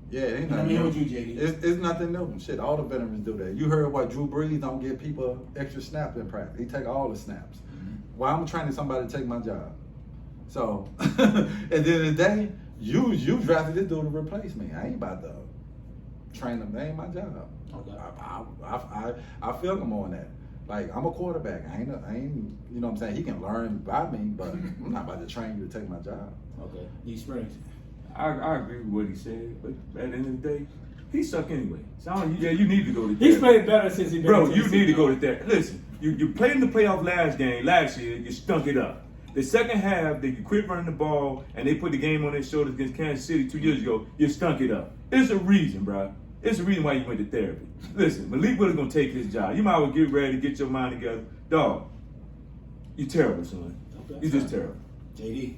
Yeah, it ain't I nothing mean, new. with you, JD. It's nothing new. Shit, all the veterans do that. You heard what Drew Brees don't give people extra snaps in practice. He take all the snaps. Why I'm training somebody to take my job? So, at the end of the day, you drafted this dude to replace me. I ain't about to train him. That ain't my job. Okay. I feel him on that. Like, I'm a quarterback. I ain't, you know what I'm saying? He can learn by me, but I'm not about to train you to take my job. Okay. DSprings. I agree with what he said, but at the end of the day, he suck anyway. So you need to go to He's therapy. played better since he been Bro, in you Tennessee, need to go though. to therapy. Listen, you played in the playoff last year, you stunk it up. The second half, they quit running the ball, and they put the game on their shoulders against Kansas City 2 years ago, you stunk it up. There's a reason, bro. There's a reason why you went to therapy. Listen, Malik Willis gonna take his job. You might as well get ready, get your mind together. Dog, you terrible, son. Okay. You just terrible. JD.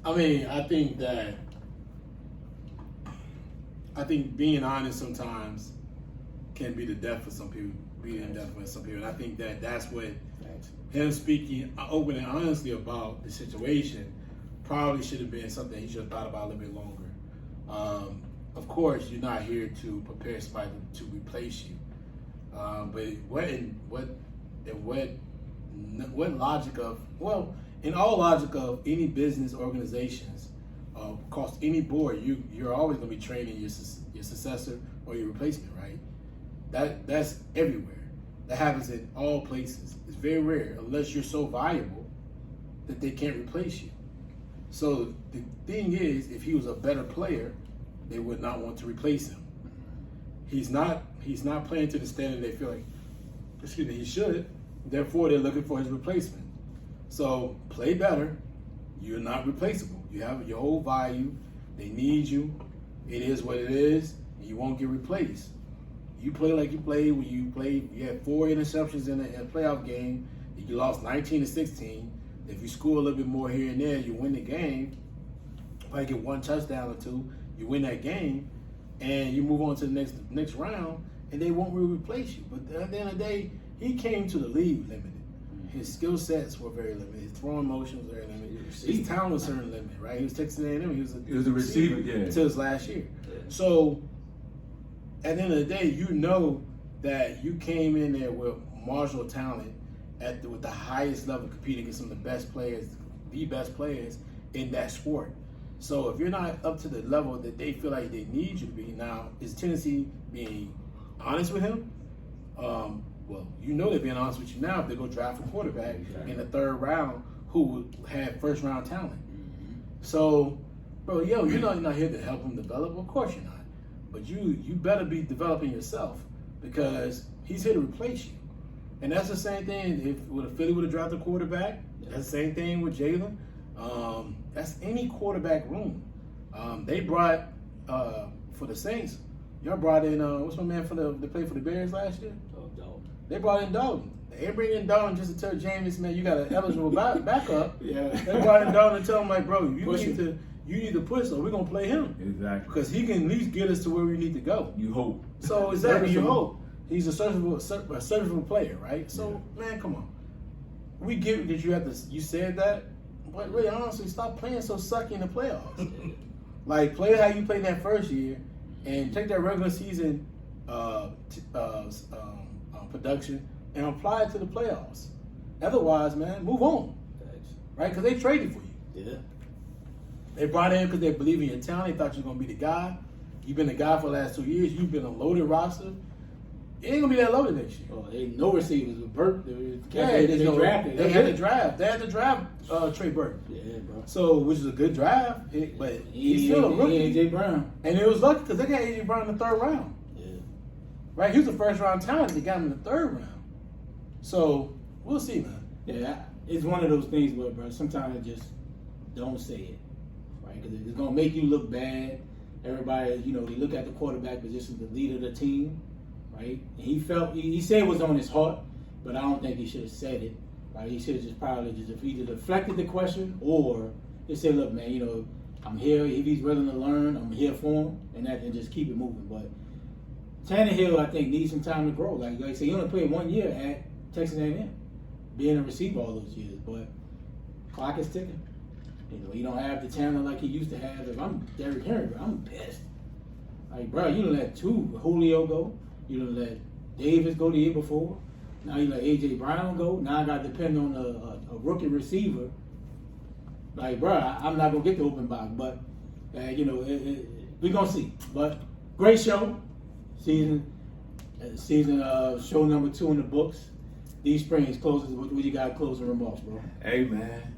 I mean, I think being honest sometimes can be the death for some people. Being death for some people, and I think that's what him speaking open and honestly about the situation probably should have been something he should have thought about a little bit longer. Of course, you're not here to prepare somebody to replace you, but what logic of in all logic of any business organizations, across any board, you're always going to be training your successor or your replacement, right? That's everywhere. That happens in all places. It's very rare, unless you're so valuable that they can't replace you. So the thing is, if he was a better player, they would not want to replace him. He's not playing to the standard they feel like, he should. Therefore, they're looking for his replacement. So play better. You're not replaceable. You have your whole value. They need you. It is what it is. And you won't get replaced. You play like you played when you played. You had 4 interceptions in a playoff game. You lost 19-16. If you score a little bit more here and there, you win the game. Probably get 1 touchdown or 2. You win that game, and you move on to the next round, and they won't really replace you. But at the end of the day, he came to the league limited. His skill sets were very limited. His throwing motion was very limited. His talent was certainly limited, right? He was Texas A&M. He was a receiver, yeah. until his last year. So at the end of the day, you know that you came in there with marginal talent with the highest level, competing against some of the best players in that sport. So if you're not up to the level that they feel like they need you to be, now is Tennessee being honest with him? Well, you know they're being honest with you now if they go draft a quarterback in the 3rd round who had 1st round talent. So, bro, you're not here to help him develop. Of course you're not. But you better be developing yourself, because he's here to replace you. And that's the same thing if Philly would have drafted a quarterback. That's the same thing with Jalen. That's any quarterback room. They brought for the Saints. Y'all brought in what's my man they played for the Bears last year? They brought in Dalton. They didn't bring in Dalton just to tell Jameis, man, you got an eligible backup. Yeah. They brought in Dalton and tell him, like, bro, you need to push, so we're gonna play him. Exactly. Because he can at least get us to where we need to go. You hope. So exactly, you hope. He's a serviceable player, right? So man, come on. We get that you said that, but really honestly, stop playing so sucky in the playoffs. Like, play how you played that first year, and take that regular season production and apply it to the playoffs. Otherwise, man, move on, right? Because they traded for you. Yeah. They brought in because they believe in your talent. They thought you were going to be the guy. You've been the guy for the last 2 years. You've been a loaded roster. It ain't going to be that loaded next year. Oh, ain't no receivers. Burt, They had to draft Trey Burton. Yeah, bro. So, which is a good draft, but he's still a rookie. AJ Brown. And it was lucky because they got AJ Brown in the 3rd round. Yeah. Right? He was the 1st round talent. They got him in the 3rd round. So, we'll see, man. Yeah, it's one of those things where, bro, sometimes I just don't say it, right? Because it's going to make you look bad. Everybody, they look at the quarterback position, the leader of the team, right? And he said it was on his heart, but I don't think he should have said it, right? He should have just probably either deflected the question or just said, look, man, I'm here. If he's willing to learn, I'm here for him, and just keep it moving. But Tannehill, I think, needs some time to grow. Like I said, he only played 1 year at Texas A&M, being a receiver all those years. But clock is ticking. You know, he don't have the talent like he used to have. If I'm Derrick Henry, bro, I'm pissed. Like, bro, you done let Julio go. You done let Davis go the year before. Now you let A.J. Brown go. Now I got to depend on a rookie receiver. Like, bro, I'm not going to get the open box. But, you know, we're going to see. But great show. Season show number 2 in the books. DSprings closes. What you got closing remarks, bro? Hey, man.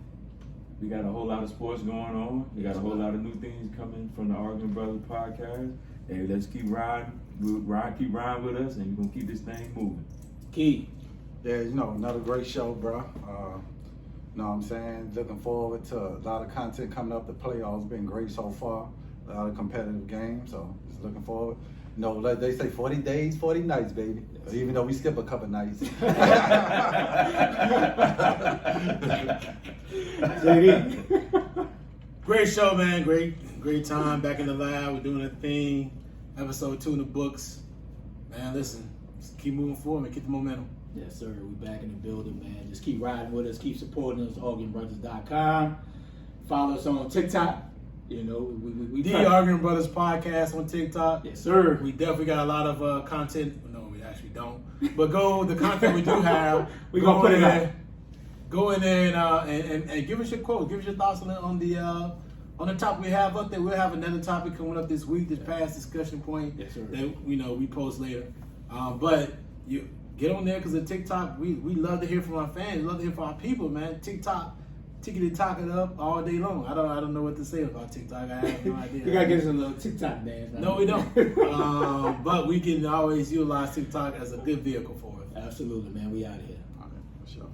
We got a whole lot of sports going on. We got a whole lot of new things coming from the Arguing Brothers podcast. Hey, let's keep riding. Keep riding with us, and we're going to keep this thing moving. Key. Yeah, you know, another great show, bro. You know what I'm saying? Looking forward to a lot of content coming up. The playoffs been great so far. A lot of competitive games, so just looking forward. You know, like they say, 40 days, 40 nights, baby. Even though we skip a couple nights. JD. Great show, man. Great time back in the lab. We're doing a thing. Episode 2 in the books. Man, listen, just keep moving forward and keep the momentum. Yes, sir. We back in the building, man. Just keep riding with us. Keep supporting us. ArguingBrothers.com. Follow us on TikTok. You know, we The Arguing Brothers podcast on TikTok. Yes, sir. We definitely got a lot of content. No, we actually don't. But the content we do have, we gonna put it out. Go in there and give us your quotes. Give us your thoughts on the topic we have up there. We'll have another topic coming up this week, this past discussion point. Yes, sir. That we post later. But you get on there because the TikTok, we love to hear from our fans. We love to hear from our people, man. TikTok. Tickety-tock it up all day long. I don't know what to say about TikTok. I have no idea. You gotta get us a little TikTok dance. No, we don't. But we can always utilize TikTok as a good vehicle for it. Absolutely, man. We out of here. Okay, for sure.